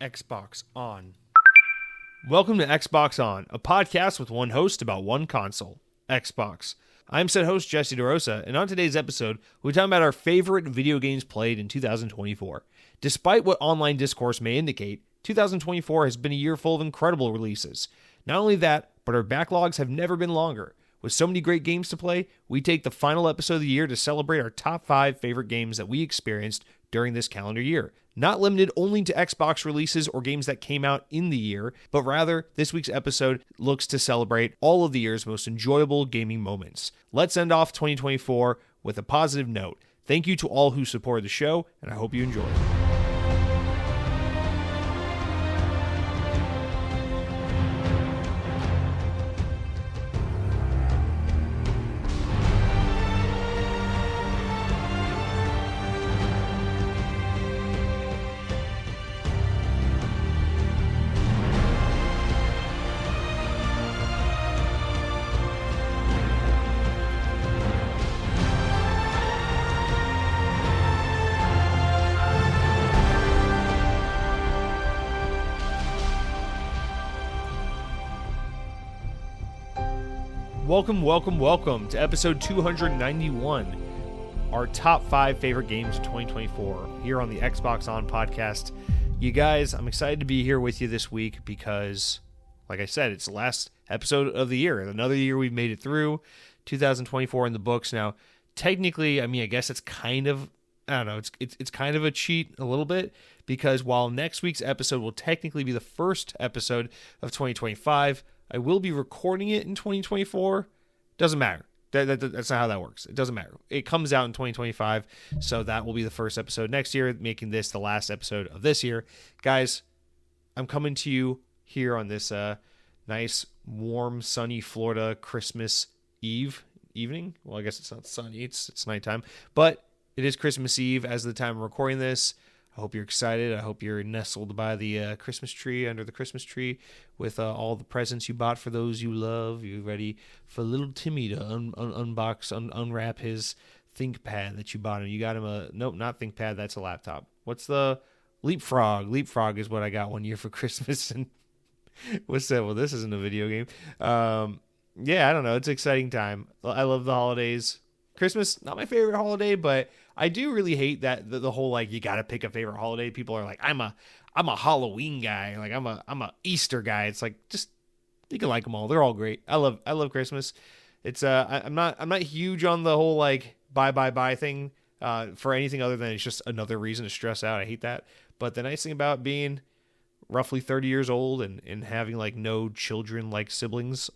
Xbox On. Welcome to Xbox On, a podcast with one host about one console, Xbox. I'm said host Jesse DeRosa, and on today's episode, we're talking about our favorite video games played in 2024. Despite what online discourse may indicate, 2024 has been a year full of incredible releases. Not only that, but our backlogs have never been longer. With so many great games to play, we take the final episode of the year to celebrate our top 5 favorite games that we experienced during this calendar year. Not limited only to Xbox releases or games that came out in the year, but rather, this week's episode looks to celebrate all of the year's most enjoyable gaming moments. Let's end off 2024 with a positive note. Thank you to all who supported the show, and I hope you enjoy it. Welcome to episode 291, our top 5 favorite games of 2024, here on the Xbox On podcast. You guys, I'm excited to be here with you this week because, like I said, it's the last episode of the year. Another year we've made it through, 2024 in the books. Now, technically, I guess it's kind of, it's kind of a cheat a little bit, because while next week's episode will technically be the first episode of 2025, I will be recording it in 2024. Doesn't matter. That's not how that works. It doesn't matter. It comes out in 2025, so that will be the first episode next year, making this the last episode of this year. Guys, I'm coming to you here on this nice, warm, sunny Florida Christmas evening. Well, I guess it's not sunny. It's nighttime, but it is Christmas Eve as the time I'm recording this. I hope you're excited. I hope you're nestled by the Christmas tree, under the Christmas tree, with all the presents you bought for those you love. You're ready for little Timmy to unwrap his ThinkPad that you bought him. You got him nope, not ThinkPad. That's a laptop. What's the Leapfrog? Leapfrog is what I got one year for Christmas. And what's that? Well, this isn't a video game. Yeah, I don't know. It's an exciting time. I love the holidays. Christmas, not my favorite holiday, but I do really hate that the whole, like, you gotta pick a favorite holiday. People are like, I'm a Halloween guy, like I'm a Easter guy. It's like, just, you can like them all. They're all great. I love Christmas. It's I'm not huge on the whole like buy thing for anything other than it's just another reason to stress out. I hate that. But the nice thing about being roughly 30 years old and having like no children like siblings,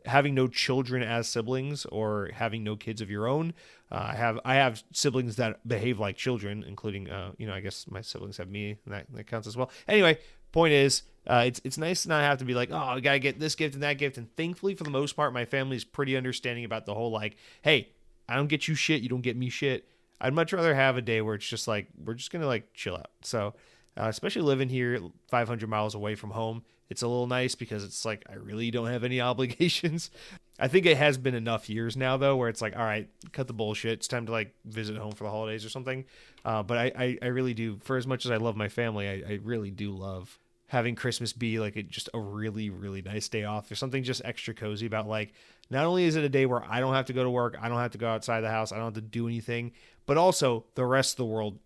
having no children as siblings or having no kids of your own. I have siblings that behave like children, including, I guess my siblings have me, and that counts as well. Anyway, point is, it's nice to not have to be like, oh, I gotta get this gift and that gift. And thankfully, for the most part, my family is pretty understanding about the whole like, hey, I don't get you shit, you don't get me shit. I'd much rather have a day where it's just like, we're just gonna like chill out. So, especially living here 500 miles away from home, it's a little nice because it's like, I really don't have any obligations. I think it has been enough years now, though, where it's like, all right, cut the bullshit. It's time to like visit home for the holidays or something. But I really do, for as much as I love my family, I really do love having Christmas be like just a really, really nice day off. There's something just extra cozy about, like, not only is it a day where I don't have to go to work, I don't have to go outside the house, I don't have to do anything, but also the rest of the world,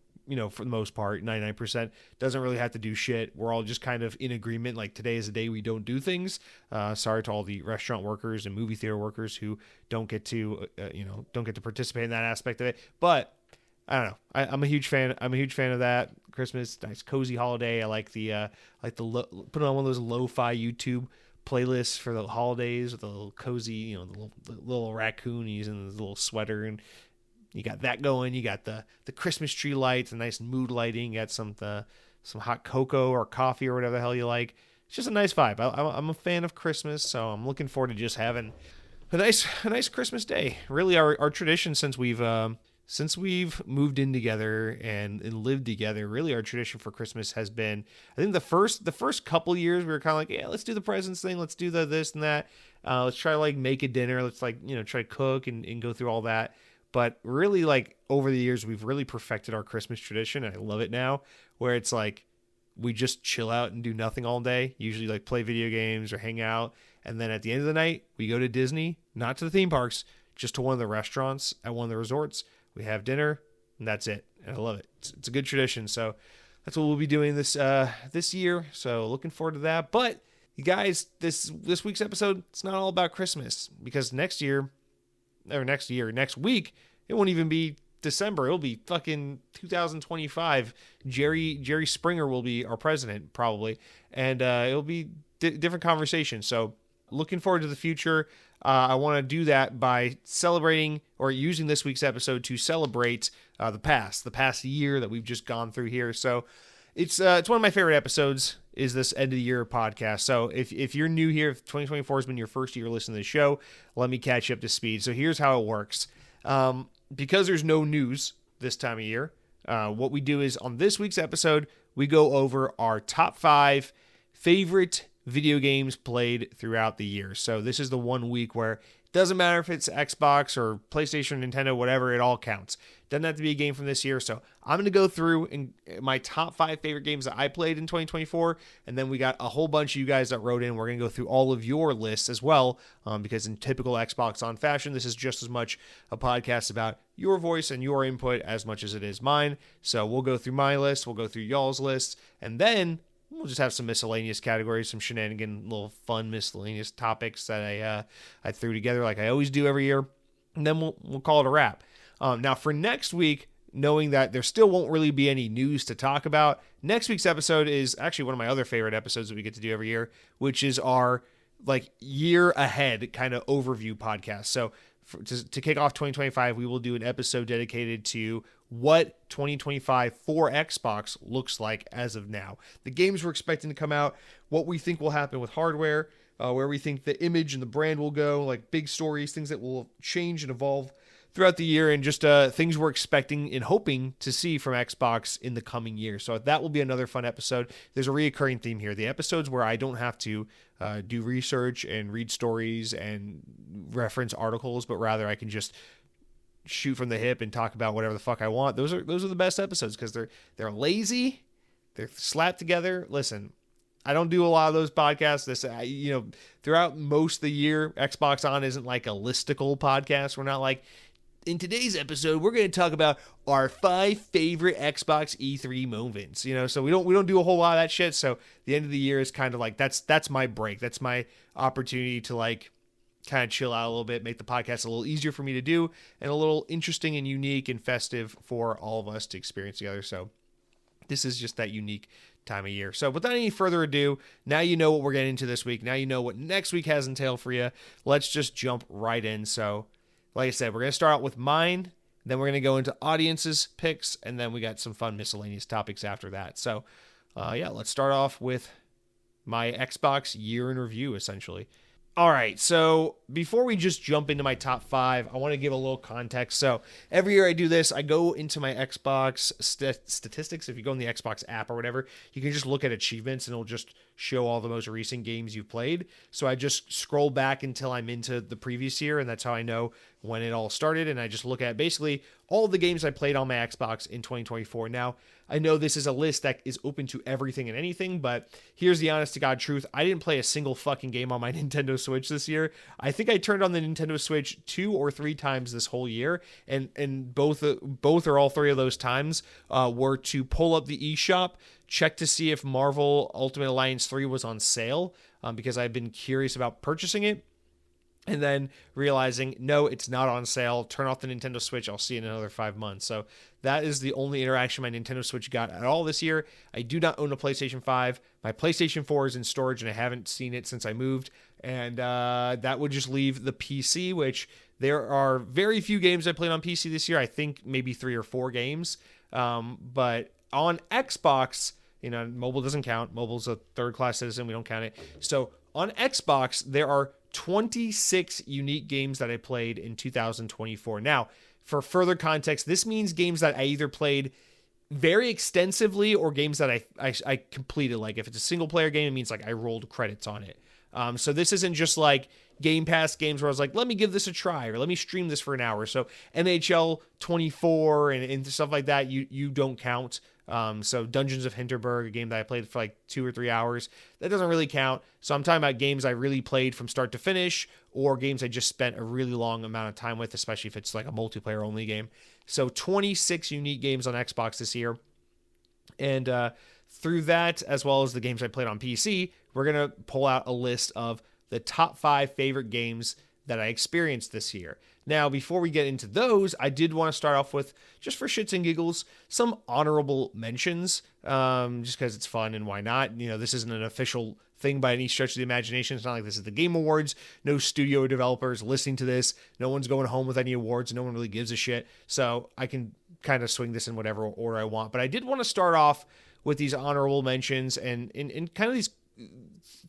for the most part, 99% doesn't really have to do shit. We're all just kind of in agreement. Like, today is a day we don't do things. Sorry to all the restaurant workers and movie theater workers who don't get to participate in that aspect of it. But I don't know. I'm a huge fan. I'm a huge fan of that. Christmas, nice cozy holiday. I like the put on one of those lo-fi YouTube playlists for the holidays with a little cozy, the little raccoon using his little sweater, and you got that going. You got the Christmas tree lights, a nice mood lighting. You got some hot cocoa or coffee or whatever the hell you like. It's just a nice vibe. I'm a fan of Christmas, so I'm looking forward to just having a nice Christmas day. Really, our tradition since we've moved in together and lived together, really our tradition for Christmas has been, I think the first couple years we were kind of like, yeah, let's do the presents thing, let's do the this and that, let's try to like make a dinner, let's like try to cook and go through all that. But really, like, over the years, we've really perfected our Christmas tradition, and I love it now, where it's like, we just chill out and do nothing all day, usually like play video games or hang out. And then at the end of the night, we go to Disney, not to the theme parks, just to one of the restaurants at one of the resorts. We have dinner, and that's it. And I love it. It's a good tradition. So that's what we'll be doing this year. So looking forward to that. But you guys, this week's episode, it's not all about Christmas, because next week, it won't even be December. It'll be fucking 2025. Jerry Springer will be our president, probably. And it'll be different conversation. So looking forward to the future. I want to do that by celebrating or using this week's episode to celebrate the past year that we've just gone through here. So it's one of my favorite episodes, is this end of the year podcast. So if you're new here, if 2024 has been your first year listening to the show, let me catch you up to speed. So here's how it works. Because there's no news this time of year, what we do is on this week's episode, we go over our top 5 favorite video games played throughout the year. So this is the 1 week where it doesn't matter if it's Xbox or PlayStation, Nintendo, whatever, it all counts. Doesn't have to be a game from this year. So I'm going to go through my top 5 favorite games that I played in 2024. And then we got a whole bunch of you guys that wrote in. We're going to go through all of your lists as well. Because in typical Xbox On fashion, this is just as much a podcast about your voice and your input as much as it is mine. So we'll go through my list. We'll go through y'all's lists. And then we'll just have some miscellaneous categories, some shenanigan, little fun miscellaneous topics that I threw together like I always do every year. And then we'll call it a wrap. Now, for next week, knowing that there still won't really be any news to talk about, next week's episode is actually one of my other favorite episodes that we get to do every year, which is our year ahead kind of overview podcast. So to kick off 2025, we will do an episode dedicated to what 2025 for Xbox looks like as of now. The games we're expecting to come out, what we think will happen with hardware, where we think the image and the brand will go, like big stories, things that will change and evolve throughout the year, and just things we're expecting and hoping to see from Xbox in the coming year. So that will be another fun episode. There's a reoccurring theme here. The episodes where I don't have to do research and read stories and reference articles, but rather I can just shoot from the hip and talk about whatever the fuck I want. Those are the best episodes, because they're lazy, they're slapped together. Listen, I don't do a lot of those podcasts. Throughout most of the year, Xbox On isn't like a listicle podcast. We're not like, in today's episode, we're going to talk about our 5 favorite Xbox E3 moments. So we don't do a whole lot of that shit. So the end of the year is kind of like that's my break. That's my opportunity to kind of chill out a little bit, make the podcast a little easier for me to do, and a little interesting and unique and festive for all of us to experience together. So this is just that unique time of year. So without any further ado, now you know what we're getting into this week. Now you know what next week has entailed for you. Let's just jump right in. So like I said, we're going to start out with mine, then we're going to go into audience's picks, and then we got some fun miscellaneous topics after that. So, let's start off with my Xbox year in review, essentially. All right, so before we just jump into my top 5, I want to give a little context. So every year I do this, I go into my Xbox statistics. If you go in the Xbox app or whatever, you can just look at achievements and it'll just show all the most recent games you've played. So I just scroll back until I'm into the previous year, and that's how I know when it all started. And I just look at basically all the games I played on my Xbox in 2024. Now, I know this is a list that is open to everything and anything, but here's the honest to God truth. I didn't play a single fucking game on my Nintendo Switch this year. I think I turned on the Nintendo Switch 2 or 3 times this whole year, and both or all 3 of those times were to pull up the eShop, check to see if Marvel Ultimate Alliance 3 was on sale, because I've been curious about purchasing it. And then realizing, no, it's not on sale. Turn off the Nintendo Switch. I'll see you in another 5 months. So that is the only interaction my Nintendo Switch got at all this year. I do not own a PlayStation 5. My PlayStation 4 is in storage, and I haven't seen it since I moved. And that would just leave the PC, which there are very few games I played on PC this year. I think maybe 3 or 4 games. But on Xbox, mobile doesn't count. Mobile's a third-class citizen. We don't count it. So on Xbox, there are 26 unique games that I played in 2024. Now, for further context, this means games that I either played very extensively or games that I completed. Like if it's a single player game, it means I rolled credits on it. So this isn't just like Game Pass games where I was like, let me give this a try or let me stream this for an hour. So NHL 24 and stuff like that, you don't count. So Dungeons of Hinterberg, a game that I played for like 2 or 3 hours, that doesn't really count. So I'm talking about games I really played from start to finish, or games I just spent a really long amount of time with, especially if it's like a multiplayer only game. So 26 unique games on Xbox this year. And through that, as well as the games I played on PC, we're going to pull out a list of the top 5 favorite games that I experienced this year. Now, before we get into those, I did want to start off with, just for shits and giggles, some honorable mentions, just because it's fun and why not? This isn't an official thing by any stretch of the imagination. It's not like this is the Game Awards. No studio developers listening to this. No one's going home with any awards. No one really gives a shit. So I can kind of swing this in whatever order I want. But I did want to start off with these honorable mentions and kind of these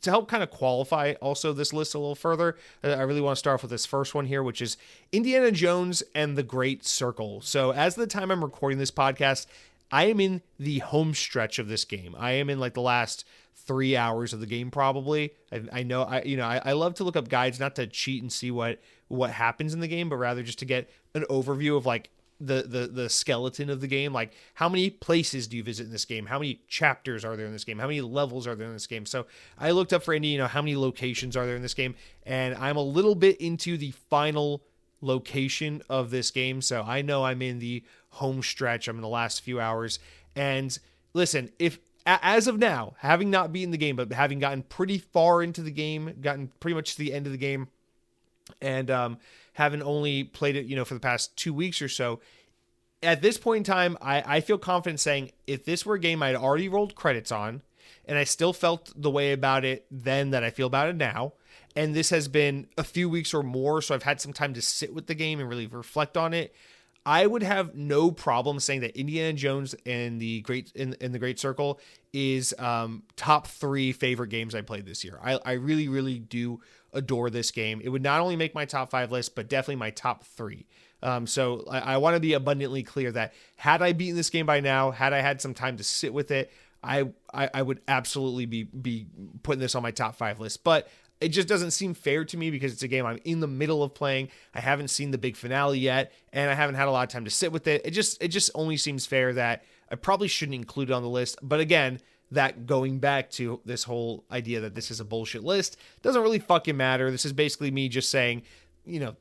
to help kind of qualify also this list a little further. I really want to start off with this first one here, which is Indiana Jones and the Great Circle. So as the time I'm recording this podcast, I am in the home stretch of this game. I am in like the last 3 hours of the game, probably. I know, I love to look up guides, not to cheat and see what happens in the game, but rather just to get an overview of like the skeleton of the game. Like, how many places do you visit in this game? How many chapters are there in this game? How many levels are there in this game? So I looked up for Indy, how many locations are there in this game? And I'm a little bit into the final location of this game. So I know I'm in the home stretch. I'm in the last few hours. And listen, if as of now, having not beaten the game, but having gotten pretty far into the game, gotten pretty much to the end of the game, and having only played it, for the past 2 weeks or so, at this point in time, I feel confident saying if this were a game I'd already rolled credits on, and I still felt the way about it then that I feel about it now, and this has been a few weeks or more, so I've had some time to sit with the game and really reflect on it, I would have no problem saying that Indiana Jones and the Great Circle is top 3 favorite games I played this year. I really, really do adore this game. It would not only make my top 5 list, but definitely my top 3. So I want to be abundantly clear that had I beaten this game by now, had I had some time to sit with it, I would absolutely be putting this on my top 5 list. But it just doesn't seem fair to me because it's a game I'm in the middle of playing. I haven't seen the big finale yet, and I haven't had a lot of time to sit with it. It just only seems fair that I probably shouldn't include it on the list. But again, that going back to this whole idea that this is a bullshit list doesn't really fucking matter. This is basically me just saying,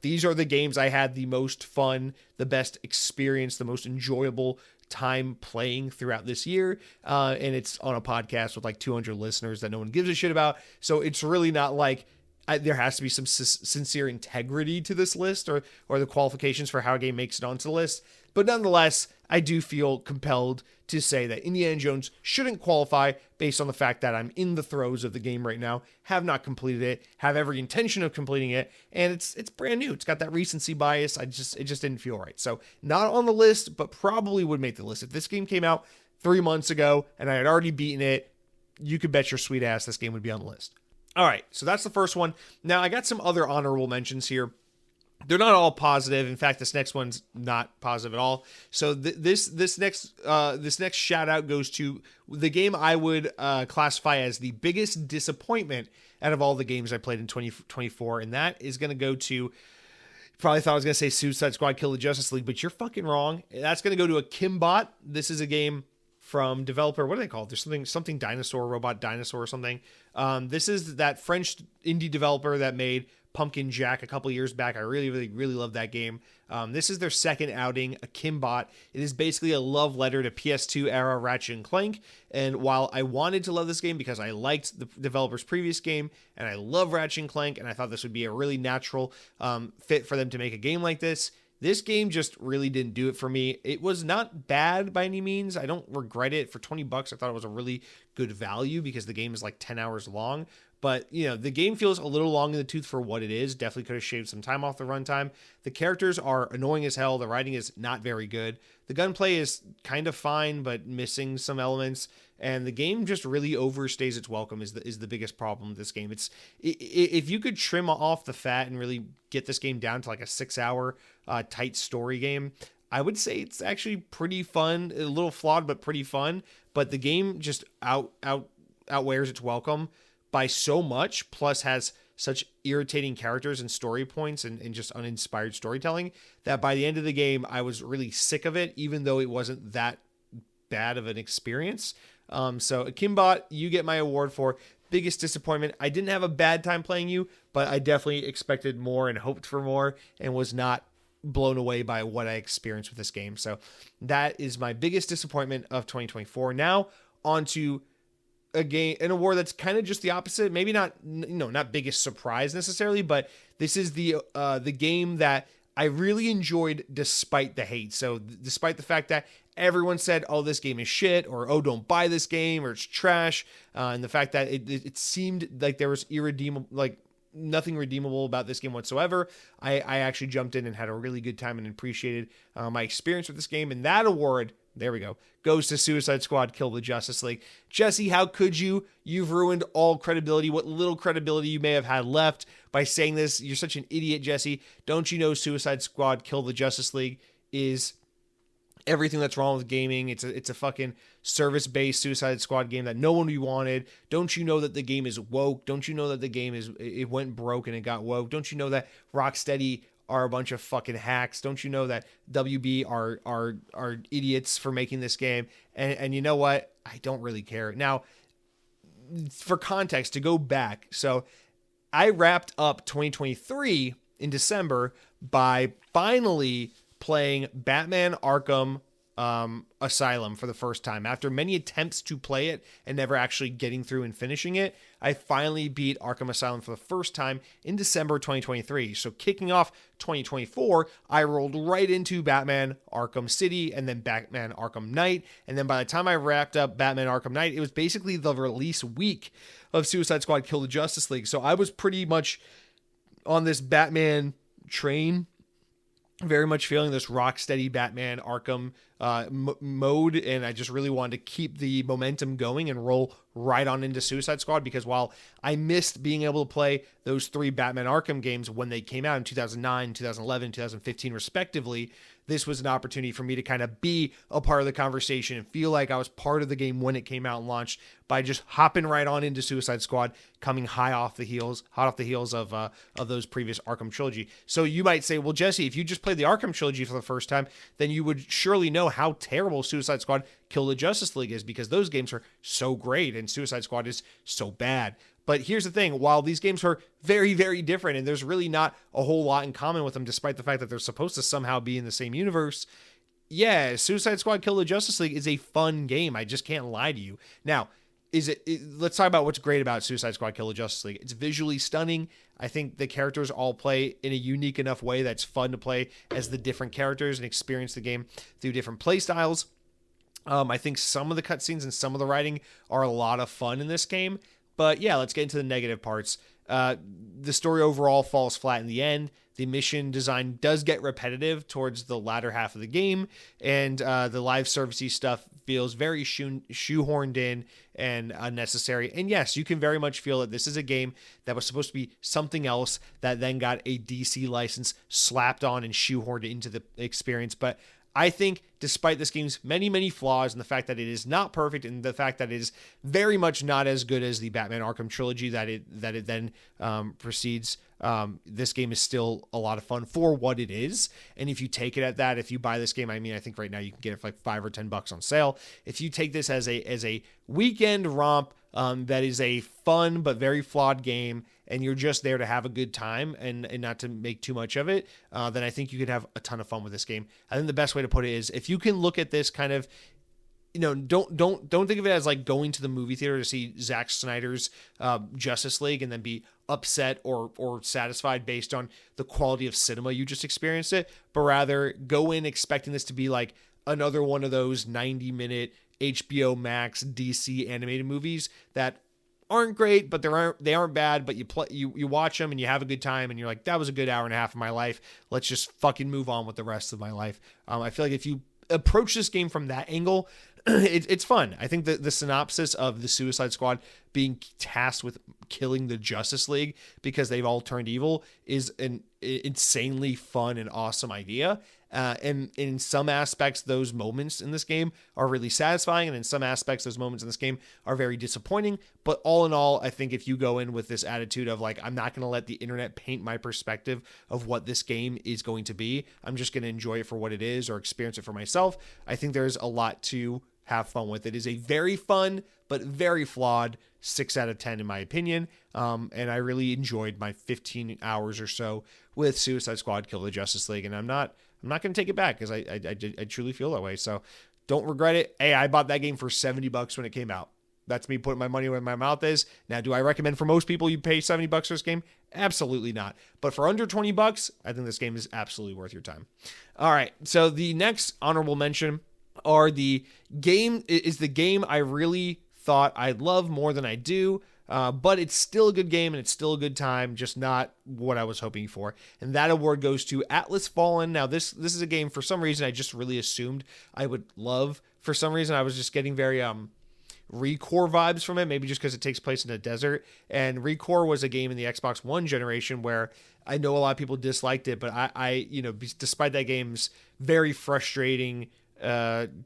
these are the games I had the most fun, the best experience, the most enjoyable time playing throughout this year, and it's on a podcast with like 200 listeners that no one gives a shit about, so it's really not like there has to be some sincere integrity to this list or the qualifications for how a game makes it onto the list. But nonetheless, I do feel compelled to say that Indiana Jones shouldn't qualify based on the fact that I'm in the throes of the game right now, have not completed it, have every intention of completing it, and it's brand new. It's got that recency bias. It just didn't feel right. So not on the list, but probably would make the list. If this game came out 3 months ago and I had already beaten it, you could bet your sweet ass this game would be on the list. All right, so that's the first one. Now I got some other honorable mentions here. They're not all positive. In fact, this next one's not positive at all. So this next shout out goes to the game I would classify as the biggest disappointment out of all the games I played in 2024, and that is going to go to. You probably thought I was going to say Suicide Squad: Kill the Justice League, but you're fucking wrong. That's going to go to a Kimbot. This is a game from developer. What do they call it? There's something dinosaur, robot dinosaur or something. This is that French indie developer that made Pumpkin Jack a couple years back. I really, really, really love that game. This is their second outing, a Kimbot. It is basically a love letter to PS2 era Ratchet and Clank. And while I wanted to love this game because I liked the developer's previous game and I love Ratchet and Clank and I thought this would be a really natural fit for them to make a game like this, this game just really didn't do it for me. It was not bad by any means. I don't regret it. For $20, I thought it was a really good value because the game is like 10 hours long. But, the game feels a little long in the tooth for what it is. Definitely could have shaved some time off the runtime. The characters are annoying as hell. The writing is not very good. The gunplay is kind of fine, but missing some elements. And the game just really overstays its welcome is the biggest problem with this game. If you could trim off the fat and really get this game down to like a 6-hour tight story game, I would say it's actually pretty fun. A little flawed, but pretty fun. But the game just outwears its welcome by so much, plus has such irritating characters and story points and just uninspired storytelling that by the end of the game, I was really sick of it, even though it wasn't that bad of an experience. So Kimbot, you get my award for biggest disappointment. I didn't have a bad time playing you, but I definitely expected more and hoped for more and was not blown away by what I experienced with this game. So that is my biggest disappointment of 2024. Now on to an award that's kind of just the opposite. Maybe not, not biggest surprise necessarily, but this is the game that I really enjoyed despite the hate. So despite the fact that everyone said, oh, this game is shit, or oh, don't buy this game, or it's trash, and the fact that it seemed like there was nothing redeemable about this game whatsoever, I actually jumped in and had a really good time and appreciated my experience with this game. And that award, there we go, goes to Suicide Squad Kill the Justice League. Jesse, how could you? You've ruined all credibility, what little credibility you may have had left by saying this. You're such an idiot, Jesse. Don't you know Suicide Squad Kill the Justice League is everything that's wrong with gaming? It's a fucking service-based Suicide Squad game that no one wanted. Don't you know that the game is woke? Don't you know that the game it went broke and it got woke? Don't you know that Rocksteady are a bunch of fucking hacks? Don't you know that WB are idiots for making this game? And you know what? I don't really care. Now, for context, to go back, so I wrapped up 2023 in December by finally playing Batman Arkham Asylum for the first time. After many attempts to play it and never actually getting through and finishing it, I finally beat Arkham Asylum for the first time in December 2023. So kicking off 2024, I rolled right into Batman Arkham City and then Batman Arkham Knight. And then by the time I wrapped up Batman Arkham Knight, it was basically the release week of Suicide Squad Kill the Justice League. So I was pretty much on this Batman train, very much feeling this Rocksteady Batman Arkham mode, and I just really wanted to keep the momentum going and roll right on into Suicide Squad, because while I missed being able to play those 3 Batman Arkham games when they came out in 2009, 2011, 2015 respectively, this was an opportunity for me to kind of be a part of the conversation and feel like I was part of the game when it came out and launched by just hopping right on into Suicide Squad, coming hot off the heels of those previous Arkham trilogy. So you might say, well, Jesse, if you just played the Arkham trilogy for the first time, then you would surely know how terrible Suicide Squad Kill the Justice League is, because those games are so great and Suicide Squad is so bad. But here's the thing, while these games are very, very different and there's really not a whole lot in common with them, despite the fact that they're supposed to somehow be in the same universe, yeah, Suicide Squad Kill the Justice League is a fun game. I just can't lie to you. Now, let's talk about what's great about Suicide Squad Kill the Justice League. It's visually stunning. I think the characters all play in a unique enough way that's fun to play as the different characters and experience the game through different play styles. I think some of the cutscenes and some of the writing are a lot of fun in this game. But yeah, let's get into the negative parts. The story overall falls flat in the end. The mission design does get repetitive towards the latter half of the game, and the live servicey stuff feels very shoehorned in and unnecessary. And yes, you can very much feel that this is a game that was supposed to be something else that then got a DC license slapped on and shoehorned into the experience. But I think despite this game's many, many flaws and the fact that it is not perfect and the fact that it is very much not as good as the Batman Arkham trilogy that it then precedes, this game is still a lot of fun for what it is. And if you take it at that, if you buy this game, I mean, I think right now you can get it for like $5 or $10 on sale. If you take this as a weekend romp, that is a fun but very flawed game, and you're just there to have a good time and not to make too much of it, then I think you could have a ton of fun with this game. I think the best way to put it is, if you can look at this kind of, don't think of it as like going to the movie theater to see Zack Snyder's Justice League and then be upset or satisfied based on the quality of cinema you just experienced it, but rather go in expecting this to be like another one of those 90-minute HBO Max DC animated movies that aren't great, but they aren't bad, but you watch them and you have a good time and you're like, that was a good hour and a half of my life. Let's just fucking move on with the rest of my life. I feel like if you approach this game from that angle, it's fun. I think that the synopsis of the Suicide Squad being tasked with killing the Justice League because they've all turned evil is an insanely fun and awesome idea. And in some aspects, those moments in this game are really satisfying. And in some aspects, those moments in this game are very disappointing. But all in all, I think if you go in with this attitude of like, I'm not going to let the internet paint my perspective of what this game is going to be, I'm just going to enjoy it for what it is or experience it for myself, I think there's a lot to have fun with it. It is a very fun but very flawed 6 out of 10 in my opinion. And I really enjoyed my 15 hours or so with Suicide Squad Kill the Justice League, and I'm not going to take it back because I truly feel that way. So don't regret it. Hey, I bought that game for $70 when it came out. That's me putting my money where my mouth is. Now, do I recommend for most people you pay $70 for this game? Absolutely not. But for under $20, I think this game is absolutely worth your time. All right. So the next honorable mention is the game I really thought I'd love more than I do. But it's still a good game and it's still a good time, just not what I was hoping for. And that award goes to Atlas Fallen. Now, this is a game for some reason I just really assumed I would love. For some reason, I was just getting very ReCore vibes from it, maybe just because it takes place in a desert. And ReCore was a game in the Xbox One generation where I know a lot of people disliked it, but I despite that game's very frustrating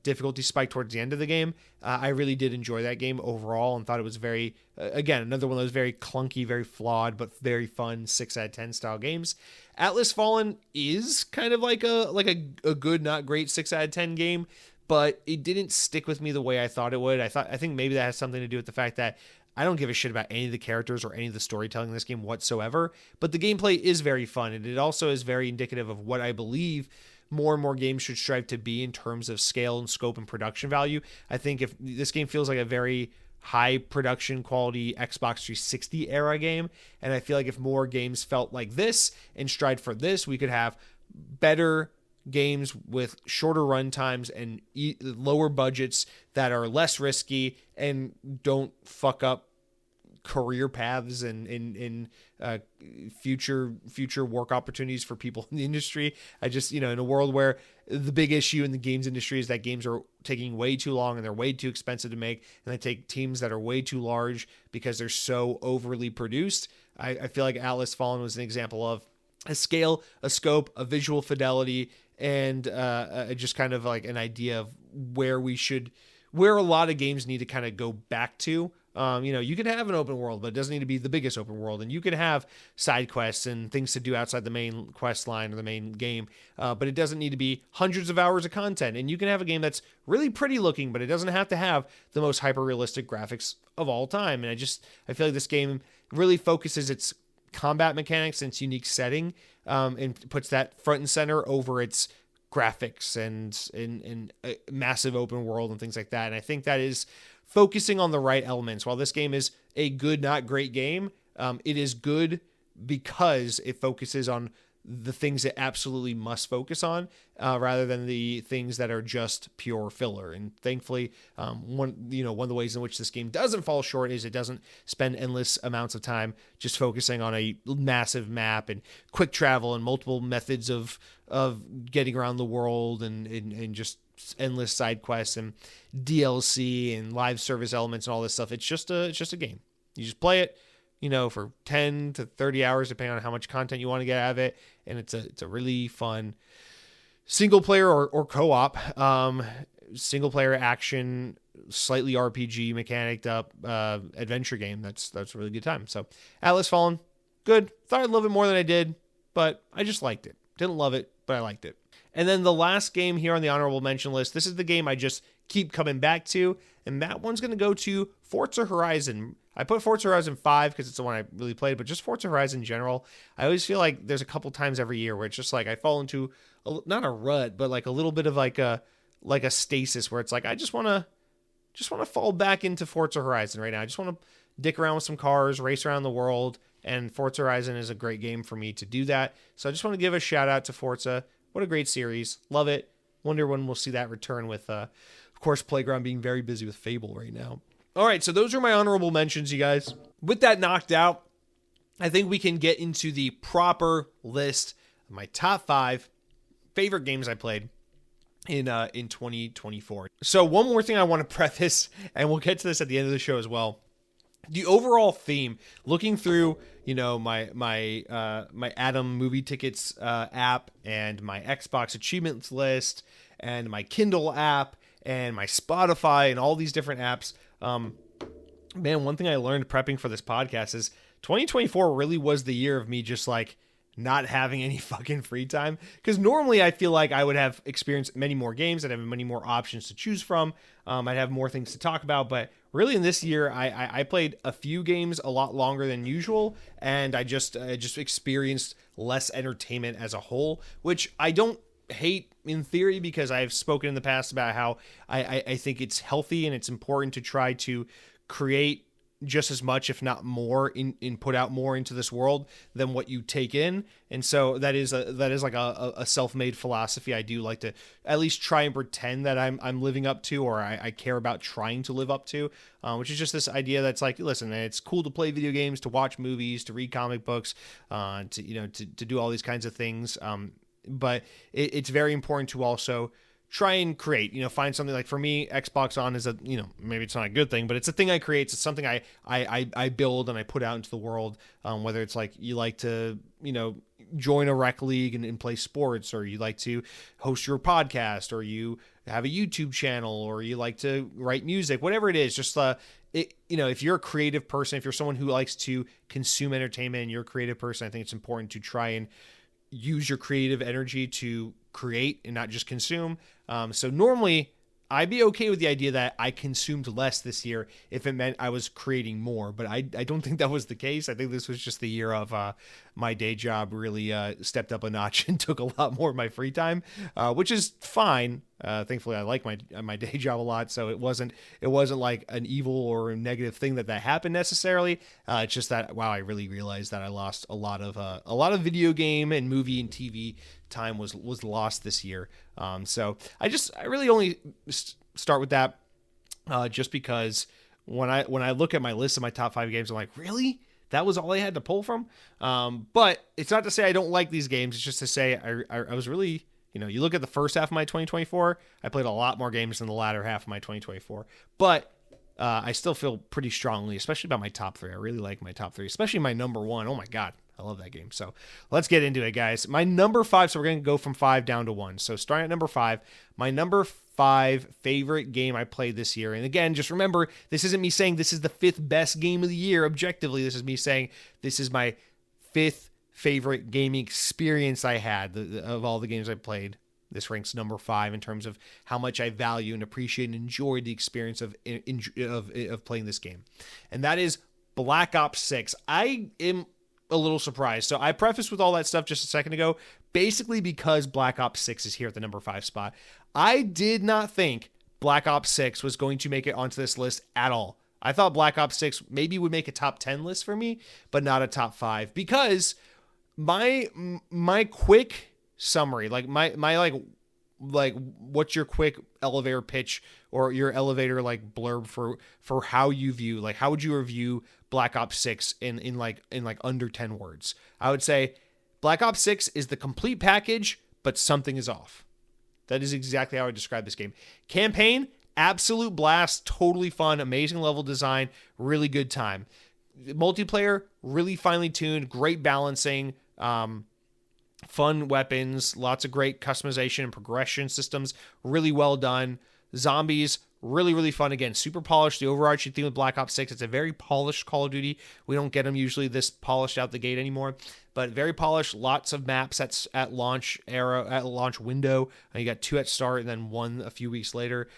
difficulty spike towards the end of the game, I really did enjoy that game overall and thought it was very, again, another one of those very clunky, very flawed, but very fun 6 out of 10 style games. Atlas Fallen is kind of like a good, not great 6 out of 10 game, but it didn't stick with me the way I thought it would. I think maybe that has something to do with the fact that I don't give a shit about any of the characters or any of the storytelling in this game whatsoever, but the gameplay is very fun, and it also is very indicative of what I believe more and more games should strive to be in terms of scale and scope and production value. I think if this game feels like a very high production quality Xbox 360 era game, and I feel like if more games felt like this and strive for this, we could have better games with shorter run times and lower budgets that are less risky and don't fuck up career paths and future work opportunities for people in the industry. I just, in a world where the big issue in the games industry is that games are taking way too long and they're way too expensive to make, and they take teams that are way too large because they're so overly produced. I feel like Atlas Fallen was an example of a scale, a scope, a visual fidelity, and just kind of like an idea of where a lot of games need to kind of go back to. You can have an open world, but it doesn't need to be the biggest open world. And you can have side quests and things to do outside the main quest line or the main game, but it doesn't need to be hundreds of hours of content. And you can have a game that's really pretty looking, but it doesn't have to have the most hyper-realistic graphics of all time. And I feel like this game really focuses its combat mechanics and its unique setting, and puts that front and center over its graphics and a massive open world and things like that. And I think that is focusing on the right elements. While this game is a good, not great game, it is good because it focuses on the things it absolutely must focus on, rather than the things that are just pure filler. And thankfully, one of the ways in which this game doesn't fall short is it doesn't spend endless amounts of time just focusing on a massive map and quick travel and multiple methods of getting around the world and just endless side quests and DLC and live service elements and all this stuff. It's just a game. You just play it, for 10 to 30 hours, depending on how much content you want to get out of it. And it's a really fun single player or co-op, single player action, slightly RPG mechanicked up, adventure game. That's a really good time. So Atlas Fallen, good. Thought I'd love it more than I did, but I just liked it. Didn't love it, but I liked it. And then the last game here on the honorable mention list, this is the game I just keep coming back to, and that one's going to go to Forza Horizon. I put Forza Horizon 5 because it's the one I really played, but just Forza Horizon in general. I always feel like there's a couple times every year where it's just like I fall into not a rut, but like a little bit of like a stasis where it's like I just want to fall back into Forza Horizon right now. I just want to dick around with some cars, race around the world, and Forza Horizon is a great game for me to do that. So I just want to give a shout out to Forza. What a great series. Love it. Wonder when we'll see that return with, of course, Playground being very busy with Fable right now. All right, so those are my honorable mentions, you guys. With that knocked out, I think we can get into the proper list of my top 5 favorite games I played in 2024. So one more thing I want to preface, and we'll get to this at the end of the show as well. The overall theme, looking through, my Atom movie tickets app and my Xbox achievements list and my Kindle app and my Spotify and all these different apps. Man, one thing I learned prepping for this podcast is 2024 really was the year of me just like not having any fucking free time, because normally I feel like I would have experienced many more games, I'd have many more options to choose from, I'd have more things to talk about. But really in this year, I played a few games a lot longer than usual, and I just experienced less entertainment as a whole, which I don't hate in theory, because I've spoken in the past about how I think it's healthy and it's important to try to create just as much, if not more, in put out more into this world than what you take in. And so that is like a self-made philosophy I do like to at least try and pretend that I'm living up to, or I care about trying to live up to, which is just this idea that's like, listen, it's cool to play video games, to watch movies, to read comic books, to do all these kinds of things. But it's very important to also try and create, find something. Like for me, Xbox On is maybe it's not a good thing, but it's a thing I create. It's something I build and I put out into the world. Whether it's like you like to, join a rec league and play sports, or you like to host your podcast, or you have a YouTube channel, or you like to write music, whatever it is, just, if you're a creative person, if you're someone who likes to consume entertainment and you're a creative person, I think it's important to try and use your creative energy to create and not just consume. So normally I'd be okay with the idea that I consumed less this year if it meant I was creating more, but I don't think that was the case. I think this was just the year of my day job really stepped up a notch and took a lot more of my free time, which is fine. Thankfully, I like my day job a lot, so it wasn't like an evil or a negative thing that happened necessarily. It's just that, wow, I really realized that I lost a lot of video game and movie and TV time was lost this year. So I really only start with that just because when I look at my list of my top 5 games, I'm like, really? That was all I had to pull from? But it's not to say I don't like these games. It's just to say I was really, you look at the first half of my 2024, I played a lot more games than the latter half of my 2024. But I still feel pretty strongly, especially about my top 3. I really like my top 3, especially my number 1. Oh my God, I love that game. So let's get into it, guys. My number 5, so we're going to go from 5 down to 1. So starting at number 5, my number 5 favorite game I played this year. And again, just remember, this isn't me saying this is the 5th best game of the year. Objectively, this is me saying this is my 5th favorite gaming experience I had of all the games I played. This ranks number 5 in terms of how much I value and appreciate and enjoy the experience of playing this game. And that is Black Ops 6. I am a little surprised. So I prefaced with all that stuff just a second ago, basically because Black Ops 6 is here at the number 5 spot. I did not think Black Ops 6 was going to make it onto this list at all. I thought Black Ops 6 maybe would make a top 10 list for me, but not a top 5, because my quick summary, like my what's your quick elevator pitch or your elevator like blurb for how you view, like how would you review Black Ops 6 in under 10 words? I would say Black Ops 6 is the complete package, but something is off. That is exactly how I describe this game. Campaign, absolute blast, totally fun, amazing level design, really good time. Multiplayer, really finely tuned, great balancing, fun weapons, lots of great customization and progression systems, really well done. Zombies, really, really fun. Again, super polished. The overarching theme of Black Ops 6, it's a very polished Call of Duty. We don't get them usually this polished out the gate anymore, but very polished. Lots of maps at launch window. You got 2 at start and then 1 a few weeks later.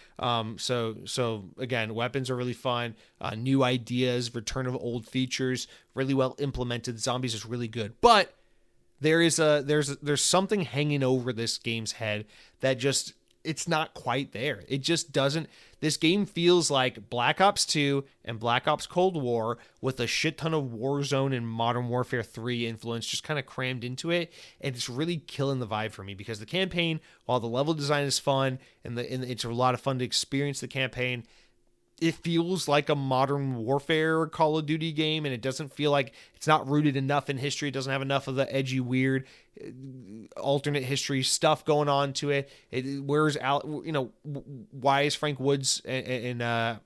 So again, weapons are really fun. New ideas, return of old features, really well implemented. Zombies is really good, but there's something hanging over this game's head that just, it's not quite there. It just doesn't. This game feels like Black Ops 2 and Black Ops Cold War with a shit ton of Warzone and Modern Warfare 3 influence just kind of crammed into it, and it's really killing the vibe for me, because the campaign, while the level design is fun and it's a lot of fun to experience the campaign, it feels like a Modern Warfare Call of Duty game, and it doesn't feel like it's not rooted enough in history. It doesn't have enough of the edgy, weird, alternate history stuff going on to it. Why is Frank Woods and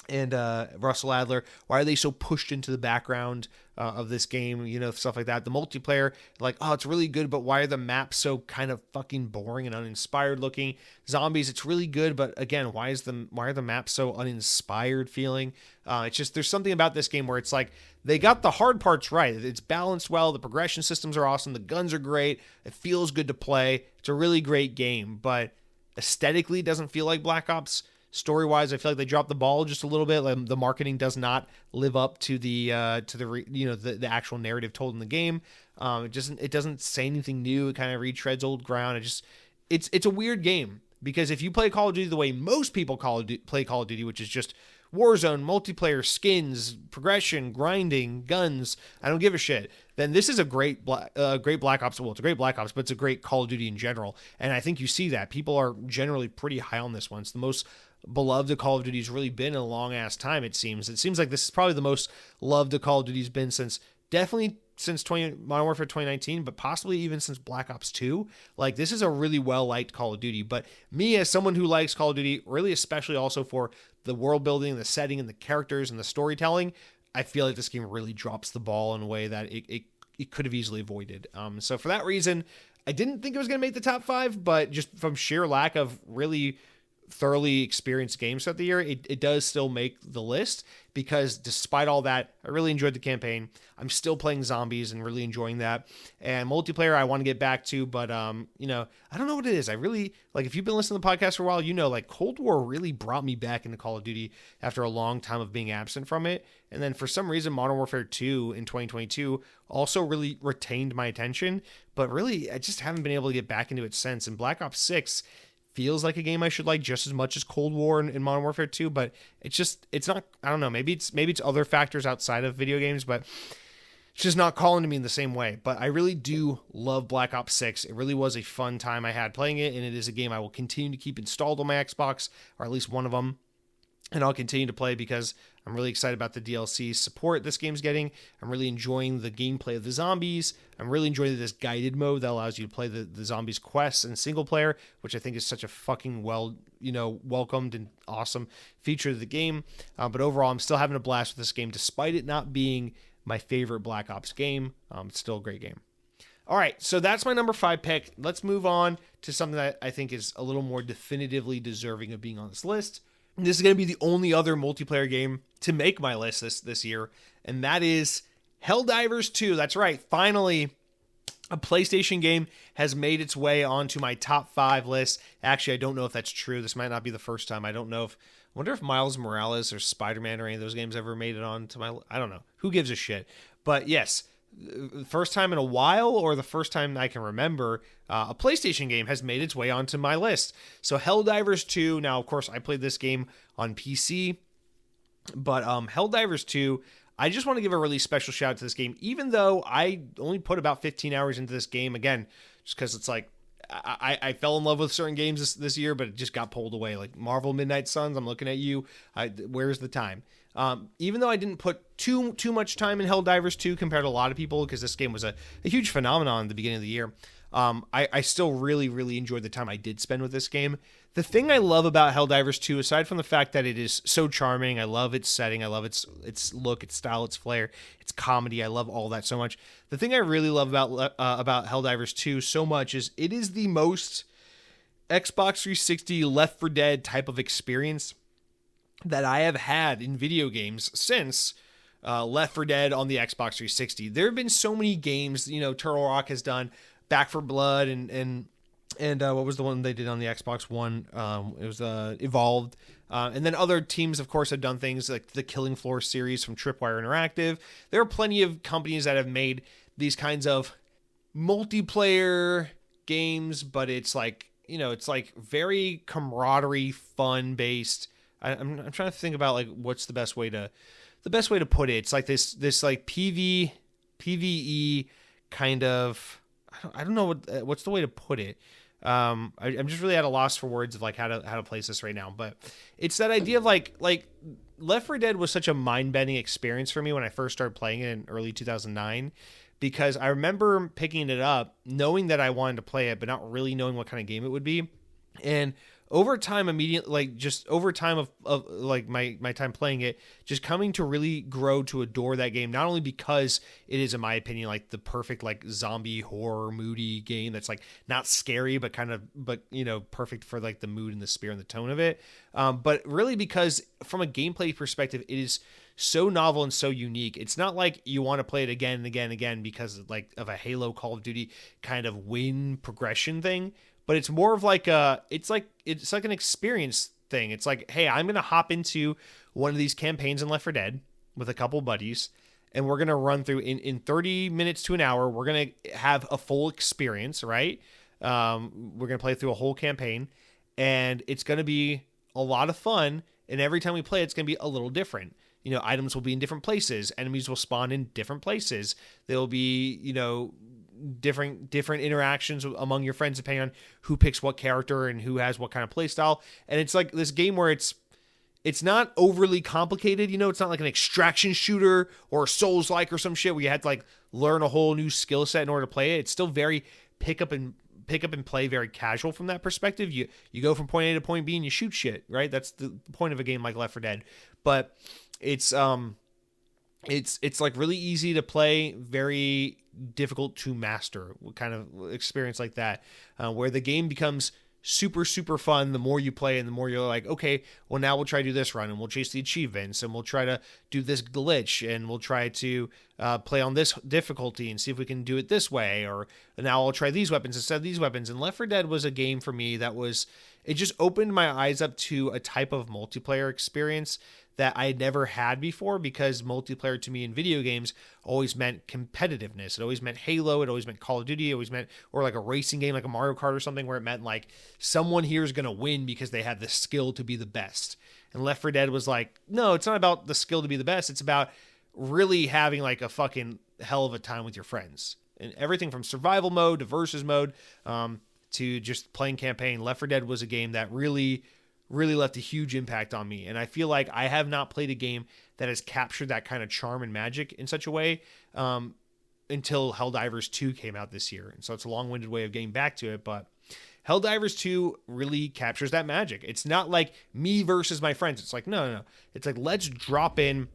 and Russell Adler, why are they so pushed into the background of this game, stuff like that. The multiplayer, like, oh, it's really good, but why are the maps so kind of fucking boring and uninspired looking? Zombies, it's really good, but again, why are the maps so uninspired feeling? It's just, there's something about this game where it's like, they got the hard parts right. It's balanced well, the progression systems are awesome, the guns are great, it feels good to play, it's a really great game, but aesthetically it doesn't feel like Black Ops. Story-wise, I feel like they dropped the ball just a little bit. Like, the marketing does not live up to the actual narrative told in the game. It doesn't say anything new. It kind of retreads old ground. It's a weird game, because if you play Call of Duty the way most people play Call of Duty, which is just Warzone, multiplayer, skins, progression, grinding, guns, I don't give a shit, then this is a great Black Ops. Well, it's a great Black Ops, but it's a great Call of Duty in general. And I think you see that. People are generally pretty high on this one. It's the most beloved a Call of Duty's really been in a long ass time. It seems like this is probably the most loved a Call of Duty's been since Modern Warfare 2019, but possibly even since Black Ops 2. Like, this is a really well liked Call of Duty. But me, as someone who likes Call of Duty, really especially also for the world building, the setting, and the characters and the storytelling, I feel like this game really drops the ball in a way that it could have easily avoided. So for that reason, I didn't think it was going to make the top 5, but just from sheer lack of really thoroughly experienced games throughout the year, it does still make the list, because despite all that, I really enjoyed the campaign. I'm still playing zombies and really enjoying that. And multiplayer, I want to get back to, but I don't know what it is. I really, like, if you've been listening to the podcast for a while, like, Cold War really brought me back into Call of Duty after a long time of being absent from it. And then for some reason, Modern Warfare 2 in 2022 also really retained my attention, but really, I just haven't been able to get back into it since. And Black Ops 6 feels like a game I should like just as much as Cold War in Modern Warfare 2, but it's not, I don't know, maybe it's other factors outside of video games, but it's just not calling to me in the same way. But I really do love Black Ops 6. It really was a fun time I had playing it, and it is a game I will continue to keep installed on my Xbox, or at least one of them. And I'll continue to play because I'm really excited about the DLC support this game's getting. I'm really enjoying the gameplay of the zombies. I'm really enjoying this guided mode that allows you to play the zombies quests in single player, which I think is such a fucking welcomed and awesome feature of the game. But overall, I'm still having a blast with this game, despite it not being my favorite Black Ops game. It's still a great game. All right, so that's my number 5 pick. Let's move on to something that I think is a little more definitively deserving of being on this list. This is going to be the only other multiplayer game to make my list this year, and that is Helldivers 2. That's right. Finally, a PlayStation game has made its way onto my top 5 list. Actually, I don't know if that's true. This might not be the first time. I wonder if Miles Morales or Spider-Man or any of those games ever made it onto my list. I don't know. Who gives a shit? But yes, first time in a while, or the first time I can remember, a PlayStation game has made its way onto my list. So Helldivers 2, now of course I played this game on PC, but Helldivers 2, I just want to give a really special shout out to this game, even though I only put about 15 hours into this game, again, just because it's like, I fell in love with certain games this year, but it just got pulled away. Like Marvel Midnight Suns, I'm looking at you. Where's the time? Even though I didn't put too much time in Helldivers 2 compared to a lot of people, because this game was a huge phenomenon at the beginning of the year, I still really, really enjoyed the time I did spend with this game. The thing I love about Helldivers 2, aside from the fact that it is so charming, I love its setting, I love its look, its style, its flair, its comedy, I love all that so much. The thing I really love about Helldivers 2 so much is it is the most Xbox 360 Left 4 Dead type of experience that I have had in video games since Left 4 Dead on the Xbox 360. There have been so many games, Turtle Rock has done Back 4 Blood and what was the one they did on the Xbox One? It was Evolved. And then other teams, of course, have done things like the Killing Floor series from Tripwire Interactive. There are plenty of companies that have made these kinds of multiplayer games, but it's like, it's like very camaraderie, fun based. I'm trying to think about like what's the best way to put it. It's like this like PvE kind of. I don't know what's the way to put it. I'm just really at a loss for words of like how to place this right now. But it's that idea of like Left 4 Dead was such a mind-bending experience for me when I first started playing it in early 2009, because I remember picking it up, knowing that I wanted to play it, but not really knowing what kind of game it would be. And over time, immediately, like just over time of like my time playing it, just coming to really grow to adore that game. Not only because it is, in my opinion, like the perfect like zombie horror moody game that's like not scary, but perfect for like the mood and the spirit and the tone of it. But really because from a gameplay perspective, it is so novel and so unique. It's not like you want to play it again and again and again because of a Halo, Call of Duty kind of win progression thing. But it's more of like it's like an experience thing. It's like, hey, I'm gonna hop into one of these campaigns in Left 4 Dead with a couple buddies, and we're gonna run through in 30 minutes to an hour. We're gonna have a full experience, right? We're gonna play through a whole campaign, and it's gonna be a lot of fun. And every time we play, it's gonna be a little different. Items will be in different places. Enemies will spawn in different places. There'll be, different interactions among your friends depending on who picks what character and who has what kind of play style. And it's like this game where it's not overly complicated. It's not like an extraction shooter or Souls-like or some shit where you had to like learn a whole new skill set in order to play it. It's still very pick up and play, very casual from that perspective. You go from point A to point B and you shoot shit, right? That's the point of a game like Left 4 Dead. But it's like really easy to play, very difficult to master kind of experience like that, where the game becomes super, super fun the more you play and the more you're like, okay, well now we'll try to do this run and we'll chase the achievements and we'll try to do this glitch and we'll try to play on this difficulty and see if we can do it this way, or now I'll try these weapons instead of these weapons. And Left 4 Dead was a game for me it just opened my eyes up to a type of multiplayer experience that I had never had before, because multiplayer to me in video games always meant competitiveness. It always meant Halo. It always meant Call of Duty. It always meant, or like a racing game, like a Mario Kart or something, where it meant like someone here is going to win because they have the skill to be the best. And Left 4 Dead was like, no, it's not about the skill to be the best. It's about really having like a fucking hell of a time with your friends. And everything from survival mode to versus mode to just playing campaign. Left 4 Dead was a game that really left a huge impact on me. And I feel like I have not played a game that has captured that kind of charm and magic in such a way until Helldivers 2 came out this year. And so it's a long-winded way of getting back to it, but Helldivers 2 really captures that magic. It's not like me versus my friends. It's like, no. It's like, let's drop in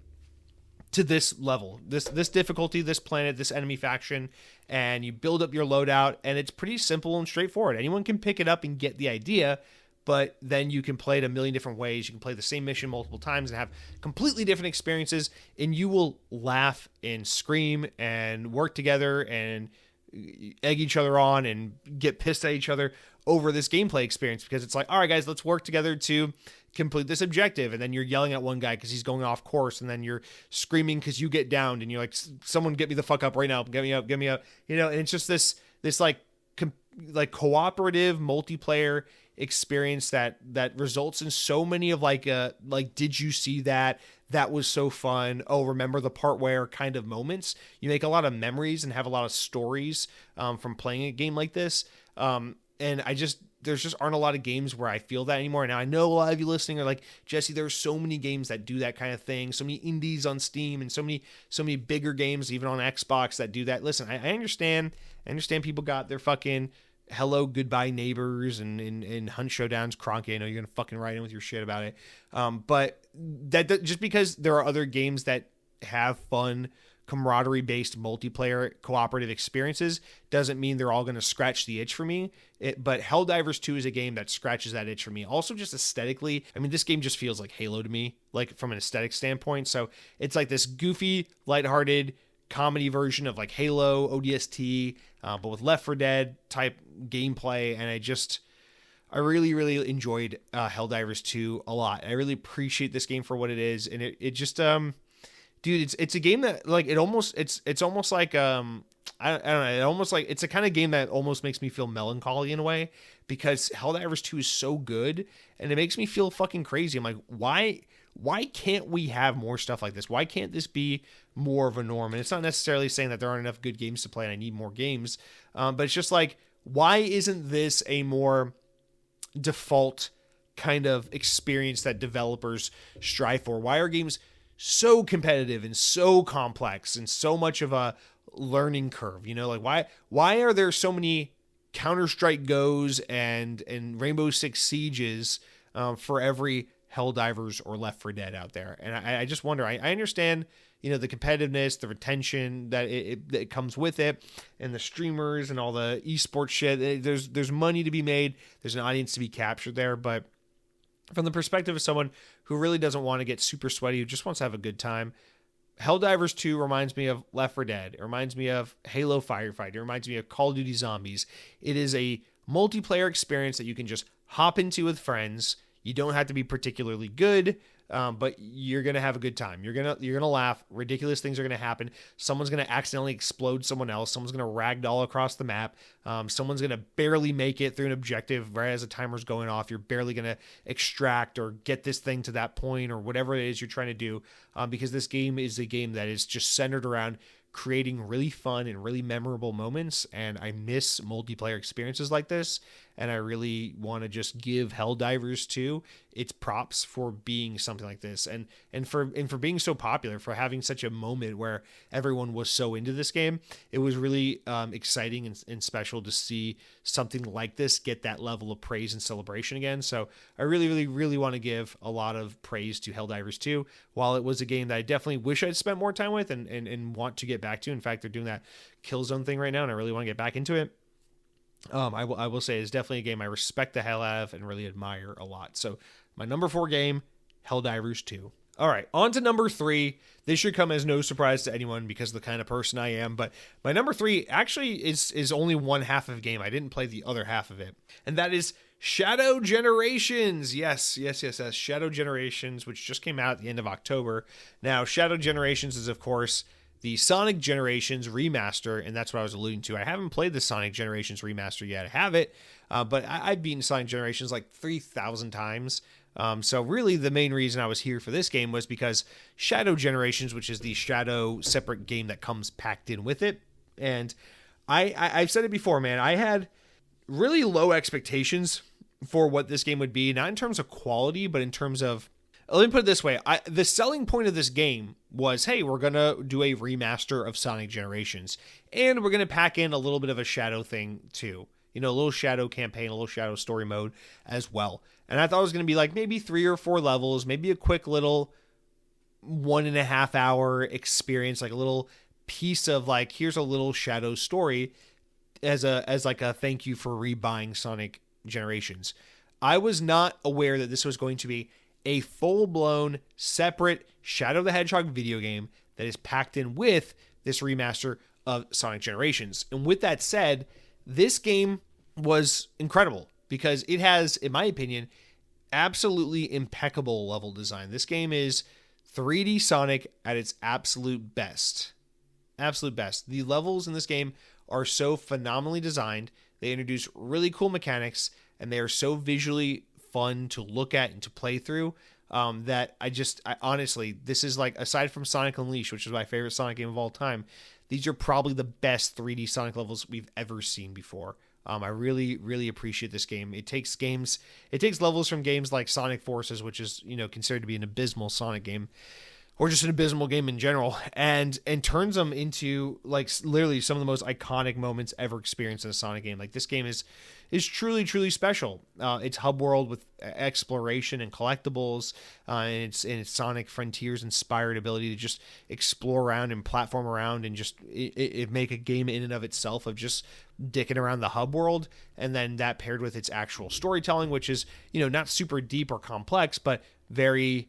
to this level, this difficulty, this planet, this enemy faction, and you build up your loadout, and it's pretty simple and straightforward. Anyone can pick it up and get the idea, but then you can play it a million different ways. You can play the same mission multiple times and have completely different experiences, and you will laugh and scream and work together and egg each other on and get pissed at each other over this gameplay experience, because it's like, all right, guys, let's work together to complete this objective. And then you're yelling at one guy because he's going off course, and then you're screaming because you get downed, and you're like, someone get me the fuck up right now, get me up, and it's just this like cooperative multiplayer experience that results in so many of like did you see that was so fun, oh remember the part where kind of moments. You make a lot of memories and have a lot of stories from playing a game like this, and there's just aren't a lot of games where I feel that anymore. Now I know a lot of you listening are like, Jesse, there's so many games that do that kind of thing, so many indies on Steam and so many bigger games even on Xbox that do that. Listen, I understand people got their fucking Hello Goodbye Neighbors and Hunt Showdowns, Cronky. I know you're gonna fucking write in with your shit about it, but that just because there are other games that have fun camaraderie based multiplayer cooperative experiences doesn't mean they're all going to scratch the itch for me. But Helldivers 2 is a game that scratches that itch for me. Also just aesthetically, I mean, this game just feels like Halo to me, like from an aesthetic standpoint. So it's like this goofy, lighthearted comedy version of like Halo ODST, but with Left 4 Dead type gameplay. And I really, really enjoyed Helldivers 2 a lot. I really appreciate this game for what it is. And it just, dude, it's a game that like, it's almost like, I don't know, it almost like, it's a kind of game that almost makes me feel melancholy in a way, because Helldivers 2 is so good and it makes me feel fucking crazy. I'm like, why can't we have more stuff like this? Why can't this be more of a norm? And it's not necessarily saying that there aren't enough good games to play and I need more games. But it's just like, why isn't this a more default kind of experience that developers strive for? Why are games so competitive and so complex and so much of a learning curve? You know, like why are there so many Counter-Strike Goes and Rainbow Six Sieges for every Helldivers or Left 4 Dead out there. And I just wonder, I understand, the competitiveness, the retention that it comes with it, and the streamers and all the esports shit. There's money to be made. There's an audience to be captured there. But from the perspective of someone who really doesn't want to get super sweaty, who just wants to have a good time, Helldivers 2 reminds me of Left 4 Dead. It reminds me of Halo Firefight. It reminds me of Call of Duty Zombies. It is a multiplayer experience that you can just hop into with friends. You don't have to be particularly good, but you're gonna have a good time. You're gonna laugh. Ridiculous things are gonna happen. Someone's gonna accidentally explode someone else. Someone's gonna ragdoll across the map. Someone's gonna barely make it through an objective right as the timer's going off. You're barely gonna extract or get this thing to that point or whatever it is you're trying to do, because this game is a game that is just centered around creating really fun and really memorable moments. And I miss multiplayer experiences like this. And I really want to just give Helldivers 2 its props for being something like this, and for being so popular, for having such a moment where everyone was so into this game. It was really exciting and special to see something like this get that level of praise and celebration again. So I really, really, really want to give a lot of praise to Helldivers 2. While it was a game that I definitely wish I'd spent more time with and want to get back to. In fact, they're doing that Killzone thing right now, and I really want to get back into it. I will say it's definitely a game I respect the hell out of and really admire a lot. So my number 4 game, Helldivers 2. All right, on to number 3. This should come as no surprise to anyone because of the kind of person I am. But my number 3 actually is only one half of a game. I didn't play the other half of it, and that is Shadow Generations. Yes. Shadow Generations, which just came out at the end of October. Now, Shadow Generations is, of course, the Sonic Generations remaster, and that's what I was alluding to. I haven't played the Sonic Generations remaster yet. I have it, but I've beaten Sonic Generations like 3,000 times. So really the main reason I was here for this game was because Shadow Generations, which is the Shadow separate game that comes packed in with it. And I've said it before, man, I had really low expectations for what this game would be, not in terms of quality, but in terms of, let me put it this way. The selling point of this game was, hey, we're going to do a remaster of Sonic Generations, and we're going to pack in a little bit of a Shadow thing too. A little Shadow campaign, a little Shadow story mode as well. And I thought it was going to be like maybe 3 or 4 levels, maybe a quick little 1.5 hour experience, like a little piece of like, here's a little Shadow story as like a thank you for rebuying Sonic Generations. I was not aware that this was going to be a full-blown, separate Shadow the Hedgehog video game that is packed in with this remaster of Sonic Generations. And with that said, this game was incredible because it has, in my opinion, absolutely impeccable level design. This game is 3D Sonic at its absolute best. Absolute best. The levels in this game are so phenomenally designed. They introduce really cool mechanics, and they are so visually fun to look at and to play through, that I honestly, this is like, aside from Sonic Unleashed, which is my favorite Sonic game of all time, these are probably the best 3D Sonic levels we've ever seen before. I really, really appreciate this game. It takes levels from games like Sonic Forces, which is, considered to be an abysmal Sonic game, or just an abysmal game in general, and turns them into like literally some of the most iconic moments ever experienced in a Sonic game. Like, this game is truly, truly special. It's hub world with exploration and collectibles, and it's Sonic Frontiers inspired ability to just explore around and platform around and just it make a game in and of itself of just dicking around the hub world, and then that paired with its actual storytelling, which is, not super deep or complex, but very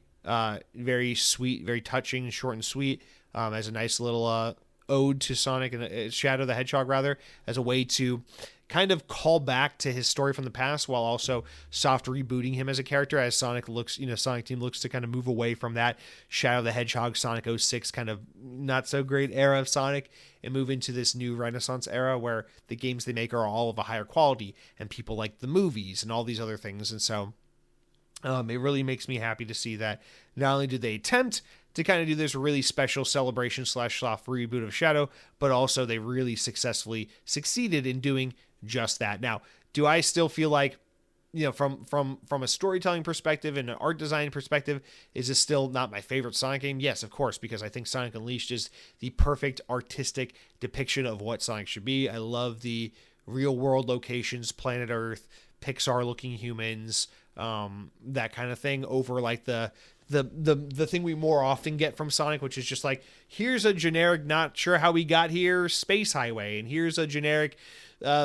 sweet, very touching, short and sweet, as a nice little ode to Sonic and Shadow the Hedgehog, rather, as a way to kind of call back to his story from the past while also soft rebooting him as a character, as Sonic Team looks to kind of move away from that Shadow the Hedgehog, Sonic 06 kind of not so great era of Sonic and move into this new Renaissance era where the games they make are all of a higher quality and people like the movies and all these other things. And so it really makes me happy to see that not only did they attempt to kind of do this really special celebration / soft reboot of Shadow, but also they really successfully succeeded in doing just that. Now, do I still feel like, from a storytelling perspective and an art design perspective, is this still not my favorite Sonic game? Yes, of course, because I think Sonic Unleashed is the perfect artistic depiction of what Sonic should be. I love the real world locations, planet Earth, Pixar looking humans, that kind of thing, over like the thing we more often get from Sonic, which is just like, here's a generic, not sure how we got here, space highway, and here's a generic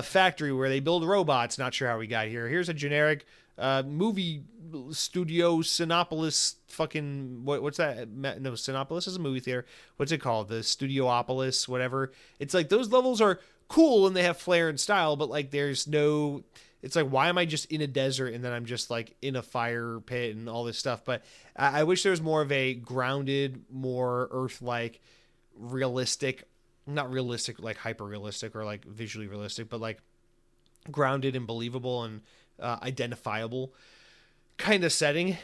factory where they build robots, not sure how we got here. Here's a generic movie studio, Sinopolis, fucking what's that? No, Sinopolis is a movie theater. What's it called? The Studiopolis, whatever. It's like those levels are cool and they have flair and style, but like there's no. It's like, why am I just in a desert and then I'm just like in a fire pit and all this stuff? But I wish there was more of a grounded, more Earth-like, realistic, not realistic, like hyper-realistic or like visually realistic, but like grounded and believable and identifiable kind of setting.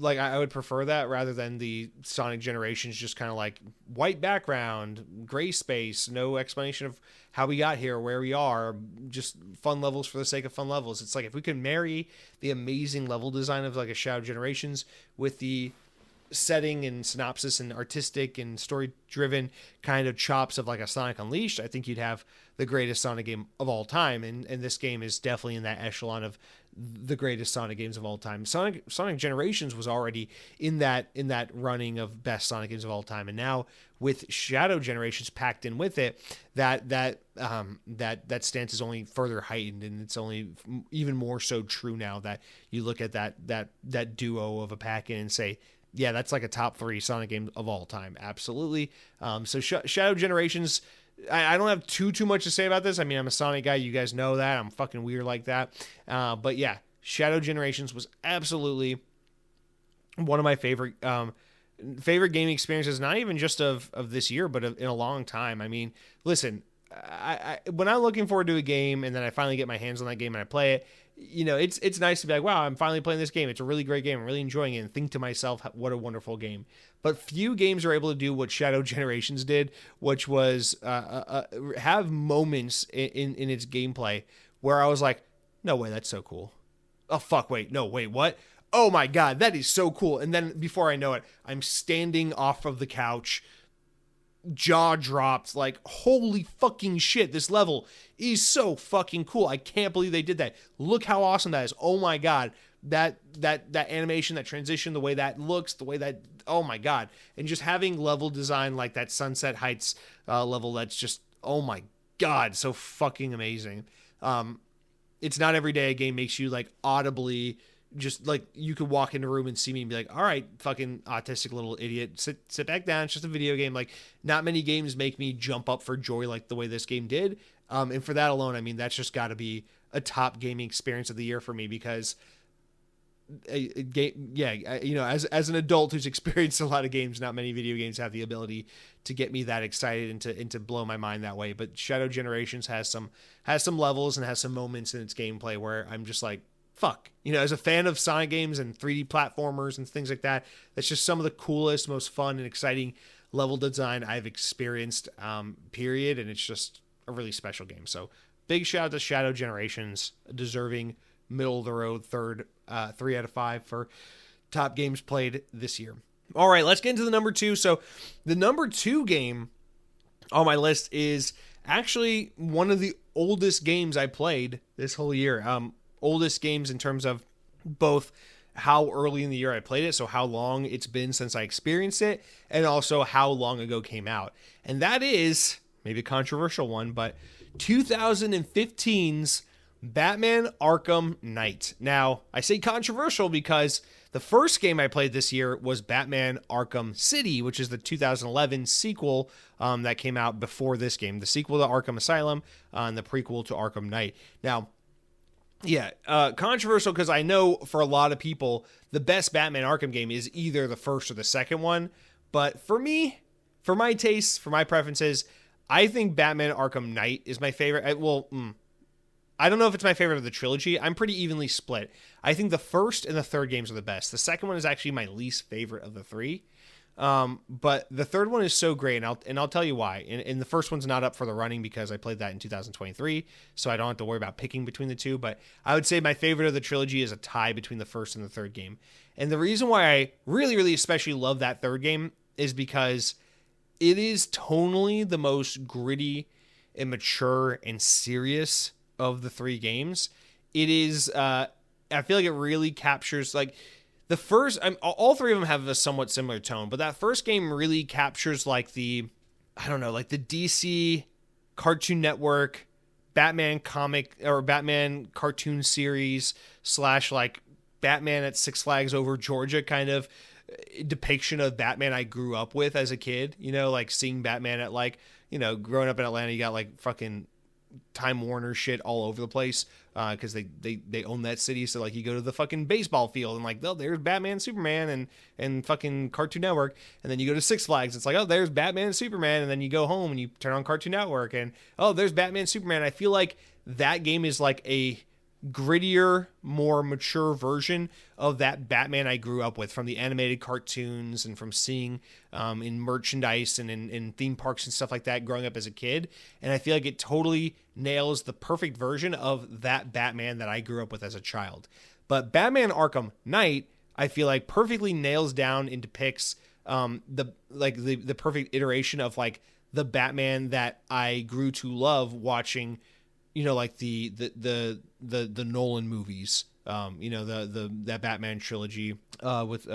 Like I would prefer that rather than the Sonic Generations, just kind of like white background, gray space, no explanation of how we got here, where we are, just fun levels for the sake of fun levels. It's like, if we could marry the amazing level design of like a Shadow Generations with the setting and synopsis and artistic and story driven kind of chops of like a Sonic Unleashed, I think you'd have the greatest Sonic game of all time. And this game is definitely in that echelon of the greatest Sonic games of all time. Sonic Generations was already in that running of best Sonic games of all time, and now with Shadow Generations packed in with it, that stance is only further heightened, and it's only even more so true now that you look at that duo of a pack in and say, yeah, that's like a top 3 Sonic game of all time. Absolutely. So Shadow Generations, I don't have too much to say about this. I mean, I'm a Sonic guy. You guys know that. I'm fucking weird like that. But yeah, Shadow Generations was absolutely one of my favorite gaming experiences, not even just of this year, but in a long time. I mean, listen, I when I'm looking forward to a game and then I finally get my hands on that game and I play it, you know, it's nice to be like, wow, I'm finally playing this game. It's a really great game. I'm really enjoying it, and think to myself, what a wonderful game. But few games are able to do what Shadow Generations did, which was have moments in its gameplay where I was like, no way, that's so cool. Oh, fuck, wait, no, wait, what? Oh my God, that is so cool. And then before I know it, I'm standing off of the couch, jaw dropped, like, holy fucking shit, this level is so fucking cool. I can't believe they did that. Look how awesome that is. Oh my God. That animation, that transition, the way that looks, the way that, oh my God. And just having level design like that Sunset Heights level, that's just, oh my God, so fucking amazing. It's not every day a game makes you like audibly, just like, you could walk in a room and see me and be like, all right, fucking autistic little idiot, sit back down. It's just a video game. Like, not many games make me jump up for joy like the way this game did. And for that alone, I mean, that's just got to be a top gaming experience of the year for me, because you know, as an adult who's experienced a lot of games, not many video games have the ability to get me that excited and to blow my mind that way. But Shadow Generations has some levels and has some moments in its gameplay where I'm just like, fuck, you know, as a fan of Sonic games and 3D platformers and things like that, that's just some of the coolest, most fun and exciting level design I've experienced, period. And it's just a really special game. So big shout out to Shadow Generations, deserving middle of the road 3 out of 5 for top games played this year. All right, let's get into the number 2. So the number 2 game on my list is actually one of the oldest games I played this whole year. Oldest games in terms of both how early in the year I played it, so how long it's been since I experienced it, and also how long ago it came out. And that is, maybe a controversial one, but 2015's Batman Arkham Knight. Now, I say controversial because the first game I played this year was Batman Arkham City, which is the 2011 sequel that came out before this game. The sequel to Arkham Asylum and the prequel to Arkham Knight. Now, yeah, controversial because I know for a lot of people, the best Batman Arkham game is either the first or the second one. But for me, for my tastes, for my preferences, I think Batman Arkham Knight is my favorite. I don't know if it's my favorite of the trilogy. I'm pretty evenly split. I think the first and the third games are the best. The second one is actually my least favorite of the 3. But the third one is so great, and I'll tell you why. And the first one's not up for the running because I played that in 2023, so I don't have to worry about picking between the two. But I would say my favorite of the trilogy is a tie between the first and the third game. And the reason why I really, really especially love that third game is because it is tonally the most gritty and mature and serious of the three games. It is, I feel like it really captures, like, the first, all three of them have a somewhat similar tone, but that first game really captures, like, I don't know, like the DC Cartoon Network Batman comic or Batman cartoon series / like Batman at Six Flags Over Georgia kind of depiction of Batman I grew up with as a kid, like seeing Batman at, like, growing up in Atlanta, you got like fucking Time Warner shit all over the place because they own that city. So like you go to the fucking baseball field and like, oh, there's Batman, Superman, and fucking Cartoon Network. And then you go to Six Flags, it's like, oh, there's Batman and Superman. And then you go home and you turn on Cartoon Network and, oh, there's Batman, Superman. I feel like that game is like a grittier, more mature version of that Batman I grew up with from the animated cartoons and from seeing in merchandise and in theme parks and stuff like that growing up as a kid. And I feel like it totally nails the perfect version of that Batman that I grew up with as a child. But Batman Arkham Knight, I feel like perfectly nails down and depicts the perfect iteration of like the Batman that I grew to love watching, like the Nolan movies, that Batman trilogy with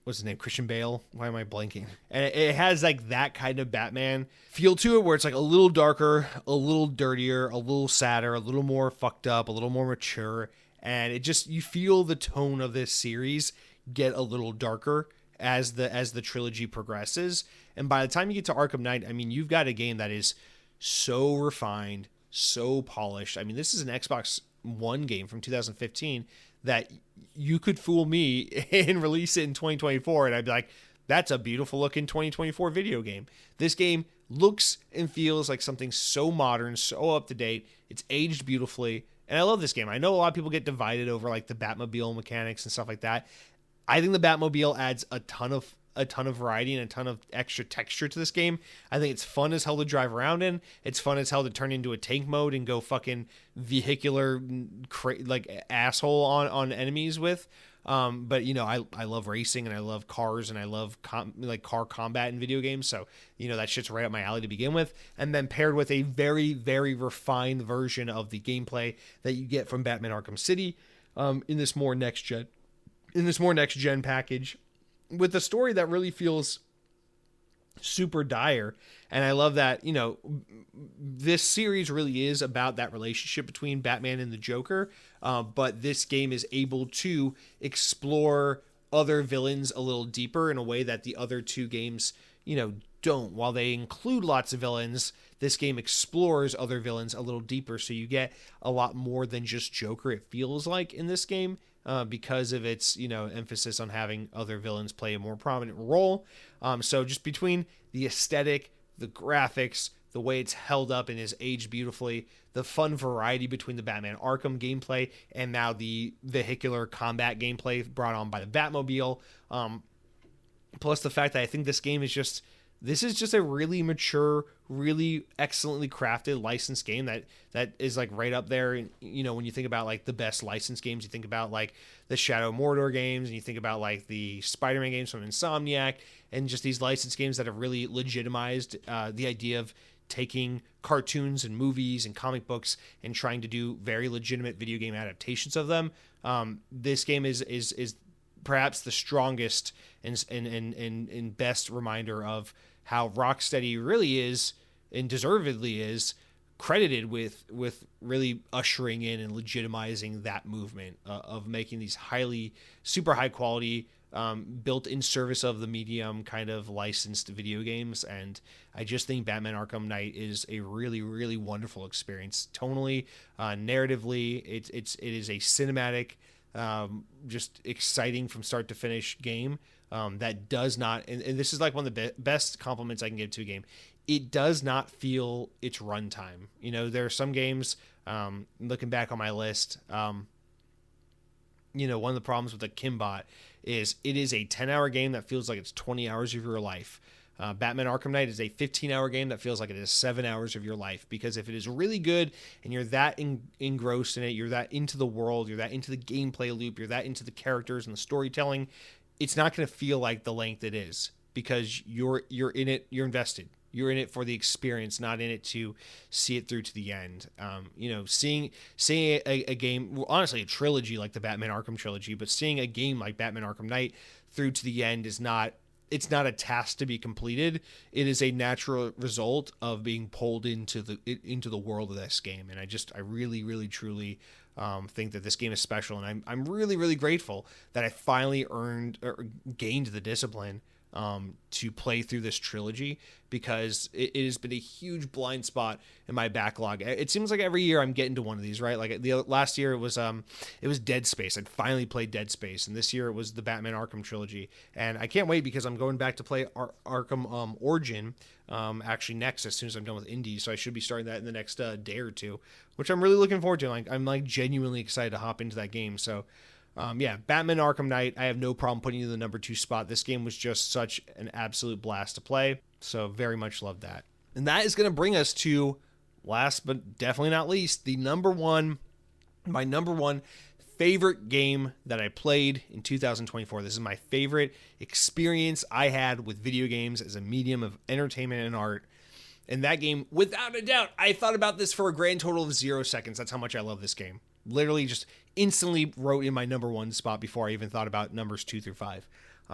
what's his name, Christian Bale. Why am I blanking? And it has like that kind of Batman feel to it, where it's like a little darker, a little dirtier, a little sadder, a little more fucked up, a little more mature, and it just, you feel the tone of this series get a little darker as the trilogy progresses. And by the time you get to Arkham Knight, I mean, you've got a game that is so refined, so polished. I mean, this is an Xbox One game from 2015 that you could fool me and release it in 2024 and I'd be like, that's a beautiful looking 2024 video game. This game looks and feels like something so modern, so up to date. It's aged beautifully, and I love this game. I know a lot of people get divided over like the Batmobile mechanics and stuff like that. I think the Batmobile adds a ton of variety and a ton of extra texture to this game. I think it's fun as hell to drive around in. It's fun as hell to turn into a tank mode and go fucking vehicular like asshole on enemies with. But I love racing and I love cars and I love car combat in video games. So, that shit's right up my alley to begin with. And then paired with a very, very refined version of the gameplay that you get from Batman Arkham City, in this more next gen package, with a story that really feels super dire. And I love that, this series really is about that relationship between Batman and the Joker. But this game is able to explore other villains a little deeper in a way that the other two games, don't. While they include lots of villains, this game explores other villains a little deeper. So you get a lot more than just Joker, it feels like, in this game. Because of its, emphasis on having other villains play a more prominent role. So just between the aesthetic, the graphics, the way it's held up and is aged beautifully, the fun variety between the Batman Arkham gameplay and now the vehicular combat gameplay brought on by the Batmobile, plus the fact that I think this is just a really mature, really excellently crafted licensed game that is like right up there. And, when you think about like the best licensed games, you think about like the Shadow Mordor games, and you think about like the Spider-Man games from Insomniac, and just these licensed games that have really legitimized the idea of taking cartoons and movies and comic books and trying to do very legitimate video game adaptations of them. This game is perhaps the strongest and best reminder of how Rocksteady really is, and deservedly is, credited with really ushering in and legitimizing that movement of making these super high quality, built in service of the medium kind of licensed video games. And I just think Batman Arkham Knight is a really, really wonderful experience. Tonally, narratively, it is a cinematic, just exciting from start to finish game. That does not, and this is like one of the best compliments I can give to a game, it does not feel its runtime. There are some games, looking back on my list, one of the problems with the Kimbot is it is a 10-hour game that feels like it's 20 hours of your life. Batman Arkham Knight is a 15-hour game that feels like it is 7 hours of your life, because if it is really good and you're that engrossed in it, you're that into the world, you're that into the gameplay loop, you're that into the characters and the storytelling, it's not going to feel like the length it is. because you're in it, you're invested. You're in it for the experience, not in it to see it through to the end. Seeing a game, well, honestly, a trilogy like the Batman Arkham trilogy, but seeing a game like Batman Arkham Knight through to the end is not. It's not a task to be completed. It is a natural result of being pulled into the world of this game. And I really, really, truly think that this game is special. And I'm really, really grateful that I finally earned or gained the discipline to play through this trilogy, because it has been a huge blind spot in my backlog. It seems like every year I'm getting to one of these, right? Like the last year it was Dead Space. I'd finally played Dead Space, and this year it was the Batman Arkham trilogy. And I can't wait because I'm going back to play Arkham Origin actually next, as soon as I'm done with Indy. So I should be starting that in the next day or two, which I'm really looking forward to. Like I'm like genuinely excited to hop into that game. So Batman Arkham Knight, I have no problem putting you in the number 2 spot. This game was just such an absolute blast to play, so very much love that. And that is going to bring us to, last but definitely not least, my number one favorite game that I played in 2024. This is my favorite experience I had with video games as a medium of entertainment and art. And that game, without a doubt, I thought about this for a grand total of 0 seconds. That's how much I love this game. Literally just instantly wrote in my number 1 spot before I even thought about numbers 2 through 5.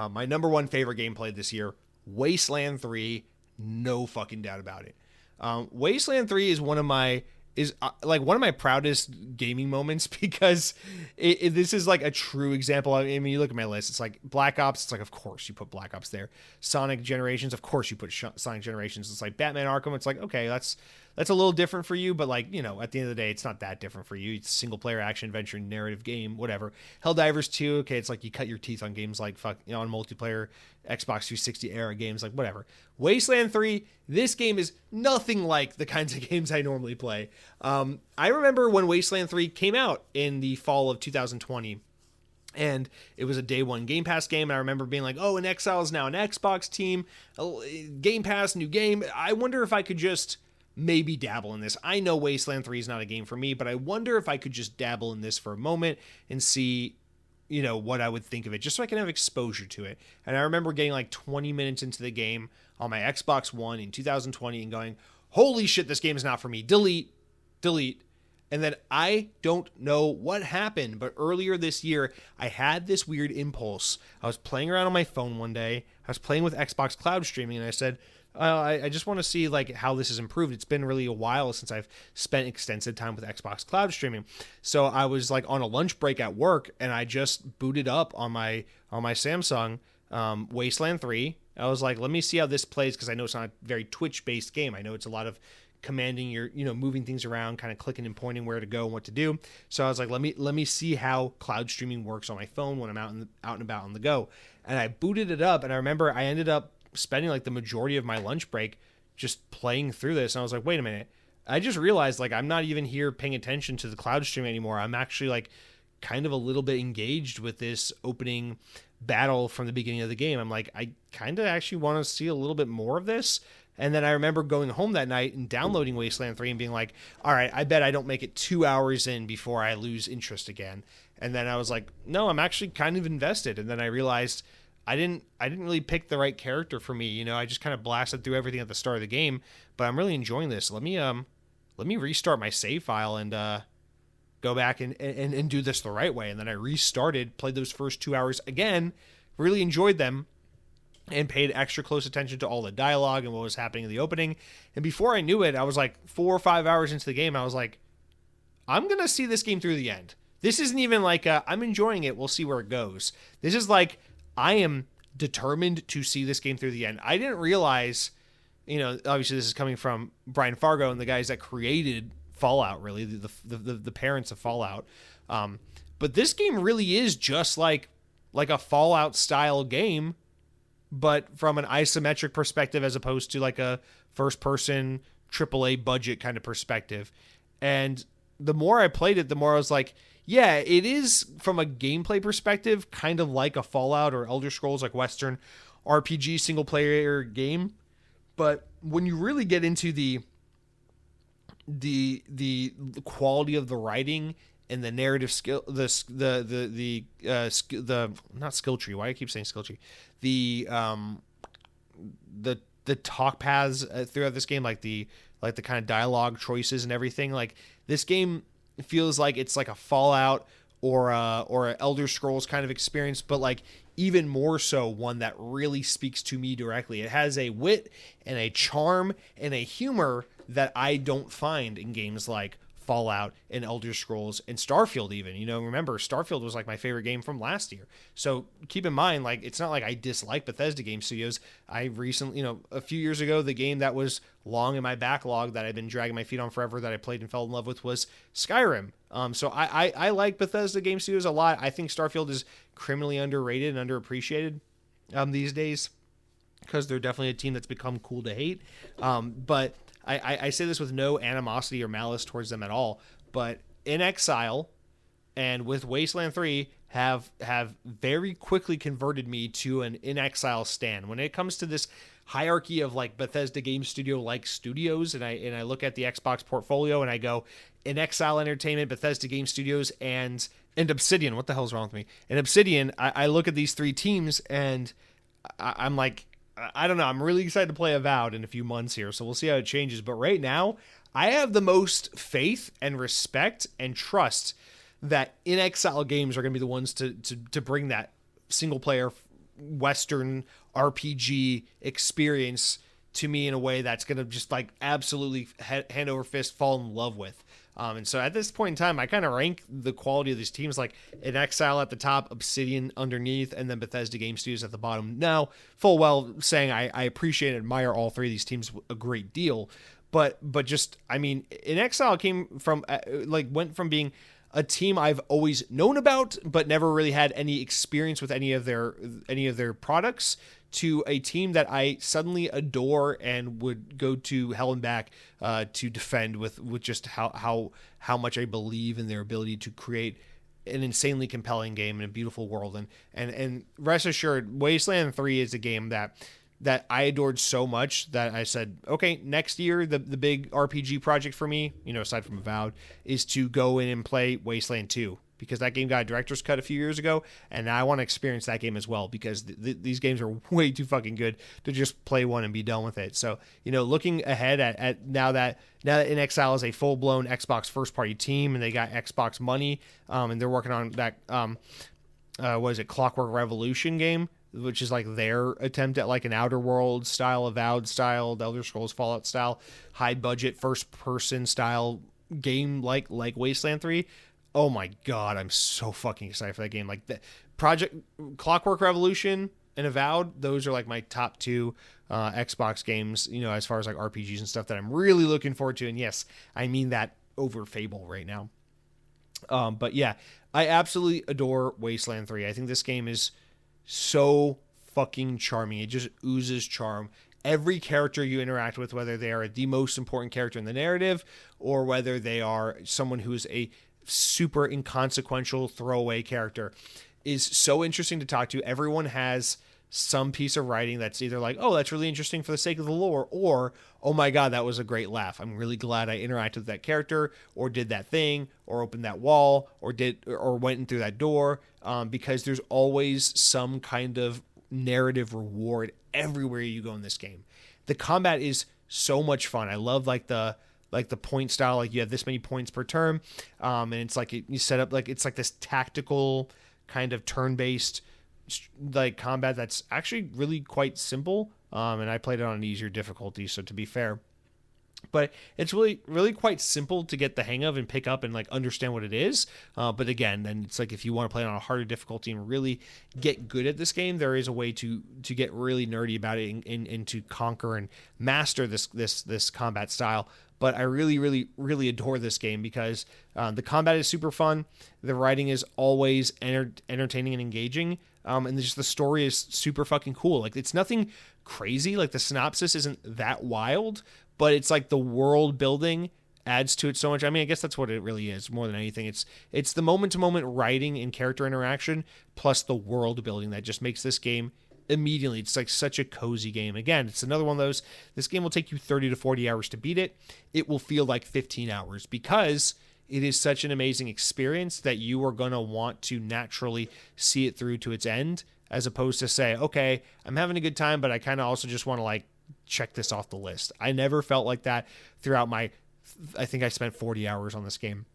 My number 1 favorite game played this year, Wasteland 3, no fucking doubt about it. Wasteland 3 is one of my proudest gaming moments, because this is like a true example. I mean, you look at my list, it's like Black Ops, it's like, of course you put Black Ops there. Sonic Generations, of course you put Sonic Generations. It's like Batman Arkham, it's like, okay, that's a little different for you, but like, at the end of the day, it's not that different for you. It's a single player action adventure narrative game, whatever. Helldivers 2, okay, it's like you cut your teeth on games like on multiplayer Xbox 360 era games, like whatever. Wasteland 3, this game is nothing like the kinds of games I normally play. I remember when Wasteland 3 came out in the fall of 2020, and it was a day one Game Pass game, and I remember being like, oh, and Exile is now an Xbox team, Game Pass, new game. I wonder if I could just maybe dabble in this. I know Wasteland 3 is not a game for me, but I wonder if I could just dabble in this for a moment and see, what I would think of it, just so I can have exposure to it. And I remember getting like 20 minutes into the game on my Xbox One in 2020 and going, holy shit, this game is not for me. Delete. And then I don't know what happened, but earlier this year, I had this weird impulse. I was playing around on my phone one day. I was playing with Xbox Cloud Streaming, and I said, I just want to see like how this has improved. It's been really a while since I've spent extensive time with Xbox Cloud Streaming. So I was like on a lunch break at work, and I just booted up on my Samsung Wasteland 3. I was like, let me see how this plays, because I know it's not a very Twitch-based game. I know it's a lot of commanding your, moving things around, kind of clicking and pointing where to go and what to do. So I was like, let me see how cloud streaming works on my phone when I'm out and about on the go. And I booted it up, and I remember I ended up spending like the majority of my lunch break just playing through this. And I was like, wait a minute. I just realized like I'm not even here paying attention to the cloud stream anymore. I'm actually like kind of a little bit engaged with this opening battle from the beginning of the game. I'm like, I kind of actually want to see a little bit more of this. And then I remember going home that night and downloading Wasteland 3 and being like, all right, I bet I don't make it 2 hours in before I lose interest again. And then I was like, no, I'm actually kind of invested. And then I realized I didn't really pick the right character for me. I just kind of blasted through everything at the start of the game, but I'm really enjoying this. Let me restart my save file and go back and do this the right way. And then I restarted, played those first 2 hours again, really enjoyed them, and paid extra close attention to all the dialogue and what was happening in the opening. And before I knew it, I was like 4 or 5 hours into the game. I was like, I'm going to see this game through the end. This isn't even like I'm enjoying it, we'll see where it goes. This is like, I am determined to see this game through the end. I didn't realize, obviously this is coming from Brian Fargo and the guys that created Fallout, really, the parents of Fallout. But this game really is just like a Fallout style game, but from an isometric perspective as opposed to like a first person AAA budget kind of perspective. And the more I played it, the more I was like, yeah, it is from a gameplay perspective, kind of like a Fallout or Elder Scrolls, like Western RPG single player game. But when you really get into the quality of the writing and the narrative skill, the not skill tree. Why do I keep saying skill tree? The the talk paths throughout this game, like the kind of dialogue choices and everything. Like, this game feels like it's like a Fallout or a Elder Scrolls kind of experience, but like even more so one that really speaks to me directly. It has a wit and a charm and a humor that I don't find in games like Fallout and Elder Scrolls and Starfield even. Remember, Starfield was like my favorite game from last year. So keep in mind, like, it's not like I dislike Bethesda game studios. I recently, a few years ago, the game that was long in my backlog that I've been dragging my feet on forever that I played and fell in love with was Skyrim. So I like Bethesda game studios a lot. I think Starfield is criminally underrated and underappreciated these days, because they're definitely a team that's become cool to hate. But I say this with no animosity or malice towards them at all, but In Exile and with Wasteland 3 have very quickly converted me to an In Exile stan. When it comes to this hierarchy of like Bethesda game studio like studios, and I look at the Xbox portfolio and I go In Exile Entertainment, Bethesda Game Studios, and Obsidian. What the hell's wrong with me? And Obsidian, I look at these three teams and I'm like, I don't know. I'm really excited to play Avowed in a few months here, so we'll see how it changes. But right now, I have the most faith and respect and trust that In Exile games are going to be the ones to bring that single-player Western RPG experience to me in a way that's going to just like absolutely hand over fist fall in love with. And so at this point in time, I kind of rank the quality of these teams like In Exile at the top, Obsidian underneath, and then Bethesda Game Studios at the bottom. Now, full well saying I appreciate and admire all three of these teams a great deal. But just, I mean, In Exile came from, went from being a team I've always known about, but never really had any experience with any of their products, to a team that I suddenly adore and would go to hell and back to defend with just how much I believe in their ability to create an insanely compelling game in a beautiful world. And rest assured, Wasteland 3 is a game that I adored so much that I said, okay, next year, the big RPG project for me, aside from Avowed, is to go in and play Wasteland 2, because that game got a director's cut a few years ago, and I want to experience that game as well, because these games are way too fucking good to just play one and be done with it. So, looking ahead at now that In Exile is a full-blown Xbox first-party team, and they got Xbox money, and they're working on that, Clockwork Revolution game, which is like their attempt at like an Outer Worlds style, Avowed style, the Elder Scrolls Fallout style, high budget first person style game like Wasteland 3. Oh my god, I'm so fucking excited for that game. Like, the Project Clockwork Revolution and Avowed, those are like my top two Xbox games, as far as like RPGs and stuff that I'm really looking forward to. And yes, I mean that over Fable right now. But yeah, I absolutely adore Wasteland 3. I think this game is so fucking charming. It just oozes charm. Every character you interact with, whether they are the most important character in the narrative or whether they are someone who is a super inconsequential throwaway character, is so interesting to talk to. Everyone has some piece of writing that's either like, oh, that's really interesting for the sake of the lore, or, oh my god, that was a great laugh. I'm really glad I interacted with that character, or did that thing, or opened that wall, or went in through that door, because there's always some kind of narrative reward everywhere you go in this game. The combat is so much fun. I love like the point style, like you have this many points per turn, and it's like you set up like it's like this tactical kind of turn-based like combat that's actually really quite simple, and I played it on an easier difficulty, so to be fair, but it's really quite simple to get the hang of and pick up and like understand what it is. But again, then it's like if you want to play it on a harder difficulty and really get good at this game, there is a way to get really nerdy about it and to conquer and master this combat style. But I really adore this game because the combat is super fun. The writing is always entertaining and engaging. And just the story is super fucking cool. Like, it's nothing crazy. Like, the synopsis isn't that wild, but it's like the world building adds to it so much. I mean, I guess that's what it really is more than anything. It's the moment-to-moment writing and character interaction plus the world building that just makes this game immediately. It's like such a cozy game. Again, it's another one of those, this game will take you 30 to 40 hours to beat it. It will feel like 15 hours because it is such an amazing experience that you are going to want to naturally see it through to its end. as opposed to say, okay, I'm having a good time, but I kind of also just want to like check this off the list. I never felt like that throughout I think I spent 40 hours on this game.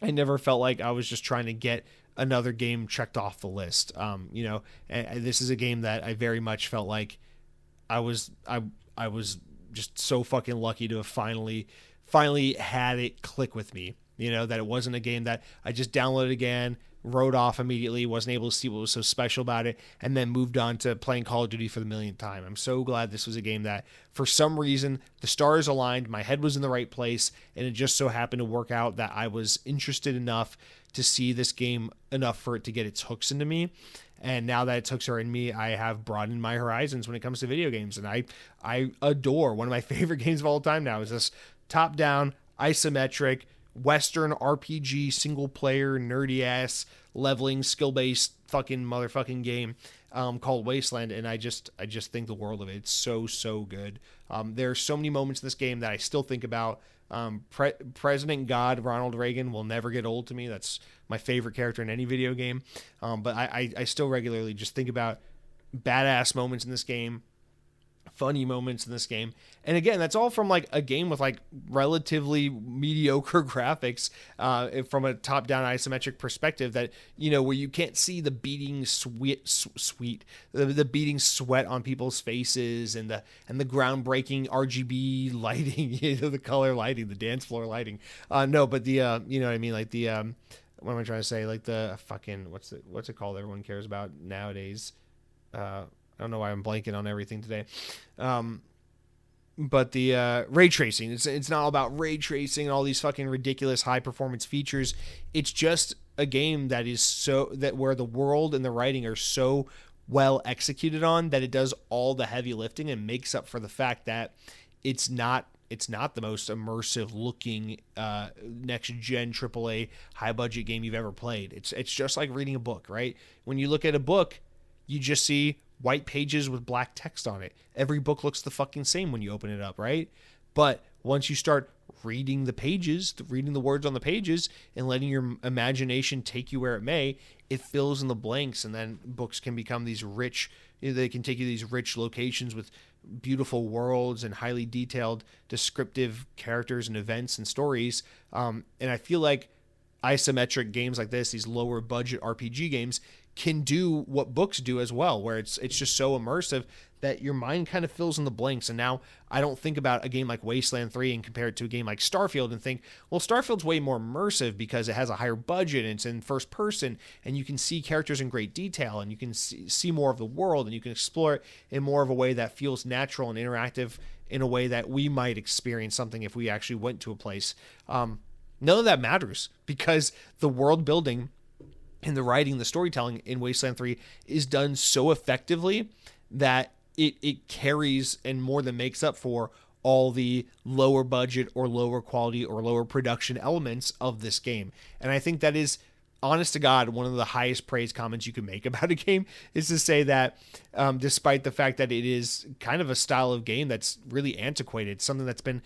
I never felt like I was just trying to get another game checked off the list. And this is a game that I very much felt like I was just so fucking lucky to have finally had it click with me. That it wasn't a game that I just downloaded again, wrote off immediately, wasn't able to see what was so special about it, and then moved on to playing Call of Duty for the millionth time. I'm so glad this was a game that, for some reason, the stars aligned, my head was in the right place, and it just so happened to work out that I was interested enough to see this game enough for it to get its hooks into me. And now that its hooks are in me, I have broadened my horizons when it comes to video games, and I adore one of my favorite games of all time now is this top-down, isometric, Western RPG single player nerdy ass leveling skill based fucking motherfucking game called Wasteland, and I just think the world of it. It's so good. There are so many moments in this game that I still think about. President God Ronald Reagan will never get old to me. That's my favorite character in any video game. But I still regularly just think about badass moments in this game, funny moments in this game. And again, that's all from like a game with like relatively mediocre graphics from a top-down isometric perspective that, where you can't see the beating the beating sweat on people's faces and the groundbreaking RGB lighting, the color lighting, the dance floor lighting. But the you know what I mean, like the what am I trying to say? Like the fucking what's it called? Everyone cares about nowadays. I don't know why I'm blanking on everything today. But the ray tracing, it's not all about ray tracing and all these fucking ridiculous high performance features. It's just a game that is where the world and the writing are so well executed on that it does all the heavy lifting and makes up for the fact that it's not the most immersive looking next gen AAA high budget game you've ever played. It's just like reading a book, right? When you look at a book, you just see white pages with black text on it. Every book looks the fucking same when you open it up, right? But once you start reading the pages, reading the words on the pages, and letting your imagination take you where it may, it fills in the blanks, and then books can become these rich, they can take you to these rich locations with beautiful worlds and highly detailed, descriptive characters and events and stories. And I feel like isometric games like this, these lower budget RPG games, can do what books do as well, where it's just so immersive that your mind kind of fills in the blanks. And now I don't think about a game like Wasteland 3 and compare it to a game like Starfield and think, well, Starfield's way more immersive because it has a higher budget and it's in first person and you can see characters in great detail and you can see more of the world and you can explore it in more of a way that feels natural and interactive in a way that we might experience something if we actually went to a place. None of that matters because the world building and the writing, the storytelling in Wasteland 3 is done so effectively that it carries and more than makes up for all the lower budget or lower quality or lower production elements of this game. And I think that is, honest to God, one of the highest praise comments you can make about a game is to say that despite the fact that it is kind of a style of game that's really antiquated, something that's been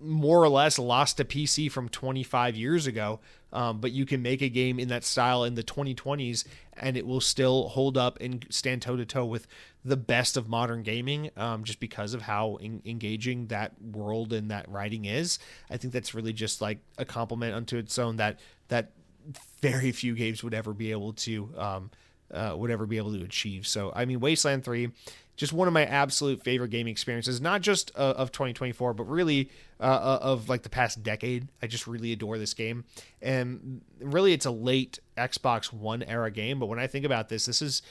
more or less lost to PC from 25 years ago, but you can make a game in that style in the 2020s and it will still hold up and stand toe-to-toe with the best of modern gaming, just because of how engaging that world and that writing is. I think that's really just like a compliment unto its own that very few games would ever be able to achieve. So I mean, Wasteland 3, just one of my absolute favorite gaming experiences, not just of 2024, but really of like the past decade. I just really adore this game. And really it's a late Xbox One era game, but when I think about this is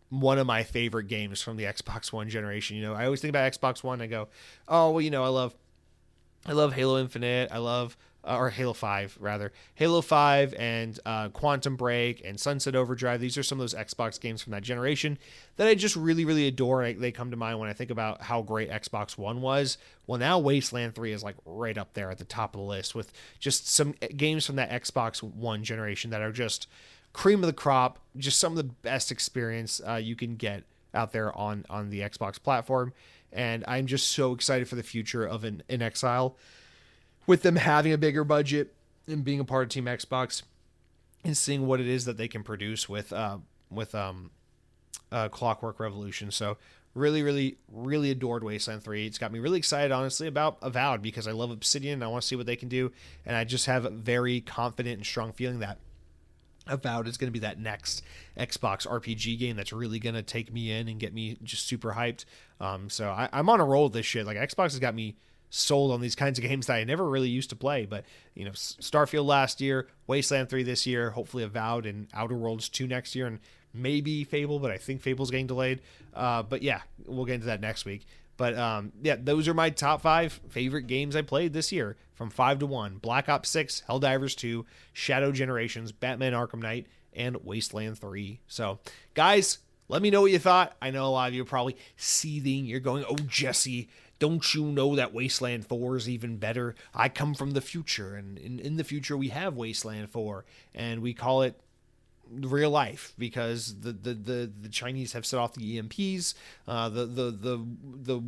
one of my favorite games from the Xbox One generation. I always think about Xbox One and I go, oh, well, I love Halo Infinite. I love or Halo 5 rather. Halo 5 and Quantum Break and Sunset Overdrive. These are some of those Xbox games from that generation that I just really, really adore. They come to mind when I think about how great Xbox One was. Well, now Wasteland 3 is like right up there at the top of the list with just some games from that Xbox One generation that are just cream of the crop, just some of the best experience you can get out there on the Xbox platform. And I'm just so excited for the future of an Exile, with them having a bigger budget and being a part of Team Xbox and seeing what it is that they can produce with Clockwork Revolution. So really, really, really adored Wasteland 3. It's got me really excited, honestly, about Avowed because I love Obsidian and I want to see what they can do. And I just have a very confident and strong feeling that Avowed is going to be that next Xbox RPG game that's really going to take me in and get me just super hyped. So I'm on a roll with this shit. Like, Xbox has got me sold on these kinds of games that I never really used to play. But, you know, Starfield last year, Wasteland 3 this year, hopefully Avowed and Outer Worlds 2 next year, and maybe Fable, but I think Fable's getting delayed. But yeah, we'll get into that next week. But yeah, those are my top 5 favorite games I played this year, from 5 to 1. Black Ops 6, Helldivers 2, Shadow Generations, Batman Arkham Knight, and Wasteland 3. So, guys, let me know what you thought. I know a lot of you are probably seething. You're going, oh, Jesse, don't you know that Wasteland 4 is even better? I come from the future, and in the future we have Wasteland 4, and we call it real life because the Chinese have set off the EMPs. The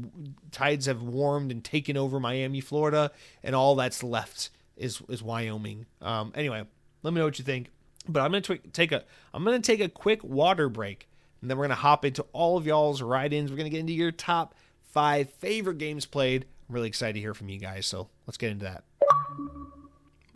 tides have warmed and taken over Miami, Florida, and all that's left is Wyoming. Anyway, let me know what you think. But I'm gonna take a quick water break, and then we're gonna hop into all of y'all's write-ins. We're gonna get into your top 5 favorite games played. I'm really excited to hear from you guys, so let's get into that.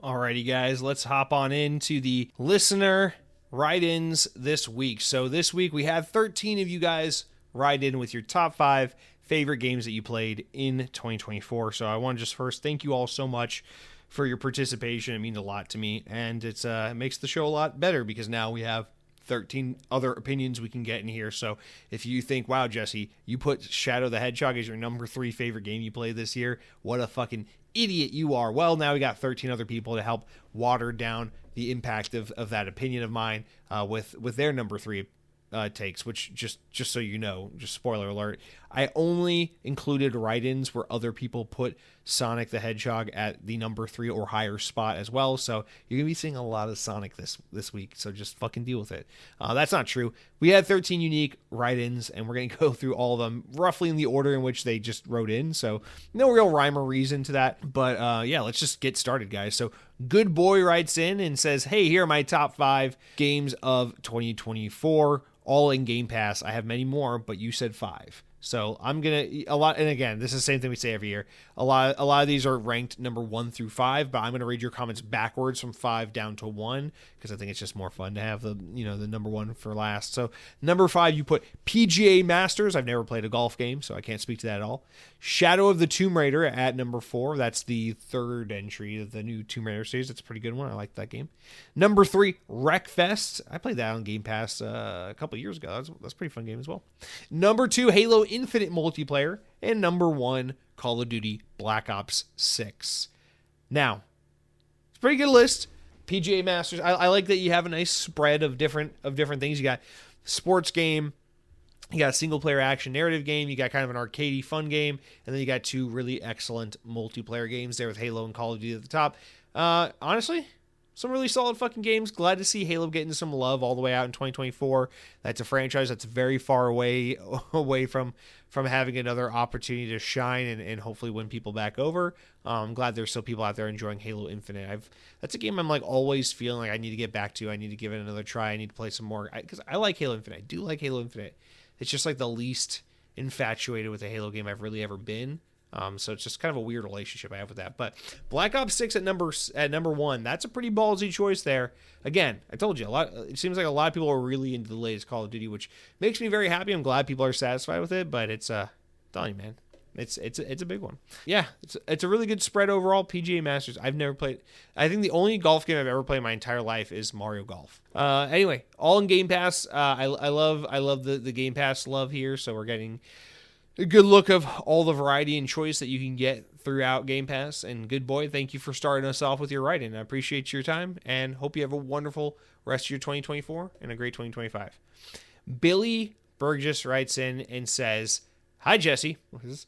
Alrighty, guys, let's hop on into the listener write-ins this week. So this week we had 13 of you guys write in with your top 5 favorite games that you played in 2024. So I want to just first thank you all so much for your participation. It means a lot to me, and it makes the show a lot better because now we have 13 other opinions we can get in here. So if you think, wow, Jesse, you put Shadow the Hedgehog as your number 3 favorite game you played this year, what a fucking idiot you are. Well, now we got 13 other people to help water down the impact of that opinion of mine with their number 3 takes, which just so you know, just spoiler alert, I only included write-ins where other people put Sonic the Hedgehog at the number 3 or higher spot as well. So you're gonna be seeing a lot of Sonic this week, so just fucking deal with it. That's not true. We had 13 unique write-ins, and we're gonna go through all of them roughly in the order in which they just wrote in, so no real rhyme or reason to that. But yeah, let's just get started, guys. So Good Boy writes in and says, hey, here are my top 5 games of 2024, all in Game Pass. I have many more, but you said 5. So I'm going to, and again, this is the same thing we say every year. A lot of these are ranked number 1 through 5, but I'm going to read your comments backwards from 5 down to 1, because I think it's just more fun to have the number 1 for last. So number 5, you put PGA Masters. I've never played a golf game, so I can't speak to that at all. Shadow of the Tomb Raider at number 4. That's the 3rd entry of the new Tomb Raider series. That's a pretty good one. I like that game. Number 3, Wreckfest. I played that on Game Pass a couple years ago. That's a pretty fun game as well. Number 2, Halo Infinite multiplayer. And number 1, Call of Duty Black Ops 6. Now, it's a pretty good list. PGA Masters. I like that you have a nice spread of different things. You got sports game, you got a single player action narrative game, you got kind of an arcadey fun game, and then you got 2 really excellent multiplayer games there with Halo and Call of Duty at the top. Honestly, some really solid fucking games. Glad to see Halo getting some love all the way out in 2024. That's a franchise that's very far away from having another opportunity to shine and hopefully win people back over. I'm glad there's still people out there enjoying Halo Infinite. That's a game I'm like always feeling like I need to get back to. I need to give it another try. I need to play some more because I like Halo Infinite. I do like Halo Infinite. It's just like the least infatuated with a Halo game I've really ever been. So it's just kind of a weird relationship I have with that. But Black Ops 6 at number 1, that's a pretty ballsy choice there. Again, I told you, it seems like a lot of people are really into the latest Call of Duty, which makes me very happy. I'm glad people are satisfied with it, but it's telling you, man, it's a big one. Yeah, it's a really good spread overall. PGA Masters, I've never played. I think the only golf game I've ever played in my entire life is Mario Golf. Anyway, all in Game Pass. I love the Game Pass love here, so we're getting a good look of all the variety and choice that you can get throughout Game Pass. And Good Boy, thank you for starting us off with your write-in. I appreciate your time and hope you have a wonderful rest of your 2024 and a great 2025. Billy Burgess writes in and says, hi, Jesse.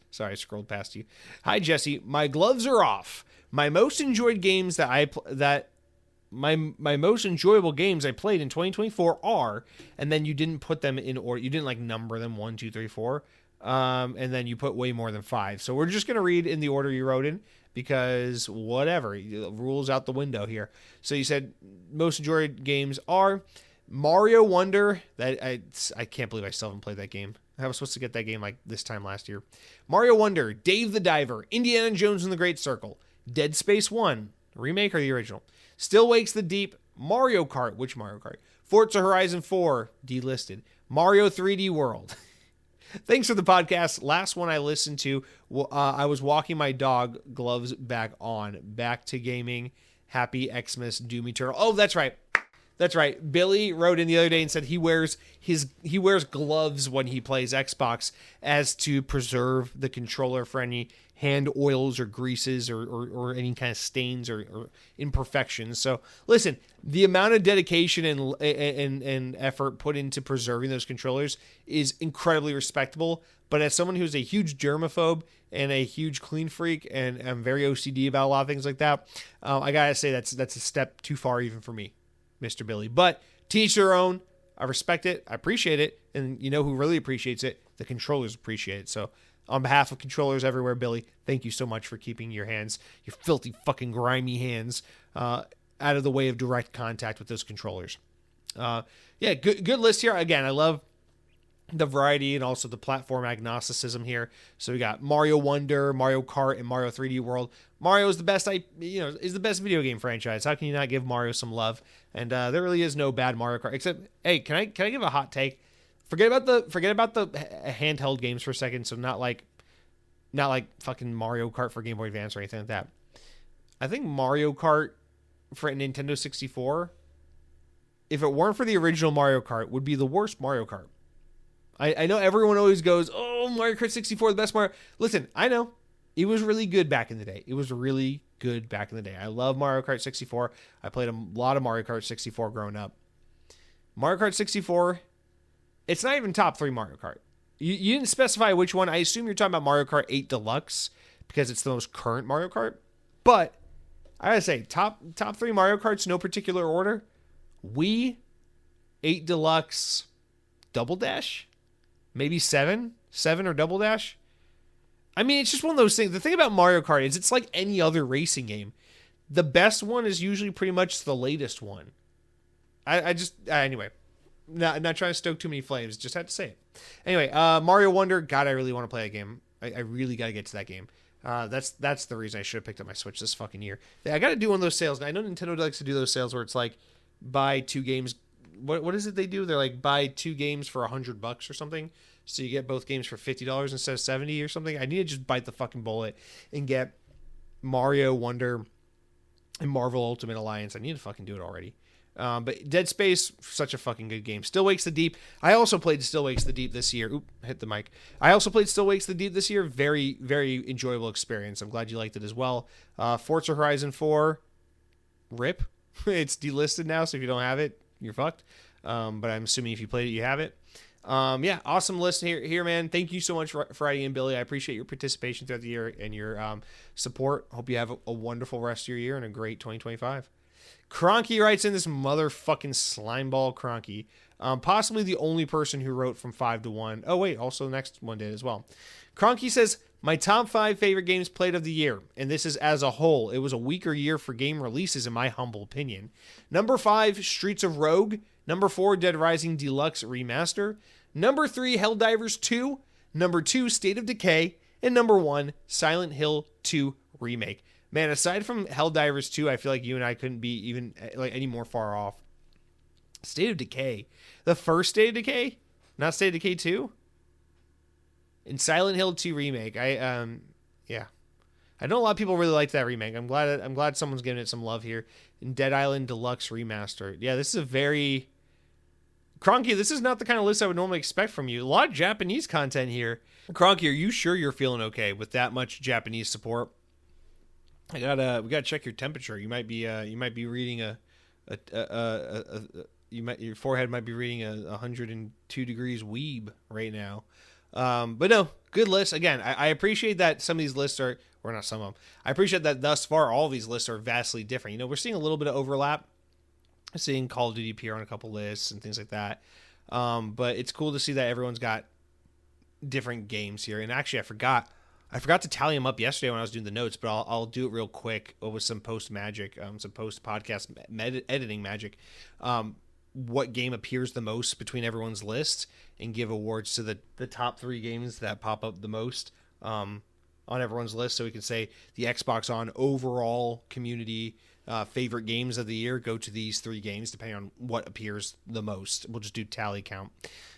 Sorry, I scrolled past you. Hi, Jesse. My gloves are off. My most enjoyed games my most enjoyable games I played in 2024 are, and then you didn't put them in order. You didn't like number them 1, 2, 3, 4. And then you put way more than 5. So we're just going to read in the order you wrote in because whatever, rules out the window here. So you said most enjoyed games are Mario Wonder, that I can't believe I still haven't played that game. I was supposed to get that game like this time last year. Mario Wonder, Dave the Diver, Indiana Jones and the Great Circle, Dead Space 1, the remake or the original, Still Wakes the Deep, Mario Kart, which Mario Kart? Forza Horizon 4, delisted, Mario 3D World. Thanks for the podcast. Last one I listened to, I was walking my dog, gloves back on, back to gaming, happy Xmas, Doom Eternal. Oh, that's right. That's right. Billy wrote in the other day and said he wears gloves when he plays Xbox as to preserve the controller for any hand oils or greases or any kind of stains or imperfections. So listen, the amount of dedication and effort put into preserving those controllers is incredibly respectable. But as someone who's a huge germaphobe and a huge clean freak, and I'm very OCD about a lot of things like that, I gotta say that's a step too far even for me, Mr. Billy. But to each their own. I respect it. I appreciate it. And you know who really appreciates it? The controllers appreciate it. So on behalf of controllers everywhere, Billy, thank you so much for keeping your hands, your filthy fucking grimy hands, out of the way of direct contact with those controllers. Yeah, good list here. Again, I love the variety and also the platform agnosticism here. So we got Mario Wonder, Mario Kart, and Mario 3D World. Mario is the best, is the best video game franchise. How can you not give Mario some love? And there really is no bad Mario Kart. Except, hey, can I give a hot take? Forget about the handheld games for a second. So not like fucking Mario Kart for Game Boy Advance or anything like that. I think Mario Kart for a Nintendo 64, if it weren't for the original Mario Kart, would be the worst Mario Kart. I know everyone always goes, oh, Mario Kart 64, the best Mario. Listen, I know. It was really good back in the day. I love Mario Kart 64. I played a lot of Mario Kart 64 growing up. Mario Kart 64, it's not even top 3 Mario Kart. You didn't specify which one. I assume you're talking about Mario Kart 8 Deluxe because it's the most current Mario Kart. But I gotta say, top 3 Mario Karts, no particular order. Wii, 8 Deluxe, Double Dash, maybe 7 or Double Dash. I mean, it's just one of those things. The thing about Mario Kart is it's like any other racing game. The best one is usually pretty much the latest one. Anyway, not trying to stoke too many flames. Just had to say it. Anyway, Mario Wonder. God, I really want to play that game. I really got to get to that game. That's the reason I should have picked up my Switch this fucking year. I got to do one of those sales. I know Nintendo likes to do those sales where it's like buy 2 games. What is it they do? They're like buy 2 games for $100 or something. So you get both games for $50 instead of $70 or something. I need to just bite the fucking bullet and get Mario Wonder and Marvel Ultimate Alliance. I need to fucking do it already. But Dead Space, such a fucking good game. Still Wakes the Deep. I also played Still Wakes the Deep this year. Oop, hit the mic. I also played Still Wakes the Deep this year. Very, very enjoyable experience. I'm glad you liked it as well. Forza Horizon 4, RIP. It's delisted now, so if you don't have it, you're fucked. But I'm assuming if you played it, you have it. Yeah, awesome list here, man. Thank you so much for writing in, Billy. I appreciate your participation throughout the year and your support. Hope you have a wonderful rest of your year and a great 2025. Cronky writes in, this motherfucking slimeball Cronky. Possibly the only person who wrote from 5 to 1. Oh, wait, also the next one did as well. Cronky says, my top 5 favorite games played of the year, and this is as a whole. It was a weaker year for game releases, in my humble opinion. Number 5, Streets of Rogue. Number 4, Dead Rising Deluxe Remaster. Number 3, Helldivers 2. Number 2, State of Decay. And number 1, Silent Hill 2 Remake. Man, aside from Helldivers 2, I feel like you and I couldn't be even like any more far off. State of Decay. The first State of Decay? Not State of Decay 2? And Silent Hill 2 Remake. Yeah. I know a lot of people really liked that remake. I'm glad someone's giving it some love here. And Dead Island Deluxe Remastered. Yeah, this is a very... Cronky, this is not the kind of list I would normally expect from you. A lot of Japanese content here. Cronky, are you sure you're feeling okay with that much Japanese support? We gotta check your temperature. You might be reading your forehead might be reading a 102 degrees weeb right now. But no, good list. Again, I appreciate that some of these lists are, or not some of them. I appreciate that thus far all of these lists are vastly different. You know, we're seeing a little bit of overlap. Seeing Call of Duty appear on a couple lists and things like that. But it's cool to see that everyone's got different games here. And actually, I forgot to tally them up yesterday when I was doing the notes, but I'll do it real quick with some post magic, some post podcast editing magic. what game appears the most between everyone's list and give awards to the top 3 games that pop up the most on everyone's list. So we can say the Xbox On overall community favorite games of the year go to these 3 games, depending on what appears the most. We'll just do tally count.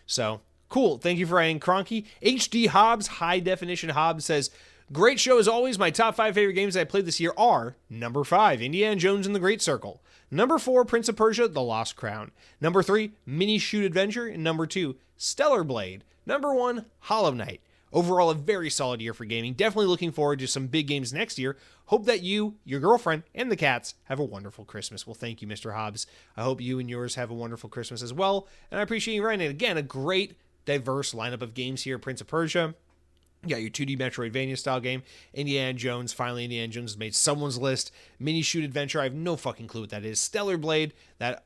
So cool. Thank you for writing, Cronky. HD Hobbs, High Definition Hobbs says, great show as always. My top 5 favorite games I played this year are number 5, Indiana Jones and the Great Circle. Number 4, Prince of Persia, The Lost Crown. Number 3, Mini Shoot Adventure. And number 2, Stellar Blade. Number 1, Hollow Knight. Overall, a very solid year for gaming. Definitely looking forward to some big games next year. Hope that you, your girlfriend, and the cats have a wonderful Christmas. Well, thank you, Mr. Hobbs. I hope you and yours have a wonderful Christmas as well. And I appreciate you writing it. Again, a great, diverse lineup of games here. Prince of Persia. You got your 2D Metroidvania style game. Indiana Jones. Finally, Indiana Jones has made someone's list. Mini Shoot Adventure. I have no fucking clue what that is. Stellar Blade. That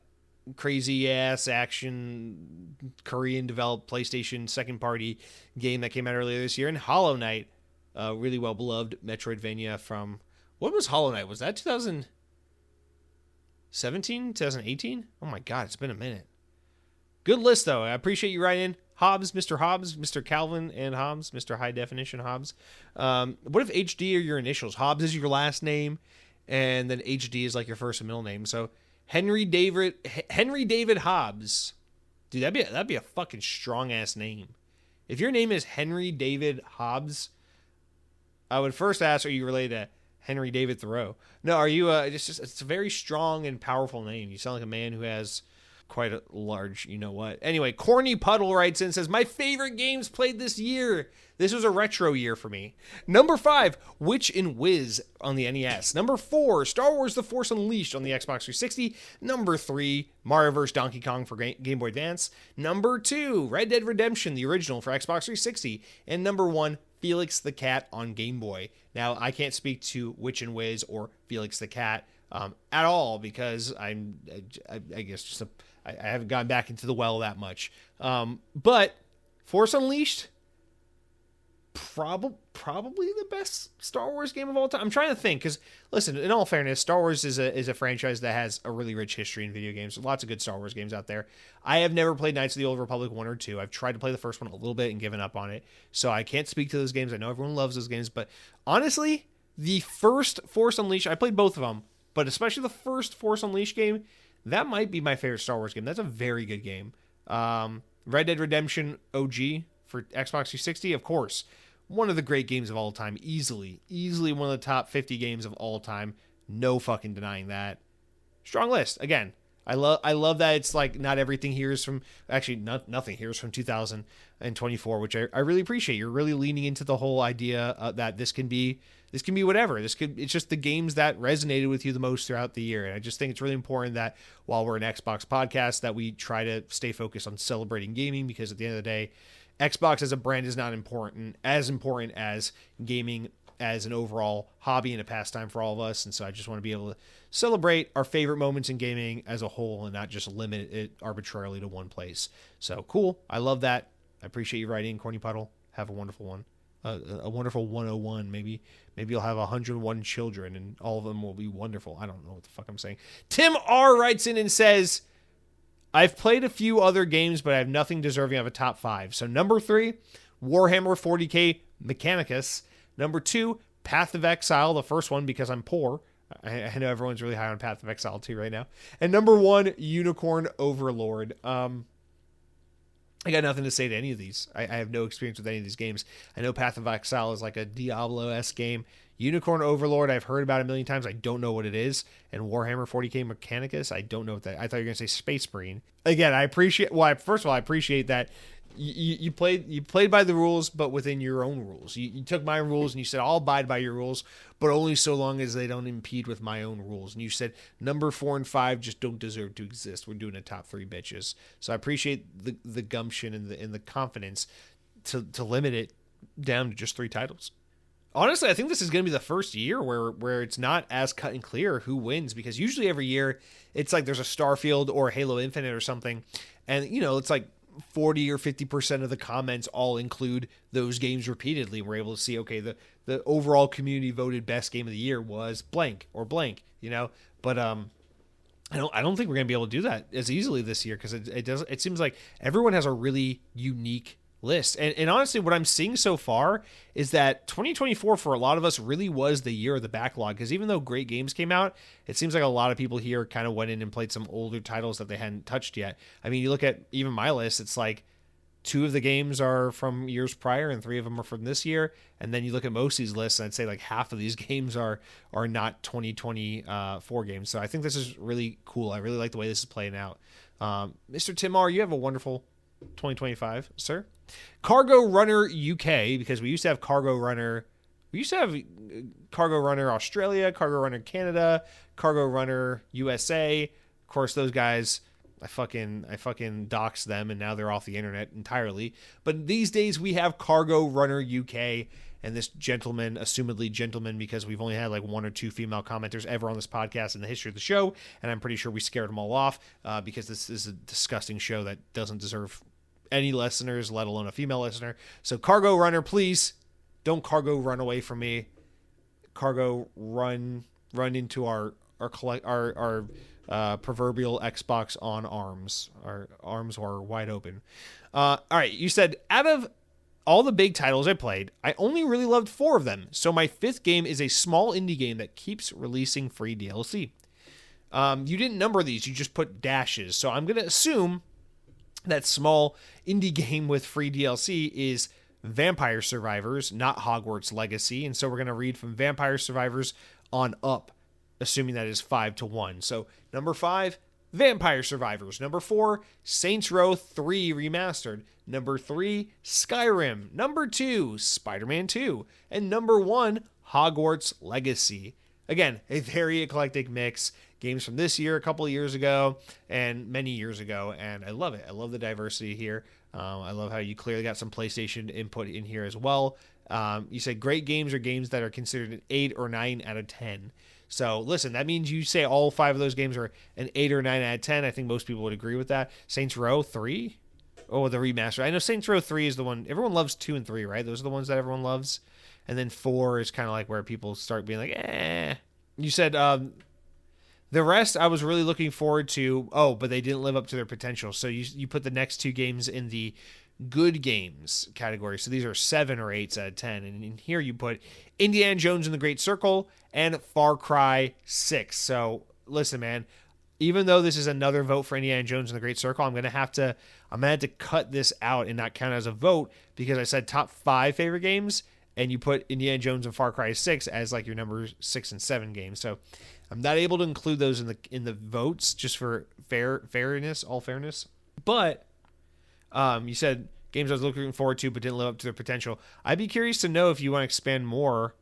crazy ass action Korean developed PlayStation second party game that came out earlier this year. And Hollow Knight. Really well beloved Metroidvania from... What was Hollow Knight? Was that 2017? 2018? Oh my god, it's been a minute. Good list, though. I appreciate you writing in. Hobbs, Mr. Calvin and Hobbs, Mr. High Definition Hobbs. What if HD are your initials? Hobbs is your last name, and then HD is like your first and middle name. So Henry David Hobbs. Dude, that'd be a fucking strong ass name. If your name is Henry David Hobbs, I would first ask, are you related to Henry David Thoreau? No, are you? It's a very strong and powerful name. You sound like a man who has quite a large, you know what. Anyway, Corny Puddle writes in and says, my favorite games played this year. This was a retro year for me. Number 5, Witch and Whiz on the NES. Number 4, Star Wars The Force Unleashed on the Xbox 360. Number 3, Mario vs. Donkey Kong for Game Boy Advance. Number 2, Red Dead Redemption, the original for Xbox 360. And number 1, Felix the Cat on Game Boy. Now, I can't speak to Witch and Whiz or Felix the Cat at all because I guess just I haven't gone back into the well that much. But Force Unleashed, probably the best Star Wars game of all time. I'm trying to think because, listen, in all fairness, Star Wars is a franchise that has a really rich history in video games. Lots of good Star Wars games out there. I have never played Knights of the Old Republic 1 or 2. I've tried to play the first one a little bit and given up on it. So I can't speak to those games. I know everyone loves those games. But honestly, the first Force Unleashed, I played both of them, but especially the first Force Unleashed game, that might be my favorite Star Wars game. That's a very good game. Red Dead Redemption OG for Xbox 360, of course. One of the great games of all time. Easily one of the top 50 games of all time. No fucking denying that. Strong list. Again, I love that it's like not everything here is from... Actually, nothing here is from 2024, which I really appreciate. You're really leaning into the whole idea that this can be whatever. It's just the games that resonated with you the most throughout the year. And I just think it's really important that while we're an Xbox podcast, that we try to stay focused on celebrating gaming, because at the end of the day, Xbox as a brand is not as important as gaming as an overall hobby and a pastime for all of us. And so I just want to be able to celebrate our favorite moments in gaming as a whole and not just limit it arbitrarily to one place. So cool. I love that. I appreciate you writing, Corny Puddle. Have a wonderful one. A wonderful 101. Maybe you'll have 101 children and all of them will be wonderful. I don't know what the fuck I'm saying. Tim R writes in and says, I've played a few other games, but I have nothing deserving of a top 5. So number 3, Warhammer 40k Mechanicus. Number 2, Path of Exile, the first one because I'm poor. I know everyone's really high on Path of Exile 2 right now. And number 1, Unicorn Overlord. I got nothing to say to any of these. I have no experience with any of these games. I know Path of Exile is like a Diablo-esque game. Unicorn Overlord, I've heard about a million times. I don't know what it is. And Warhammer 40k Mechanicus, I don't know what that... I thought you were going to say Space Marine. Again, I appreciate... Well, first of all, I appreciate that you played by the rules, but within your own rules. You took my rules and you said, I'll abide by your rules, but only so long as they don't impede with my own rules. And you said number 4 and 5 just don't deserve to exist. We're doing a top 3 bitches. So I appreciate the gumption and the confidence to limit it down to just 3 titles. Honestly, I think this is going to be the first year where it's not as cut and clear who wins, because usually every year it's like there's a Starfield or Halo Infinite or something, and it's like 40 or 50% of the comments all include those games repeatedly. We're able to see, okay, the overall community voted best game of the year was blank or blank, but I don't think we're going to be able to do that as easily this year, because it seems like everyone has a really unique list. And honestly, what I'm seeing so far is that 2024 for a lot of us really was the year of the backlog, because even though great games came out, it seems like a lot of people here kind of went in and played some older titles that they hadn't touched yet. I mean, you look at even my list, it's like 2 of the games are from years prior and 3 of them are from this year. And then you look at Mosey's list, and I'd say like half of these games are not 2024 games. So I think this is really cool. I really like the way this is playing out. Mr. Timar, you have a wonderful 2025, sir. Cargo Runner UK, because we used to have Cargo Runner Australia, Cargo Runner Canada, Cargo Runner USA. Of course, those guys, I fucking doxed them, and now they're off the internet entirely. But these days we have Cargo Runner UK, and this gentleman, assumedly gentleman, because we've only had like 1 or 2 female commenters ever on this podcast in the history of the show, and I'm pretty sure we scared them all off because this is a disgusting show that doesn't deserve any listeners, let alone a female listener. So Cargo Runner, please don't cargo run away from me. Cargo run into our proverbial Xbox on arms. Our arms were wide open. All right, you said, out of all the big titles I played, I only really loved 4 of them. So my 5th game is a small indie game that keeps releasing free DLC. You didn't number these, you just put dashes. So I'm going to assume that small indie game with free DLC is Vampire Survivors, not Hogwarts Legacy. And so we're going to read from Vampire Survivors on up, assuming that is 5-1. So number 5, Vampire Survivors. Number 4, Saints Row 3 Remastered. Number 3, Skyrim. Number 2, Spider-Man 2. And number 1, Hogwarts Legacy. Again, a very eclectic mix. Games from this year, a couple of years ago, and many years ago, and I love it. I love the diversity here. I love how you clearly got some PlayStation input in here as well. You said great games are games that are considered an 8 or 9 out of 10. So listen, that means you say all 5 of those games are an 8 or 9 out of 10. I think most people would agree with that. Saints Row 3? Oh, the remaster. I know Saints Row 3 is the one. Everyone loves 2 and 3, right? Those are the ones that everyone loves. And then 4 is kind of like where people start being like, eh. You said the rest I was really looking forward to, but they didn't live up to their potential. So you put the next 2 games in the good games category. So these are 7 or 8s out of 10. And in here you put Indiana Jones and the Great Circle and Far Cry 6. So listen, man, even though this is another vote for Indiana Jones and the Great Circle, I'm gonna have to cut this out and not count it as a vote, because I said top 5 favorite games, and you put Indiana Jones and Far Cry 6 as like your number 6 and 7 games. So I'm not able to include those in the votes just for fairness. But you said games I was looking forward to but didn't live up to their potential. I'd be curious to know if you want to expand more.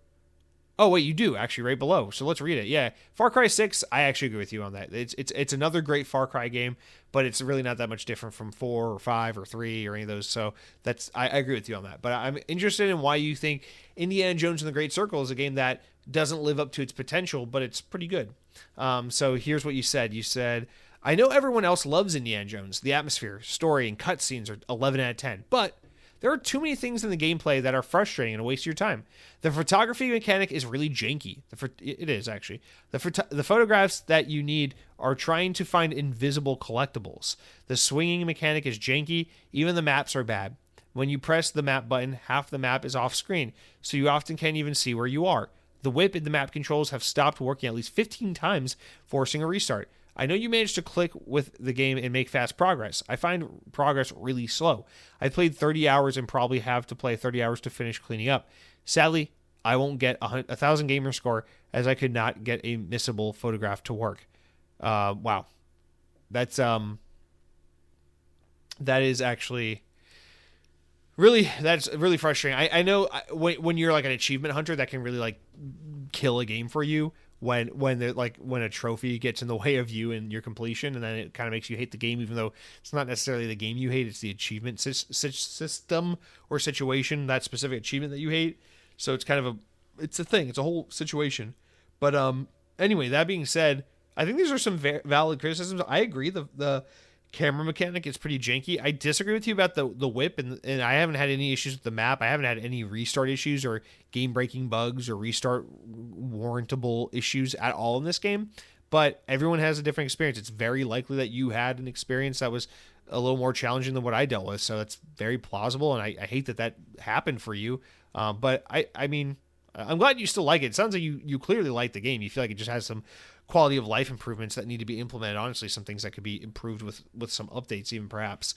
Oh, wait, you do, actually, right below. So let's read it. Yeah, Far Cry 6, I actually agree with you on that. It's another great Far Cry game, but it's really not that much different from 4 or 5 or 3 or any of those. So I agree with you on that. But I'm interested in why you think Indiana Jones and the Great Circle is a game that doesn't live up to its potential, but it's pretty good. So here's what you said. You said, I know everyone else loves Indiana Jones. The atmosphere, story, and cutscenes are 11 out of 10, but there are too many things in the gameplay that are frustrating and a waste of your time. The photography mechanic is really janky. It is, actually. The photographs that you need are trying to find invisible collectibles. The swinging mechanic is janky. Even the maps are bad. When you press the map button, half the map is off screen, so you often can't even see where you are. The whip and the map controls have stopped working at least 15 times, forcing a restart. I know you managed to click with the game and make fast progress. I find progress really slow. I played 30 hours and probably have to play 30 hours to finish cleaning up. Sadly, I won't get a 1,000 gamer score, as I could not get a missable photograph to work. Wow. That is actually that's really frustrating. I know when you're like an achievement hunter, that can really like kill a game for you. When a trophy gets in the way of you and your completion, and then it kind of makes you hate the game, even though it's not necessarily the game you hate, it's the achievement system or situation, that specific achievement that you hate. So it's kind of it's a thing, it's a whole situation. But anyway, that being said, I think these are some valid criticisms. I agree, the camera mechanic is pretty janky. I disagree with you about the whip, and I haven't had any issues with the map. I haven't had any restart issues or game breaking bugs or restart warrantable issues at all in this game. but everyone has a different experience. It's very likely that you had an experience that was a little more challenging than what I dealt with. So it's very plausible. And I hate that happened for you. But I mean, I'm glad you still like it. It sounds like you clearly like the game. You feel like it just has some quality of life improvements that need to be implemented. Honestly, some things that could be improved with some updates, even perhaps.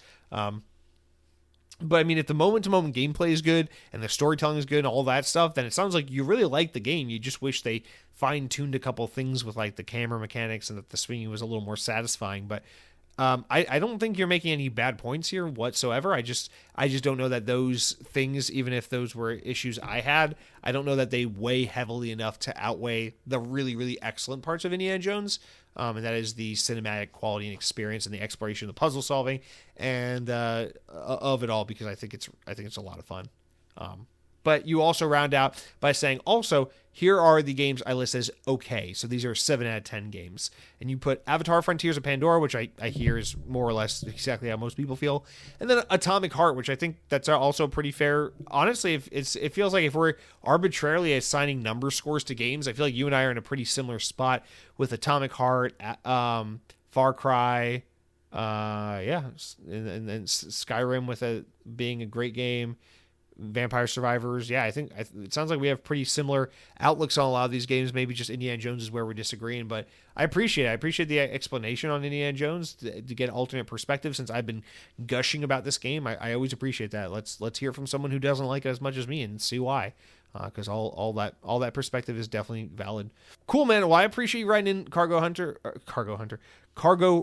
But I mean, if the moment-to-moment gameplay is good and the storytelling is good and all that stuff, then it sounds like you really like the game. You just wish they fine-tuned a couple things with like the camera mechanics and that the swinging was a little more satisfying. But I don't think you're making any bad points here whatsoever. I just don't know that those things, even if those were issues I had, I don't know that they weigh heavily enough to outweigh the really, really excellent parts of Indiana Jones. And that is the cinematic quality and experience and the exploration of the puzzle solving and of it all, because I think it's a lot of fun. But you also round out by saying, also, here are the games I list as okay. So these are 7 out of 10 games. And you put Avatar Frontiers of Pandora, which I hear is more or less exactly how most people feel. And then Atomic Heart, which I think that's also pretty fair. Honestly, it feels like if we're arbitrarily assigning number scores to games, I feel like you and I are in a pretty similar spot with Atomic Heart, Far Cry, and then Skyrim with being a great game. Vampire Survivors. Yeah, I think it sounds like we have pretty similar outlooks on a lot of these games. Maybe just Indiana Jones is where we're disagreeing, but I appreciate it. I appreciate the explanation on Indiana Jones to get alternate perspective. Since I've been gushing about this game, I always appreciate that. Let's hear from someone who doesn't like it as much as me and see why. Because all that perspective is definitely valid. Cool, man. Well, I appreciate you writing in Cargo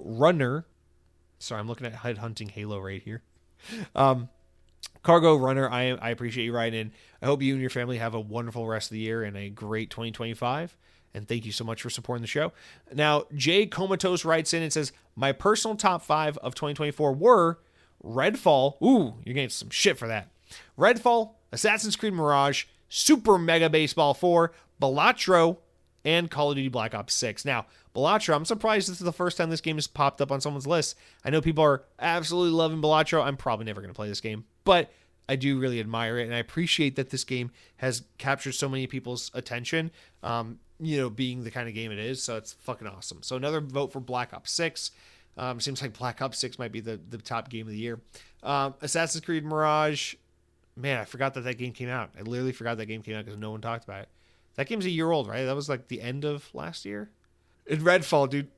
Runner. Sorry, I'm looking at HUD hunting Halo right here. Cargo Runner, I appreciate you writing in. I hope you and your family have a wonderful rest of the year and a great 2025. And thank you so much for supporting the show. Now, Jay Comatose writes in and says, my personal top 5 of 2024 were Redfall. Ooh, you're getting some shit for that. Redfall, Assassin's Creed Mirage, Super Mega Baseball 4, Balatro, and Call of Duty Black Ops 6. Now, Balatro, I'm surprised this is the first time this game has popped up on someone's list. I know people are absolutely loving Balatro. I'm probably never going to play this game, but I do really admire it, and I appreciate that this game has captured so many people's attention, being the kind of game it is, so it's fucking awesome. So another vote for Black Ops 6. Seems like Black Ops 6 might be the top game of the year. Assassin's Creed Mirage, man, I forgot that game came out. I literally forgot that game came out because no one talked about it. That game's a year old, right? That was like the end of last year. And Redfall, dude.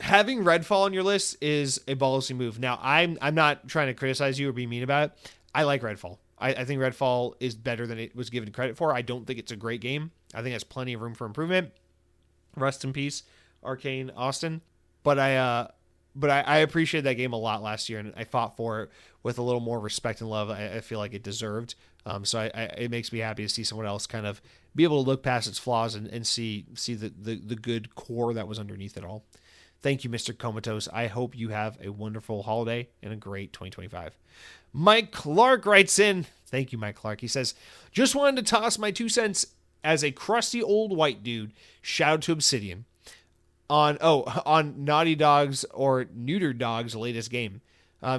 Having Redfall on your list is a ballsy move. Now, I'm not trying to criticize you or be mean about it. I like Redfall. I think Redfall is better than it was given credit for. I don't think it's a great game. I think it has plenty of room for improvement. Rest in peace, Arcane Austin. But I appreciated that game a lot last year, and I fought for it with a little more respect and love. I feel like it deserved. So it makes me happy to see someone else kind of be able to look past its flaws and see the good core that was underneath it all. Thank you, Mr. Comatose. I hope you have a wonderful holiday and a great 2025. Mike Clark writes in. Thank you, Mike Clark. He says, just wanted to toss my 2 cents as a crusty old white dude. Shout out to Obsidian on Naughty Dog's or Neuter Dog's latest game.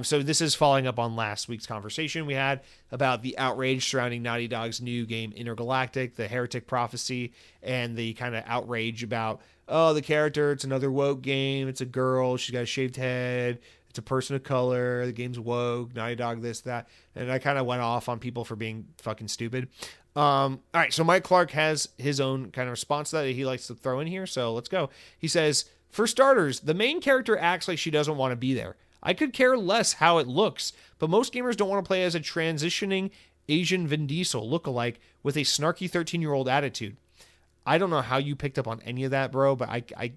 So this is following up on last week's conversation we had about the outrage surrounding Naughty Dog's new game Intergalactic, the Heretic Prophecy, and the kind of outrage about, the character, it's another woke game, it's a girl, she's got a shaved head, it's a person of color, the game's woke, Naughty Dog this, that, and I kind of went off on people for being fucking stupid. All right, so Mike Clark has his own kind of response to that he likes to throw in here, so let's go. He says, for starters, the main character acts like she doesn't want to be there. I could care less how it looks, but most gamers don't want to play as a transitioning Asian Vin Diesel lookalike with a snarky 13-year-old attitude. I don't know how you picked up on any of that, bro, but I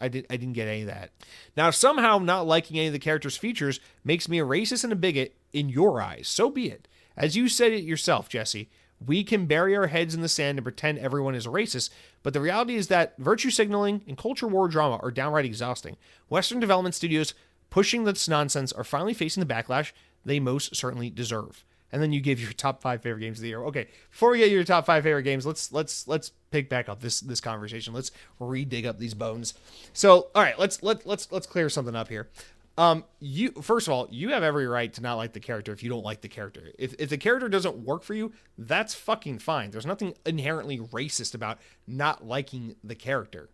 didn't get any of that. Now, somehow not liking any of the character's features makes me a racist and a bigot in your eyes. So be it. As you said it yourself, Jesse, we can bury our heads in the sand and pretend everyone is a racist, but the reality is that virtue signaling and culture war drama are downright exhausting. Western development studios pushing this nonsense are finally facing the backlash they most certainly deserve. And then you give your top 5 favorite games of the year. Okay, before we get your top 5 favorite games, let's pick back up this conversation. Let's re-dig up these bones. So, all right, let's clear something up here. You first of all, you have every right to not like the character if you don't like the character. If the character doesn't work for you, that's fucking fine. There's nothing inherently racist about not liking the character.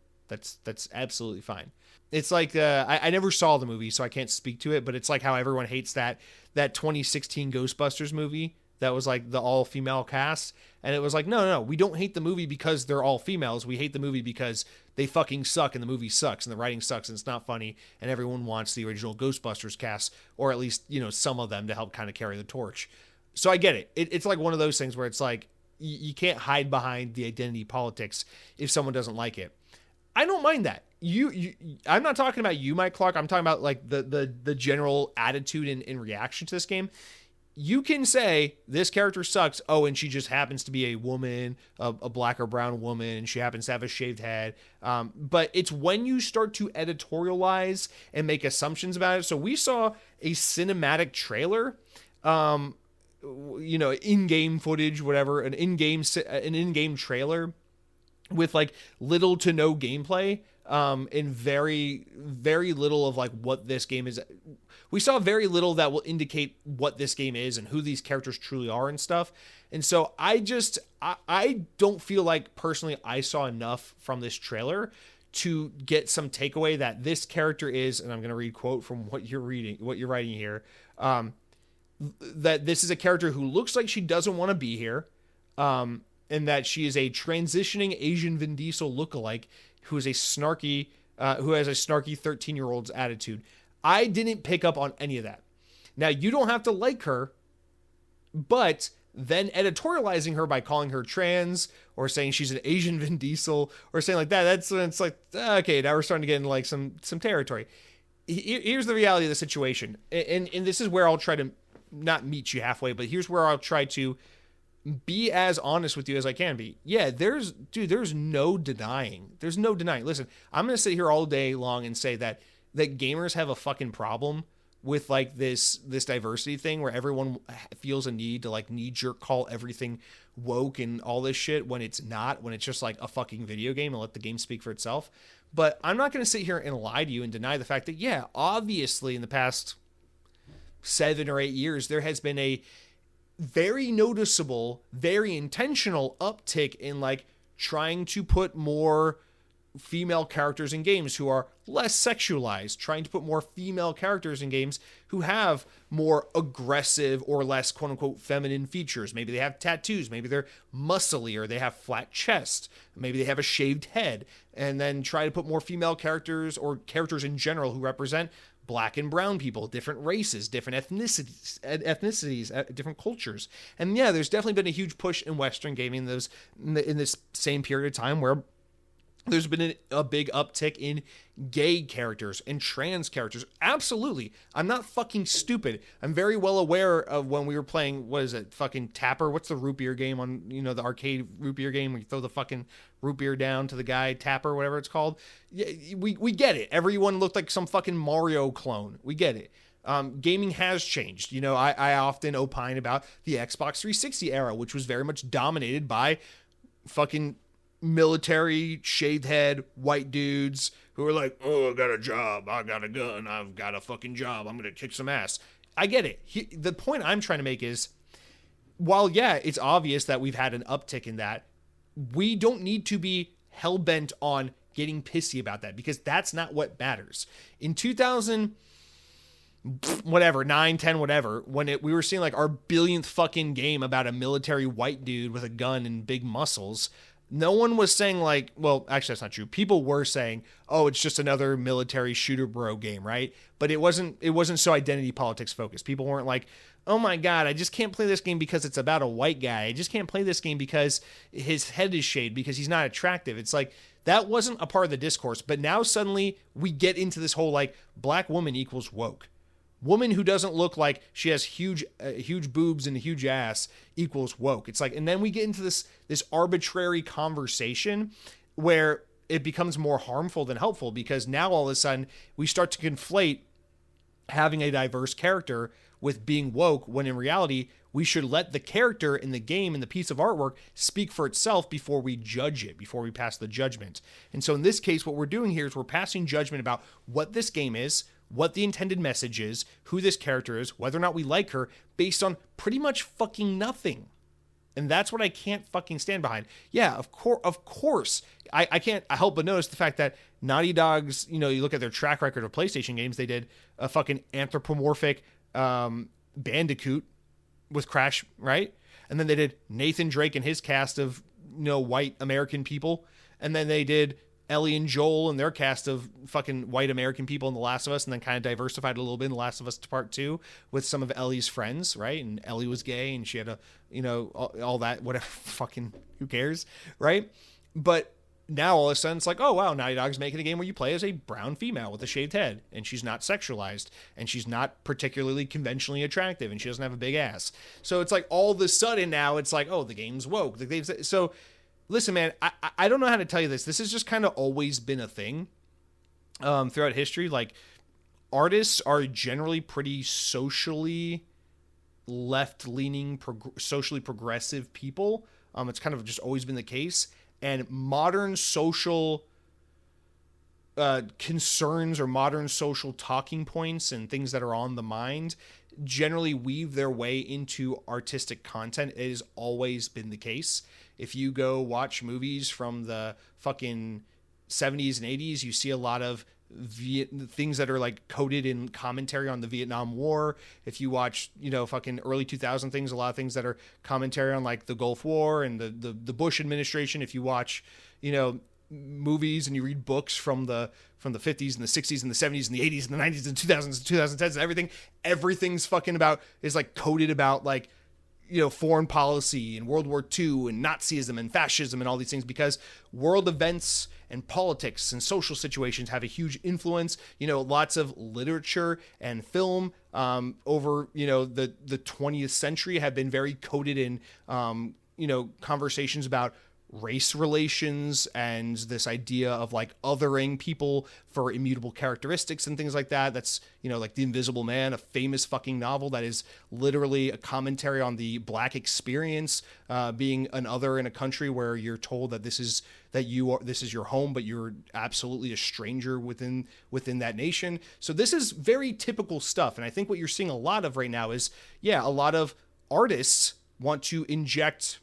That's absolutely fine. It's like I never saw the movie, so I can't speak to it, but it's like how everyone hates that 2016 Ghostbusters movie that was like the all-female cast. And it was like, no, we don't hate the movie because they're all females. We hate the movie because they fucking suck and the movie sucks and the writing sucks and it's not funny and everyone wants the original Ghostbusters cast, or at least, some of them to help kind of carry the torch. So I get it. It's like one of those things where it's like, you can't hide behind the identity politics if someone doesn't like it. I don't mind that. I'm not talking about you, Mike Clark. I'm talking about like the general attitude and reaction to this game. You can say this character sucks. Oh, and she just happens to be a woman, a black or brown woman, and she happens to have a shaved head. But it's when you start to editorialize and make assumptions about it. So we saw a cinematic trailer, in-game footage, whatever, an in-game trailer with like little to no gameplay, and very, very little of like what this game is. We saw very little that will indicate what this game is and who these characters truly are and stuff. And so I don't feel like personally I saw enough from this trailer to get some takeaway that this character is, and I'm going to read quote from what you're writing here, that this is a character who looks like she doesn't want to be here, and that she is a transitioning Asian Vin Diesel lookalike who has a snarky 13-year-old's attitude. I didn't pick up on any of that. Now, you don't have to like her, but then editorializing her by calling her trans or saying she's an Asian Vin Diesel or saying like that, that's when it's like, okay, now we're starting to get into like some territory. Here's the reality of the situation. And this is where I'll try to not meet you halfway, but here's where I'll try to be as honest with you as I can be. Yeah, there's no denying. There's no denying. Listen, I'm going to sit here all day long and say that gamers have a fucking problem with like this diversity thing where everyone feels a need to like knee-jerk call everything woke and all this shit when it's not, when it's just like a fucking video game and let the game speak for itself. But I'm not going to sit here and lie to you and deny the fact that, yeah, obviously in the past 7 or 8 years, there has been a very noticeable, very intentional uptick in like trying to put more female characters in games who are less sexualized, trying to put more female characters in games who have more aggressive or less quote unquote feminine features. Maybe they have tattoos, maybe they're muscly, or they have flat chest, maybe they have a shaved head, and then try to put more female characters or characters in general who represent black and brown people, different races, different ethnicities, different cultures. And yeah, there's definitely been a huge push in Western gaming in this same period of time where there's been a big uptick in gay characters and trans characters. Absolutely. I'm not fucking stupid. I'm very well aware of when we were playing, what is it, fucking Tapper? What's the root beer game on, the arcade root beer game where you throw the fucking root beer down to the guy, Tapper, whatever it's called? Yeah, we get it. Everyone looked like some fucking Mario clone. We get it. Gaming has changed. I often opine about the Xbox 360 era, which was very much dominated by fucking military, shaved head, white dudes who are like, oh, I got a job, I got a gun, I've got a fucking job, I'm going to kick some ass. I get it. The point I'm trying to make is, while, yeah, it's obvious that we've had an uptick in that, we don't need to be hell-bent on getting pissy about that, because that's not what matters. In 2000... whatever, 9, 10, whatever, when we were seeing like our billionth fucking game about a military white dude with a gun and big muscles, no one was saying like, well, actually that's not true. People were saying, oh, it's just another military shooter bro game, right? But it wasn't so identity politics focused. People weren't like, oh my God, I just can't play this game because it's about a white guy. I just can't play this game because his head is shaved, because he's not attractive. It's like, that wasn't a part of the discourse. But now suddenly we get into this whole like black woman equals woke. Woman who doesn't look like she has huge boobs and a huge ass equals woke. It's like, and then we get into this arbitrary conversation where it becomes more harmful than helpful, because now all of a sudden we start to conflate having a diverse character with being woke, when in reality we should let the character in the game and the piece of artwork speak for itself before we judge it, before we pass the judgment. And so in this case, what we're doing here is we're passing judgment about what this game is, what the intended message is, who this character is, whether or not we like her, based on pretty much fucking nothing. And that's what I can't fucking stand behind. Yeah, of course. I can't help but notice the fact that Naughty Dog's, you look at their track record of PlayStation games, they did a fucking anthropomorphic Bandicoot with Crash, right? And then they did Nathan Drake and his cast of, white American people. And then they did Ellie and Joel and their cast of fucking white American people in The Last of Us, and then kind of diversified a little bit in The Last of Us Part 2 with some of Ellie's friends, right? And Ellie was gay and she had all that, whatever, fucking who cares, right? But now all of a sudden it's like, oh wow, Naughty Dog's making a game where you play as a brown female with a shaved head, and she's not sexualized, and she's not particularly conventionally attractive, and she doesn't have a big ass. So it's like all of a sudden now it's like, oh, the game's woke. So listen, man, I don't know how to tell you this. This has just kind of always been a thing throughout history. Like, artists are generally pretty socially left-leaning, socially progressive people. It's kind of just always been the case. And modern social concerns or modern social talking points and things that are on the mind generally weave their way into artistic content. It has always been the case. If you go watch movies from the fucking 70s and 80s, you see a lot of things that are like coded in commentary on the Vietnam War. If you watch, fucking early 2000 things, a lot of things that are commentary on like the Gulf War and the Bush administration. If you watch, movies and you read books from the 50s and the 60s and the 70s and the 80s and the 90s and 2000s and 2010s and everything's fucking is like coded about like, foreign policy and World War II and Nazism and fascism and all these things, because world events and politics and social situations have a huge influence. Lots of literature and film over, the 20th century have been very coded in, conversations about race relations and this idea of like othering people for immutable characteristics and things like that. That's, like The Invisible Man, a famous fucking novel that is literally a commentary on the black experience, being an other in a country where you're told that this is your home, but you're absolutely a stranger within that nation. So this is very typical stuff. And I think what you're seeing a lot of right now is, a lot of artists want to inject,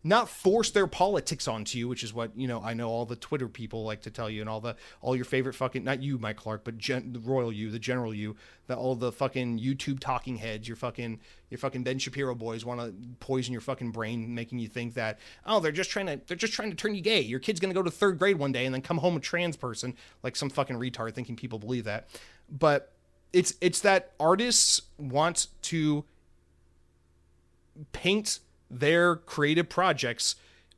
not force their politics onto you, which is what, I know all the Twitter people like to tell you, and all your favorite fucking, not you, Mike Clark, but the royal you, the general you, all the fucking YouTube talking heads, your fucking Ben Shapiro boys want to poison your fucking brain, making you think that, oh, they're just trying to turn you gay. Your kid's going to go to third grade one day and then come home a trans person, like some fucking retard thinking people believe that. But it's that artists want to paint their creative projects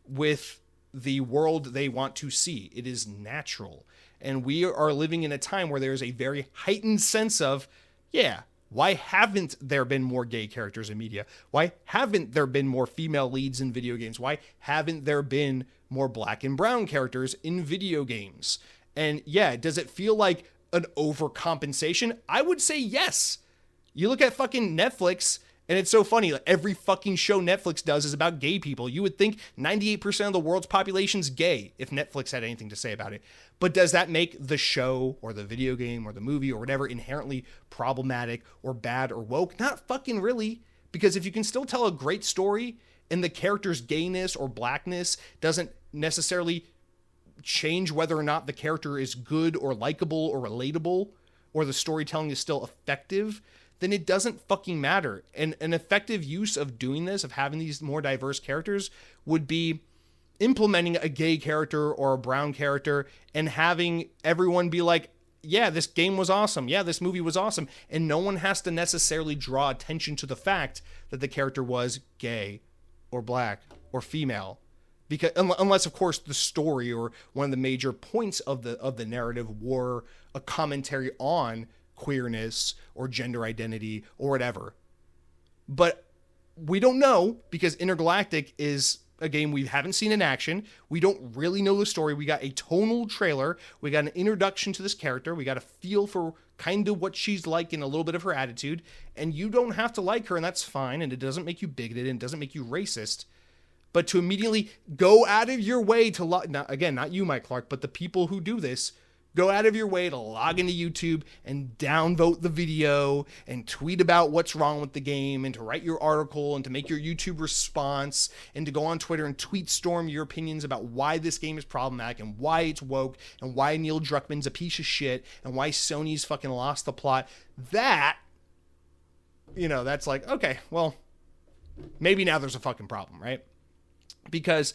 with the world they want to see. It is natural. And we are living in a time where there's a very heightened sense of, why haven't there been more gay characters in media? Why haven't there been more female leads in video games? Why haven't there been more black and brown characters in video games? And does it feel like an overcompensation? I would say yes. You look at fucking Netflix, and it's so funny, like every fucking show Netflix does is about gay people. You would think 98% of the world's population's gay if Netflix had anything to say about it. But does that make the show or the video game or the movie or whatever inherently problematic or bad or woke? Not fucking really. Because if you can still tell a great story and the character's gayness or blackness doesn't necessarily change whether or not the character is good or likable or relatable, or the storytelling is still effective, then it doesn't fucking matter. And an effective use of doing this, of having these more diverse characters, would be implementing a gay character or a brown character and having everyone be like, this game was awesome. This movie was awesome. And no one has to necessarily draw attention to the fact that the character was gay or black or female. Because unless, of course, the story or one of the major points of the narrative were a commentary on queerness or gender identity or whatever. But we don't know, because Intergalactic is a game we haven't seen in action. We don't really know the story. We got a tonal trailer. We got an introduction to this character. We got a feel for kind of what she's like and a little bit of her attitude. And you don't have to like her, and that's fine. And it doesn't make you bigoted, and it doesn't make you racist. But to immediately go out of your way to not you, Mike Clark, but the people who do this, Go out of your way to log into YouTube and downvote the video and tweet about what's wrong with the game and to write your article and to make your YouTube response and to go on Twitter and tweet storm your opinions about why this game is problematic and why it's woke and why Neil Druckmann's a piece of shit and why Sony's fucking lost the plot. That, that's like, okay, well, maybe now there's a fucking problem, right? Because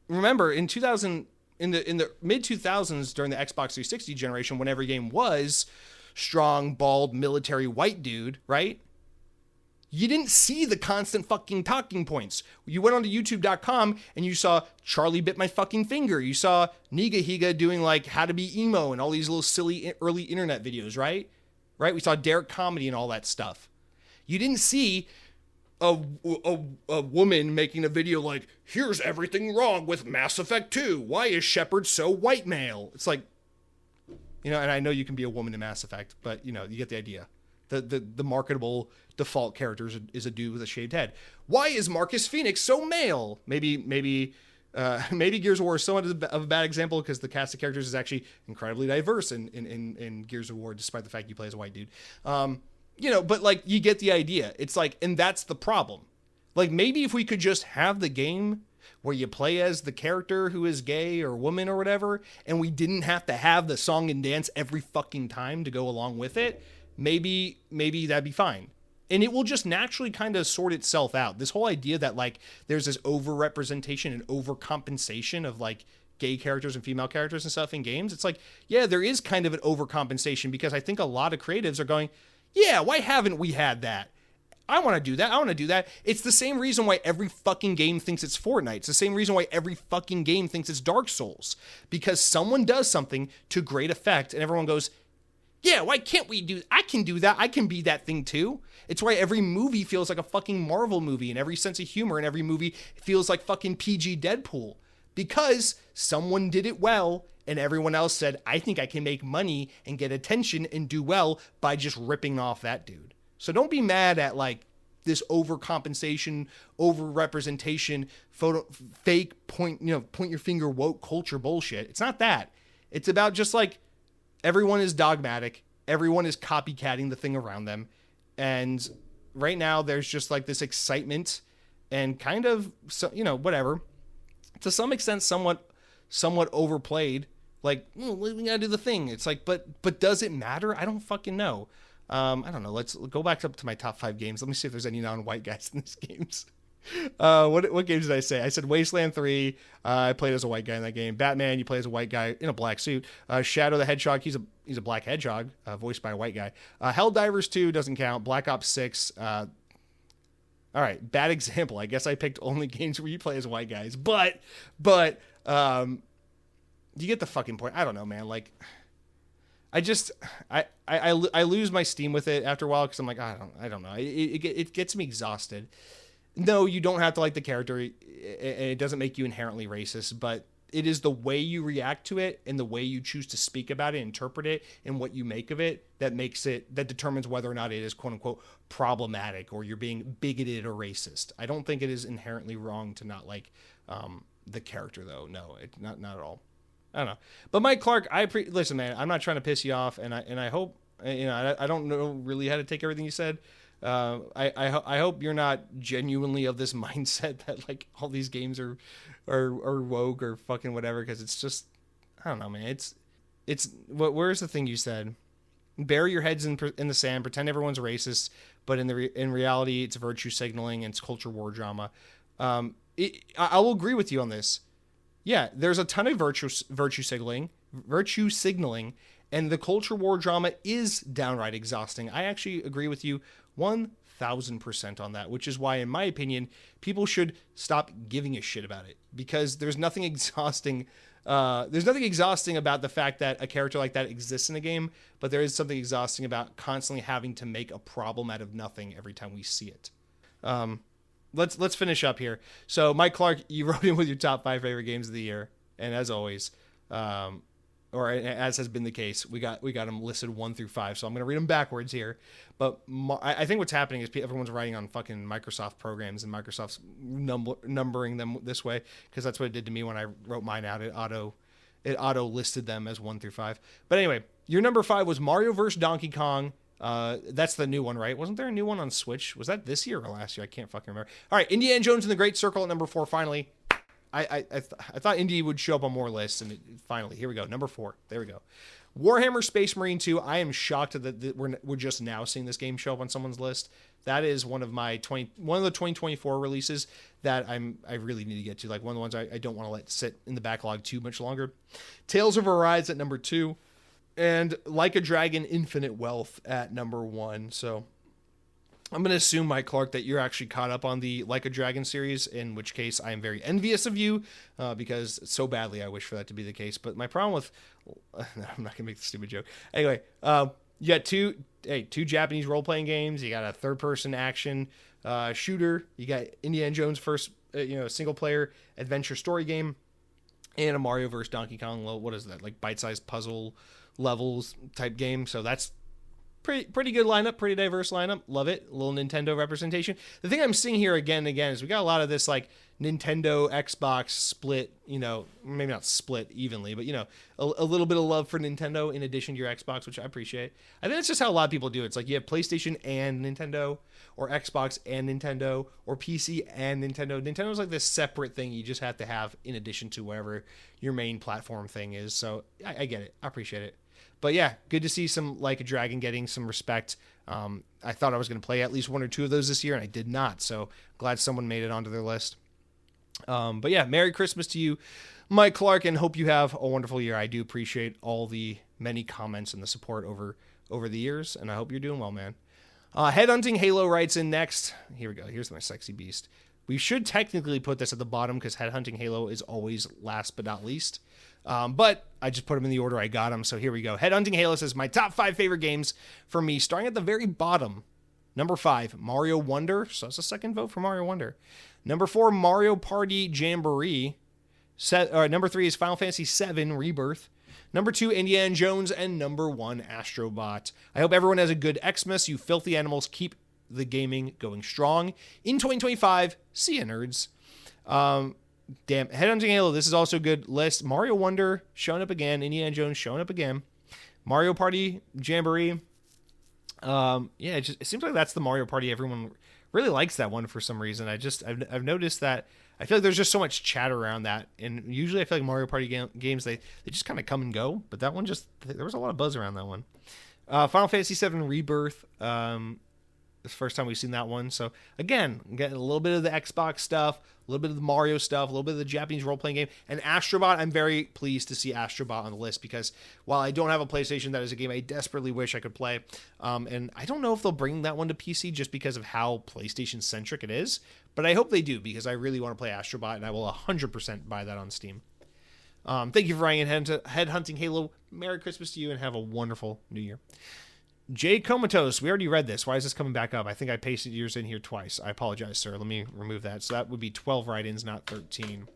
remember, in the mid 2000s, during the Xbox 360 generation, when every game was strong, bald, military white dude, right? You didn't see the constant fucking talking points. You went onto youtube.com and you saw Charlie bit my fucking finger. You saw Niga Higa doing like how to be emo and all these little silly early internet videos, right? Right? We saw Derek Comedy and all that stuff. You didn't see a woman making a video like, here's everything wrong with Mass Effect 2. Why is Shepard so white male? It's like, and I know you can be a woman in Mass Effect, but you get the idea. The marketable default character is a dude with a shaved head. Why is Marcus Phoenix so male? Maybe Gears of War is somewhat of a bad example because the cast of characters is actually incredibly diverse in Gears of War, despite the fact you play as a white dude. But like you get the idea. It's like, and that's the problem. Like maybe if we could just have the game where you play as the character who is gay or woman or whatever, and we didn't have to have the song and dance every fucking time to go along with it, maybe that'd be fine. And it will just naturally kind of sort itself out. This whole idea that like there's this overrepresentation and overcompensation of like gay characters and female characters and stuff in games. It's like, yeah, there is kind of an overcompensation because I think a lot of creatives are going, yeah, why haven't we had that? I want to do that. I want to do that. It's the same reason why every fucking game thinks it's Fortnite. It's the same reason why every fucking game thinks it's Dark Souls. Because someone does something to great effect and everyone goes, yeah, why can't we do, I can do that. I can be that thing too. It's why every movie feels like a fucking Marvel movie and every sense of humor in every movie feels like fucking PG Deadpool. Because someone did it well and everyone else said, I think I can make money and get attention and do well by just ripping off that dude. So don't be mad at like this overcompensation, overrepresentation, fake point your finger woke culture bullshit. It's not that. It's about just like everyone is dogmatic. Everyone is copycatting the thing around them. And right now there's just like this excitement and kind of, whatever. To some extent, somewhat overplayed. Like, we gotta do the thing. It's like, but does it matter? I don't fucking know. I don't know. Let's go back up to my top 5 games. Let me see if there's any non-white guys in these games. What games did I say? I said Wasteland 3. I played as a white guy in that game. Batman, you play as a white guy in a black suit. Shadow the Hedgehog, he's a black hedgehog, voiced by a white guy. Helldivers 2 doesn't count. Black Ops 6. All right, bad example. I guess I picked only games where you play as white guys. But you get the fucking point. I don't know, man. Like, I lose my steam with it after a while because I'm like, I don't know. It gets me exhausted. No, you don't have to like the character. It doesn't make you inherently racist, but it is the way you react to it and the way you choose to speak about it, interpret it, and what you make of it that determines whether or not it is quote unquote problematic or you're being bigoted or racist. I don't think it is inherently wrong to not like the character though. No, it's not at all. I don't know. But Mike Clark, listen, man, I'm not trying to piss you off, and I hope, I don't know really how to take everything you said. I hope you're not genuinely of this mindset that like all these games are woke or fucking whatever, because it's just, I don't know, man. It's where's the thing you said? Bury your heads in the sand, pretend everyone's racist, but in reality, it's virtue signaling and it's culture war drama. I will agree with you on this. Yeah, there's a ton of virtue signaling, and the culture war drama is downright exhausting. I actually agree with you 1,000% on that, which is why, in my opinion, people should stop giving a shit about it, because there's nothing exhausting. There's nothing exhausting about the fact that a character like that exists in a game, but there is something exhausting about constantly having to make a problem out of nothing every time we see it. Let's finish up here. So, Mike Clark, you wrote in with your top 5 favorite games of the year, and as always, or as has been the case, we got them listed 1 through 5. So I'm gonna read them backwards here. But I think what's happening is everyone's writing on fucking Microsoft programs, and Microsoft's numbering them this way, because that's what it did to me when I wrote mine out. It it auto listed them as 1 through 5. But anyway, your number 5 was Mario vs. Donkey Kong. That's the new one, right? Wasn't there a new one on Switch? Was that this year or last year? I can't fucking remember. All right, Indiana Jones and the Great Circle at number 4. Finally, I thought Indy would show up on more lists, and finally, here we go. Number 4. There we go. Warhammer Space Marine 2. I am shocked that we're just now seeing this game show up on someone's list. That is one of the 2024 releases that I really need to get to. Like one of the ones I don't want to let sit in the backlog too much longer. Tales of Arise at number 2. And Like a Dragon Infinite Wealth at number 1. So I'm going to assume, Mike Clark, that you're actually caught up on the Like a Dragon series, in which case I am very envious of you because so badly I wish for that to be the case. But my problem with... I'm not going to make the stupid joke. Anyway, you got two Japanese role-playing games. You got a third-person action shooter. You got Indiana Jones first, single-player adventure story game. And a Mario vs. Donkey Kong, what is that? Like bite-sized puzzle levels type game. So that's pretty good lineup, pretty diverse lineup. Love it. A little Nintendo representation. The thing I'm seeing here again and again is we got a lot of this like Nintendo, Xbox split, maybe not split evenly, but a little bit of love for Nintendo in addition to your Xbox, which I appreciate. I think it's just how a lot of people do it. It's like you have PlayStation and Nintendo, or Xbox and Nintendo, or PC and Nintendo. Nintendo's like this separate thing you just have to have in addition to whatever your main platform thing is. So I get it. I appreciate it. But yeah, good to see some Like a Dragon getting some respect. I thought I was going to play at least 1 or 2 of those this year, and I did not. So glad someone made it onto their list. But yeah, Merry Christmas to you, Mike Clark, and hope you have a wonderful year. I do appreciate all the many comments and the support over the years, and I hope you're doing well, man. Headhunting Halo writes in next. Here we go. Here's my sexy beast. We should technically put this at the bottom because Headhunting Halo is always last but not least. But I just put them in the order I got them. So here we go. Headhunting Halo says my top 5 favorite games for me, starting at the very bottom. Number 5, Mario Wonder. So that's a second vote for Mario Wonder. Number 4, Mario Party Jamboree. Number 3 is Final Fantasy VII Rebirth. Number 2, Indiana Jones. And number 1, Astrobot. I hope everyone has a good Xmas. You filthy animals, keep the gaming going strong. In 2025, see ya, nerds. Damn, Headhunting Halo, this is also a good list. Mario Wonder showing up again. Indiana Jones showing up again. Mario Party Jamboree. It seems like that's the Mario Party. Everyone really likes that one for some reason. I've noticed that. I feel like there's just so much chatter around that, and usually I feel like Mario Party games they just kind of come and go. But that one there was a lot of buzz around that one. Final Fantasy VII Rebirth. It's the first time we've seen that one. So again, getting a little bit of the Xbox stuff, a little bit of the Mario stuff, a little bit of the Japanese role-playing game. And Astrobot, I'm very pleased to see Astrobot on the list because while I don't have a PlayStation, that is a game I desperately wish I could play. And I don't know if they'll bring that one to PC just because of how PlayStation-centric it is. But I hope they do because I really want to play Astrobot, and I will 100% buy that on Steam. Thank you for writing Headhunting Halo. Merry Christmas to you, and have a wonderful New Year. Jay Comatose, we already read this. Why is this coming back up? I think I pasted yours in here twice. I apologize, sir. Let me remove that. So that would be 12 write-ins, not 13.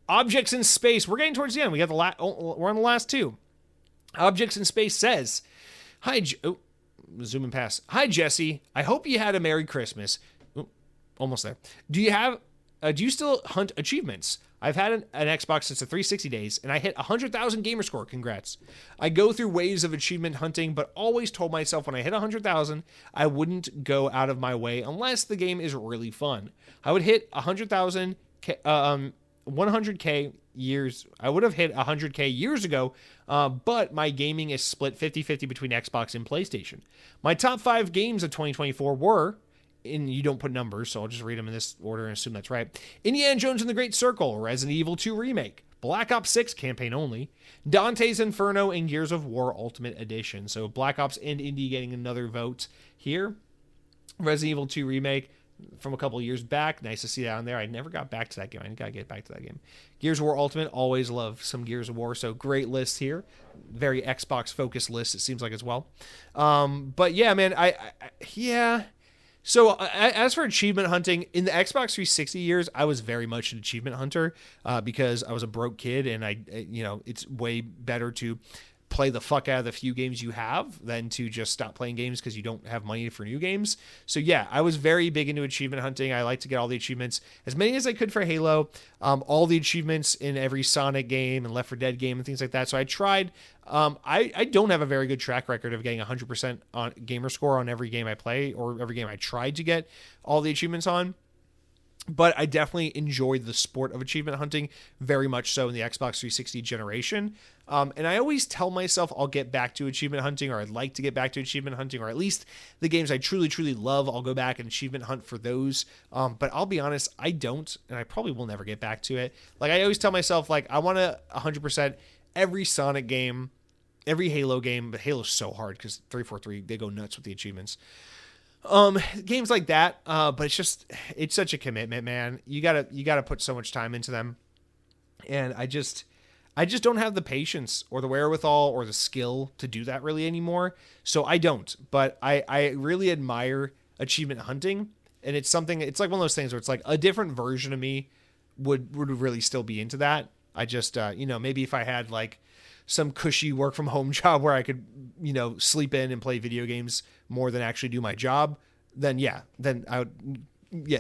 Objects in Space. We're getting towards the end. We got we're on the last 2. Objects in Space says, "Hi, zoom and pass. Hi, Jesse. I hope you had a Merry Christmas." Almost there. Do you still hunt achievements? I've had an Xbox since the 360 days, and I hit 100,000 gamer score. Congrats. I go through waves of achievement hunting, but always told myself when I hit 100,000, I wouldn't go out of my way unless the game is really fun. I would hit 100,000, 100K years. I would have hit 100K years ago, but my gaming is split 50-50 between Xbox and PlayStation. My top 5 games of 2024 were... and you don't put numbers, so I'll just read them in this order and assume that's right. Indiana Jones and the Great Circle, Resident Evil 2 Remake, Black Ops 6 Campaign Only, Dante's Inferno, and Gears of War Ultimate Edition. So Black Ops and Indy getting another vote here. Resident Evil 2 Remake from a couple years back. Nice to see that on there. I never got back to that game. I got to get back to that game. Gears of War Ultimate, always love some Gears of War, so great list here. Very Xbox-focused list, it seems like, as well. But yeah, man, yeah... So as for achievement hunting, in the Xbox 360 years, I was very much an achievement hunter because I was a broke kid, and it's way better to play the fuck out of the few games you have than to just stop playing games because you don't have money for new games. So yeah, I was very big into achievement hunting. I like to get all the achievements, as many as I could for Halo, all the achievements in every Sonic game and Left 4 Dead game and things like that. So I tried. I don't have a very good track record of getting 100% on gamer score on every game I play or every game I tried to get all the achievements on. But I definitely enjoyed the sport of achievement hunting very much so in the Xbox 360 generation. And I always tell myself I'll get back to achievement hunting, or I'd like to get back to achievement hunting, or at least the games I truly, truly love, I'll go back and achievement hunt for those. But I'll be honest, I don't, and I probably will never get back to it. Like, I always tell myself, like, I want to 100% every Sonic game, every Halo game, but Halo's so hard because 343, they go nuts with the achievements. Games like that, but it's such a commitment, man. You gotta put so much time into them. And I just don't have the patience or the wherewithal or the skill to do that really anymore. So I don't, but I really admire achievement hunting. And it's like one of those things where it's like a different version of me would really still be into that. I just, maybe if I had like some cushy work from home job where I could, sleep in and play video games more than actually do my job, then I would,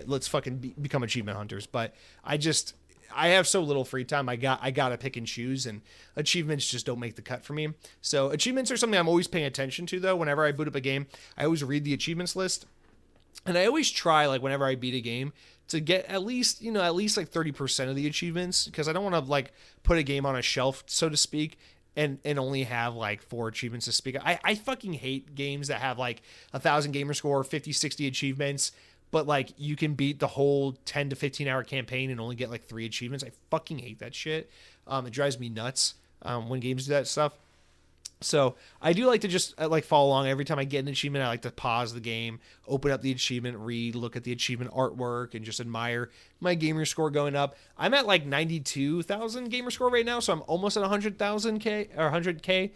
let's fucking become achievement hunters. But I have so little free time. I gotta pick and choose, and achievements just don't make the cut for me. So achievements are something I'm always paying attention to, though. Whenever I boot up a game, I always read the achievements list, and I always try, like, whenever I beat a game, to get at least like 30% of the achievements, because I don't want to like put a game on a shelf, so to speak, and only have like 4 achievements to speak of. I fucking hate games that have like 1,000 gamer score, 50, 60 achievements, but like you can beat the whole 10 to 15 hour campaign and only get like 3 achievements. I fucking hate that shit. It drives me nuts when games do that stuff. So I do like to just like follow along. Every time I get an achievement, I like to pause the game, open up the achievement, look at the achievement artwork, and just admire my gamer score going up. I'm at like 92,000 gamer score right now, so I'm almost at 100,000 K or 100K.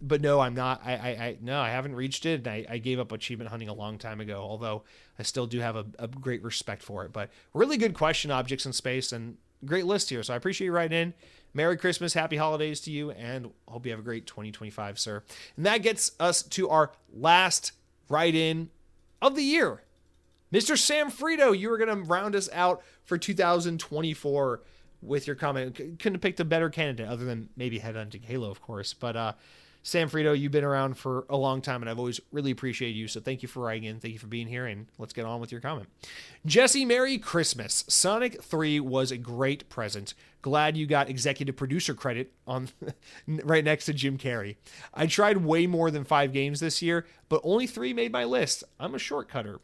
But no, I'm not. I haven't reached it. And I gave up achievement hunting a long time ago, although I still do have a great respect for it. But really good question, Objects in Space, and great list here. So I appreciate you writing in. Merry Christmas, happy holidays to you, and hope you have a great 2025, sir. And that gets us to our last write-in of the year. Mr. Sam Frito, you were going to round us out for 2024 with your comment. Couldn't have picked a better candidate other than maybe Headhunting Halo, of course. But Sam Frito, you've been around for a long time, and I've always really appreciated you. So thank you for writing in. Thank you for being here, and let's get on with your comment. Jesse, Merry Christmas. Sonic 3 was a great present. Glad you got executive producer credit on right next to Jim Carrey. I tried way more than 5 games this year, but only 3 made my list. I'm a shortcutter.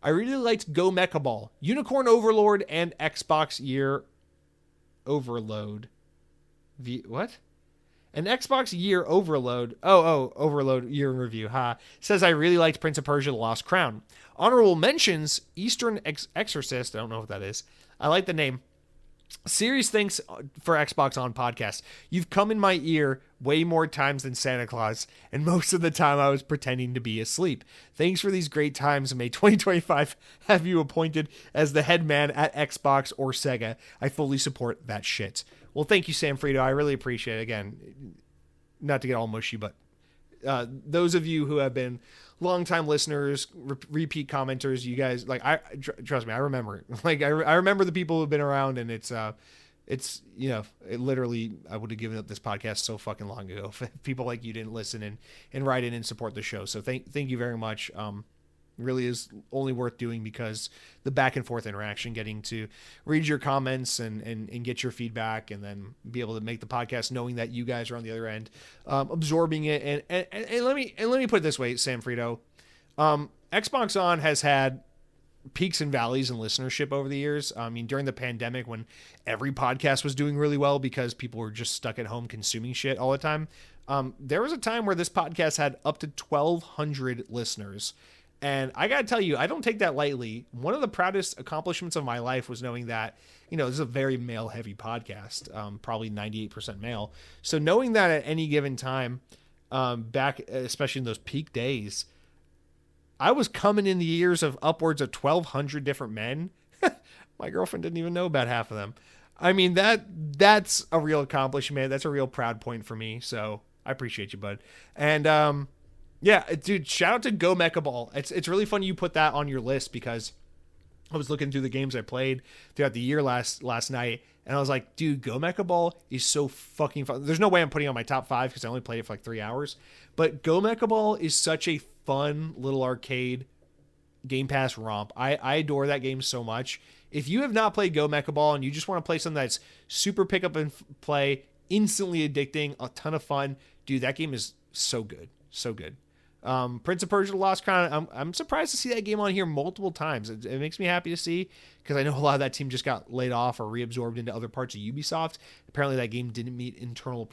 I really liked Go Mecha Ball, Unicorn Overlord, and Xbox Year Overload. What? An Xbox Year Overload. Overload Year in Review. Says I really liked Prince of Persia: The Lost Crown. Honorable mentions: Eastern Exorcist. I don't know what that is. I like the name. Serious thanks for Xbox On podcast. You've come in my ear way more times than Santa Claus, and most of the time I was pretending to be asleep. Thanks for these great times, and may 2025 have you appointed as the head man at Xbox or Sega. I fully support that shit. Well, thank you, Sam Frito. I really appreciate it. Again, not to get all mushy, but those of you who have been longtime listeners, repeat commenters, you guys, like, trust me, I remember it. Like, I remember the people who've been around, and it's it literally, I would have given up this podcast so fucking long ago if people like you didn't listen and write in and support the show. So thank you very much. Really is only worth doing because the back and forth interaction, getting to read your comments and get your feedback, and then be able to make the podcast knowing that you guys are on the other end, absorbing it. And let me put it this way, Sam Frito, Xbox On has had peaks and valleys in listenership over the years. I mean, during the pandemic, when every podcast was doing really well because people were just stuck at home consuming shit all the time, there was a time where this podcast had up to 1,200 listeners. And I got to tell you, I don't take that lightly. One of the proudest accomplishments of my life was knowing that, this is a very male-heavy podcast, probably 98% male. So knowing that at any given time, back, especially in those peak days, I was coming in the ears of upwards of 1,200 different men. My girlfriend didn't even know about half of them. I mean, that's a real accomplishment. That's a real proud point for me. So I appreciate you, bud. And yeah, dude, shout out to Go Mecha Ball. It's really funny you put that on your list because I was looking through the games I played throughout the year last night, and I was like, dude, Go Mecha Ball is so fucking fun. There's no way I'm putting it on my top 5 because I only played it for like 3 hours. But Go Mecha Ball is such a fun little arcade Game Pass romp. I adore that game so much. If you have not played Go Mecha Ball and you just want to play something that's super pick up and play, instantly addicting, a ton of fun, dude, that game is so good. So good. Prince of Persia: The Lost Crown, I'm surprised to see that game on here multiple times. It makes me happy to see because I know a lot of that team just got laid off or reabsorbed into other parts of Ubisoft. Apparently that game didn't meet internal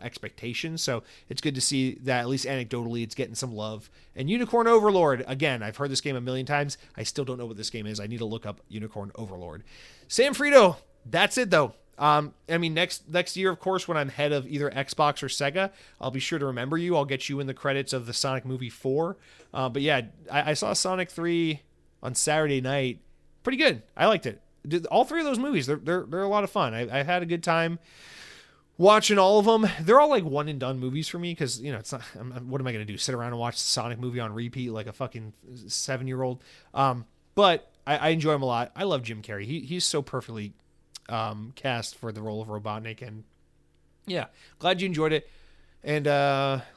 expectations, so it's good to see that at least anecdotally it's getting some love. And Unicorn Overlord, again, I've heard this game a million times. I still don't know what this game is. I need to look up Unicorn Overlord. Sam Frito, that's it though. I mean, next year, of course, when I'm head of either Xbox or Sega, I'll be sure to remember you. I'll get you in the credits of the Sonic movie 4. But yeah, I saw Sonic 3 on Saturday night. Pretty good. I liked it. All 3 of those movies, they're a lot of fun. I had a good time watching all of them. They're all like one and done movies for me because, it's not, what am I going to do? Sit around and watch the Sonic movie on repeat like a fucking 7-year-old? But I enjoy him a lot. I love Jim Carrey. He's so perfectly cast for the role of Robotnik, and yeah, glad you enjoyed it. And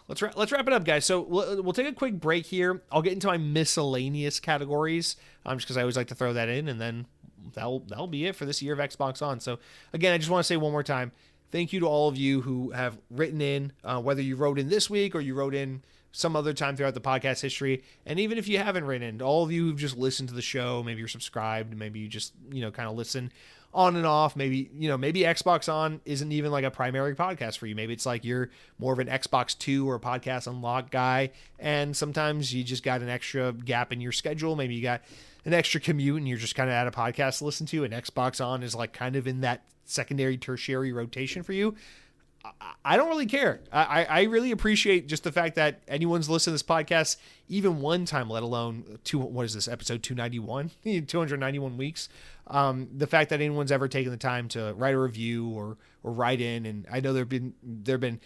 let's wrap it up, guys. So we'll take a quick break here. I'll get into my miscellaneous categories, just because I always like to throw that in, and then that'll be it for this year of Xbox On. So again, I just want to say one more time, thank you to all of you who have written in, whether you wrote in this week or you wrote in some other time throughout the podcast history. And even if you haven't written in, all of you who've just listened to the show, maybe you're subscribed, maybe you just, kind of listen on and off. Maybe Xbox On isn't even like a primary podcast for you. Maybe it's like you're more of an Xbox 2 or a podcast unlocked guy. And sometimes you just got an extra gap in your schedule. Maybe you got an extra commute and you're just kind of at a podcast to listen to, and Xbox On is like kind of in that secondary, tertiary rotation for you. I don't really care. I really appreciate just the fact that anyone's listened to this podcast even one time, let alone episode 291, 291 weeks. The fact that anyone's ever taken the time to write a review or write in, and I know there have been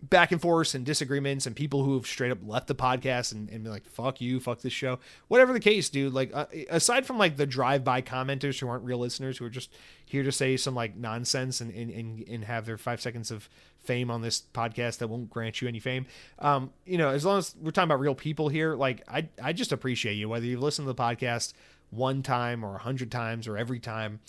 back and forth and disagreements and people who have straight up left the podcast and been like, fuck you, fuck this show, whatever the case, dude. Like, aside from like the drive-by commenters who aren't real listeners, who are just here to say some like nonsense and have their 5 seconds of fame on this podcast that won't grant you any fame. As long as we're talking about real people here, like I just appreciate you, whether you've listened to the podcast one time or 100 times or every time.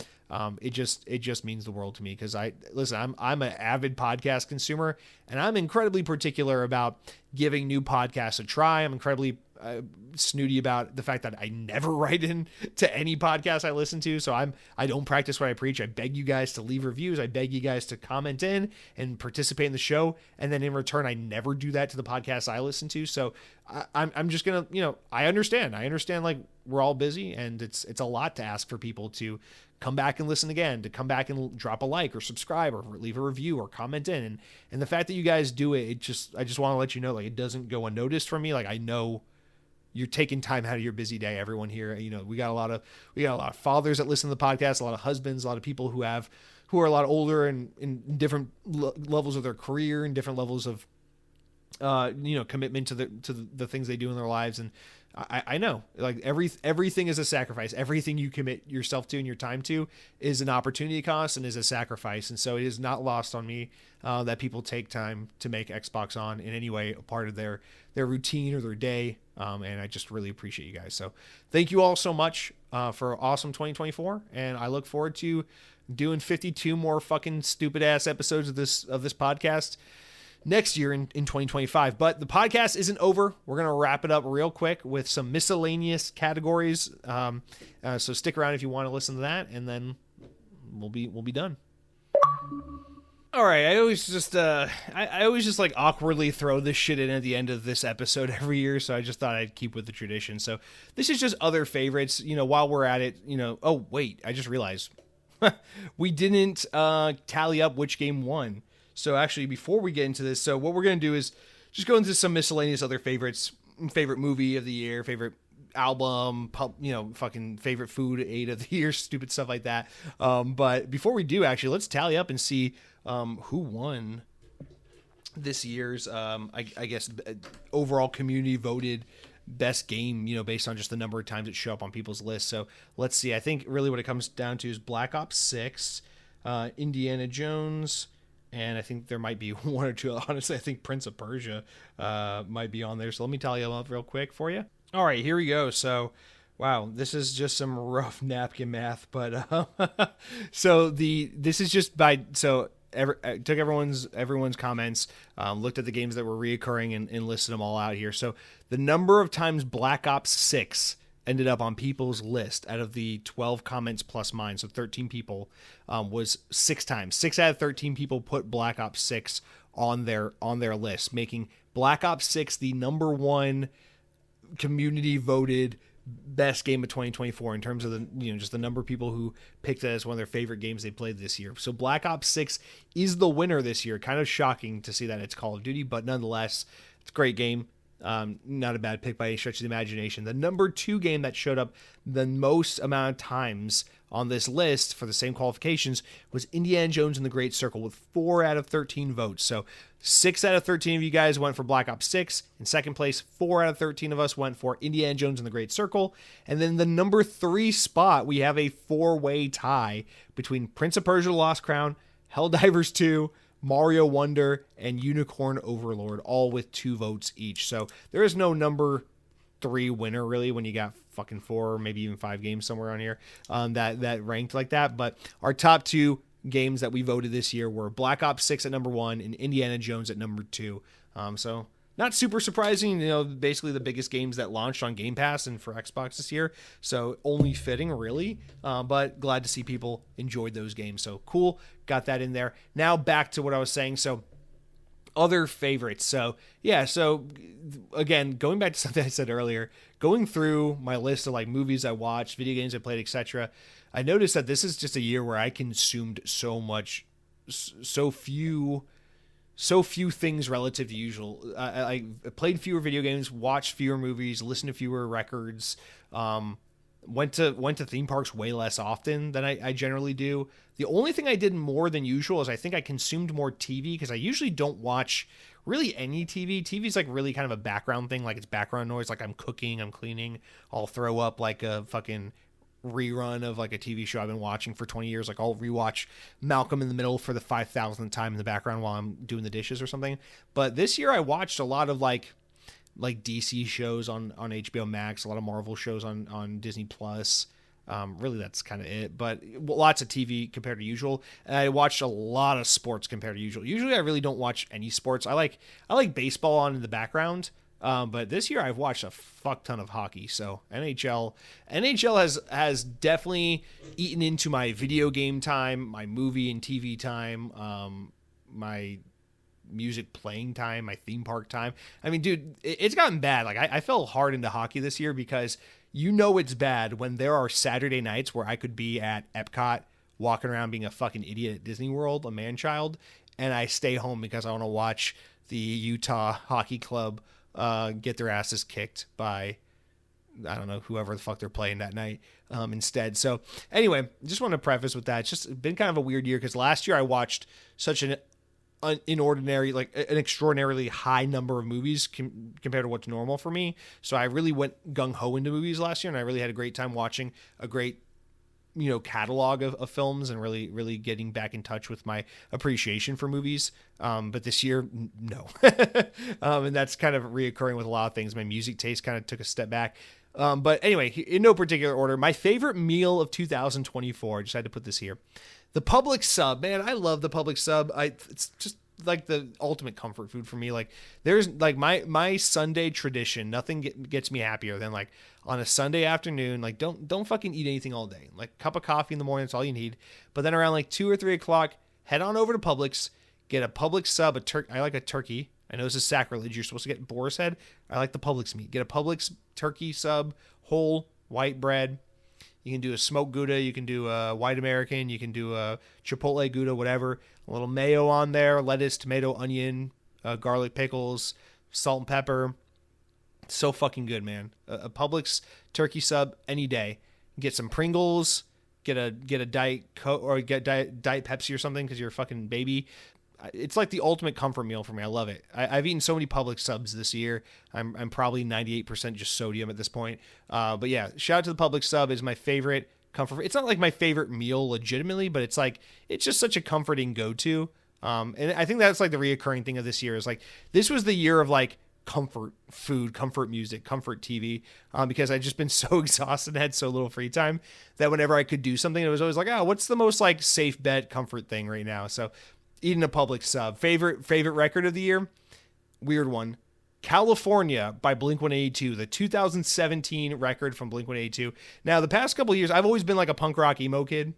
It just means the world to me because I'm an avid podcast consumer, and I'm incredibly particular about giving new podcasts a try. I'm incredibly snooty about the fact that I never write in to any podcast I listen to. So I don't practice what I preach. I beg you guys to leave reviews. I beg you guys to comment in and participate in the show. And then in return, I never do that to the podcasts I listen to. So I'm just going to, I understand like we're all busy, and it's a lot to ask for people to come back and listen again, to come back and drop a like or subscribe or leave a review or comment in. And the fact that you guys do it, I just want to let you know, like, it doesn't go unnoticed from me. Like, I know you're taking time out of your busy day. Everyone here, we got a lot of fathers that listen to the podcast, a lot of husbands, a lot of people who are a lot older and in different levels of their career and different levels of, commitment to the things they do in their lives. And I know, like, everything is a sacrifice. Everything you commit yourself to and your time to is an opportunity cost and is a sacrifice. And so it is not lost on me that people take time to make Xbox On in any way a part of their routine or their day. And I just really appreciate you guys. So thank you all so much for awesome 2024. And I look forward to doing 52 more fucking stupid ass episodes of this podcast next year in 2025. But the podcast isn't over. We're going to wrap it up real quick with some miscellaneous categories. So stick around if you want to listen to that, and then we'll be done. All right, I always just like awkwardly throw this shit in at the end of this episode every year, so I just thought I'd keep with the tradition. So this is just other favorites, while we're at it, oh wait, I just realized we didn't tally up which game won. So actually, before we get into this, so what we're going to do is just go into some miscellaneous other favorites, favorite movie of the year, favorite album, fucking favorite food ate of the year, stupid stuff like that. But before we do, actually, let's tally up and see who won this year's, I guess, overall community voted best game, based on just the number of times it showed up on people's lists. So let's see. I think really what it comes down to is Black Ops 6, Indiana Jones, and I think there might be one or two. Honestly, I think Prince of Persia might be on there. So let me tally them up real quick for you. All right, here we go. So, wow, this is just some rough napkin math, but this is just by I took everyone's comments, looked at the games that were reoccurring and listed them all out here. So the number of times Black Ops 6 ended up on people's list out of the 12 comments plus mine, so 13 people, was 6 times. 6 out of 13 people put Black Ops 6 on their list, making Black Ops 6 the number one community voted best game of 2024 in terms of the just the number of people who picked it as one of their favorite games they played this year. So Black Ops 6 is the winner this year. Kind of shocking to see that it's Call of Duty, but nonetheless, it's a great game. Not a bad pick by any stretch of the imagination. The number 2 game that showed up the most amount of times on this list for the same qualifications was Indiana Jones and the Great Circle with 4 out of 13 votes. So 6 out of 13 of you guys went for Black Ops 6. In second place, 4 out of 13 of us went for Indiana Jones and the Great Circle. And then the number 3 spot, we have a 4-way tie between Prince of Persia: The Lost Crown, Helldivers 2, Mario Wonder, and Unicorn Overlord, all with 2 votes each. So there is no number 3 winner really when you got fucking 4 or maybe even 5 games somewhere on here that ranked like that. But our top 2 games that we voted this year were Black Ops 6 at number 1 and Indiana Jones at number 2. So not super surprising, basically the biggest games that launched on Game Pass and for Xbox this year. So only fitting, really. But glad to see people enjoyed those games. So cool. Got that in there. Now back to what I was saying. So other favorites. So yeah. So again, going back to something I said earlier, going through my list of like movies I watched, video games I played, etc., I noticed that this is just a year where I consumed so few things relative to usual. I played fewer video games, watched fewer movies, listened to fewer records, went to theme parks way less often than I generally do. The only thing I did more than usual is I think I consumed more TV, because I usually don't watch really any TV. TV is like really kind of a background thing, like it's background noise, like I'm cooking, I'm cleaning, I'll throw up like a fucking rerun of like a TV show I've been watching for 20 years. Like I'll rewatch Malcolm in the Middle for the 5,000th time in the background while I'm doing the dishes or something. But this year I watched a lot of like DC shows on HBO Max, a lot of Marvel shows on Disney Plus. Really that's kind of it, but lots of TV compared to usual. And I watched a lot of sports compared to usual. Usually I really don't watch any sports. I like baseball on in the background. But this year I've watched a fuck ton of hockey. So NHL has definitely eaten into my video game time, my movie and TV time, my music playing time, my theme park time. I mean, dude, it's gotten bad. Like I fell hard into hockey this year because it's bad when there are Saturday nights where I could be at Epcot walking around being a fucking idiot at Disney World, a man-child, and I stay home because I want to watch the Utah Hockey Club get their asses kicked by, I don't know, whoever the fuck they're playing that night instead. So anyway, just want to preface with that. It's just been kind of a weird year because last year I watched such an extraordinarily high number of movies compared to what's normal for me. So I really went gung-ho into movies last year, and I really had a great time watching a great catalog of films and really getting back in touch with my appreciation for movies. But this year, no. And that's kind of reoccurring with a lot of things. My music taste kind of took a step back. But anyway, in no particular order, my favorite meal of 2024, I just had to put this here. The Publix sub, man, I love the Publix sub. It's just like the ultimate comfort food for me. Like there's like my Sunday tradition. Nothing gets me happier than like on a Sunday afternoon. Like don't fucking eat anything all day. Like cup of coffee in the morning, that's all you need. But then around like 2 or 3 o'clock, head on over to Publix, get a Publix sub. I like a turkey. I know this is sacrilege. You're supposed to get boar's head. I like the Publix meat. Get a Publix turkey sub, whole white bread. You can do a smoked Gouda. You can do a white American. You can do a Chipotle Gouda, whatever. A little mayo on there, lettuce, tomato, onion, garlic, pickles, salt and pepper. It's so fucking good, man. A Publix turkey sub any day. Get some Pringles. Get a Diet Coke or get Diet Pepsi or something because you're a fucking baby. it's like the ultimate comfort meal for me. I love it. I've eaten so many Publix subs this year. I'm probably 98% just sodium at this point. But yeah, shout out to the Publix sub is my favorite comfort. It's not like my favorite meal legitimately, but it's like, it's just such a comforting go-to. And I think that's like the reoccurring thing of this year is like, this was the year of like comfort food, comfort music, comfort TV, because I'd just been so exhausted and had so little free time that whenever I could do something, it was always like, oh, what's the most like safe bet comfort thing right now? So eating a Publix sub. Favorite record of the year? Weird one. California by Blink-182, the 2017 record from Blink-182. Now, the past couple of years, I've always been like a punk rock emo kid.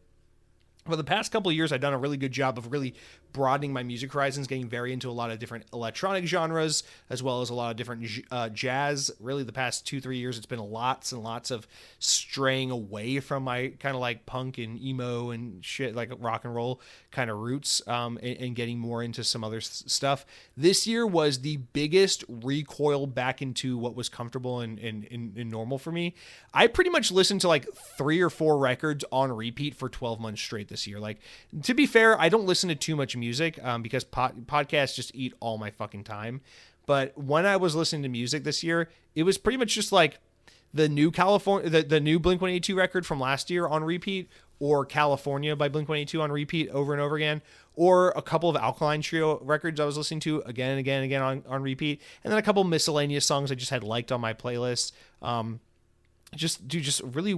But the past couple of years, I've done a really good job of really broadening my music horizons, getting very into a lot of different electronic genres, as well as a lot of different jazz. Really, the past 2-3 years, it's been lots and lots of straying away from my kind of like punk and emo and shit, like rock and roll kind of roots, and getting more into some other stuff. This year was the biggest recoil back into what was comfortable and normal for me. I pretty much listened to like 3 or 4 records on repeat for 12 months straight this year. Like, to be fair, I don't listen to too much music because podcasts just eat all my fucking time. But when I was listening to music this year, it was pretty much just like the new the new Blink-182 record from last year on repeat, or California by Blink-182 on repeat over and over again, or a couple of Alkaline Trio records I was listening to again and again and again on repeat, and then a couple miscellaneous songs I just had liked on my playlist. Just really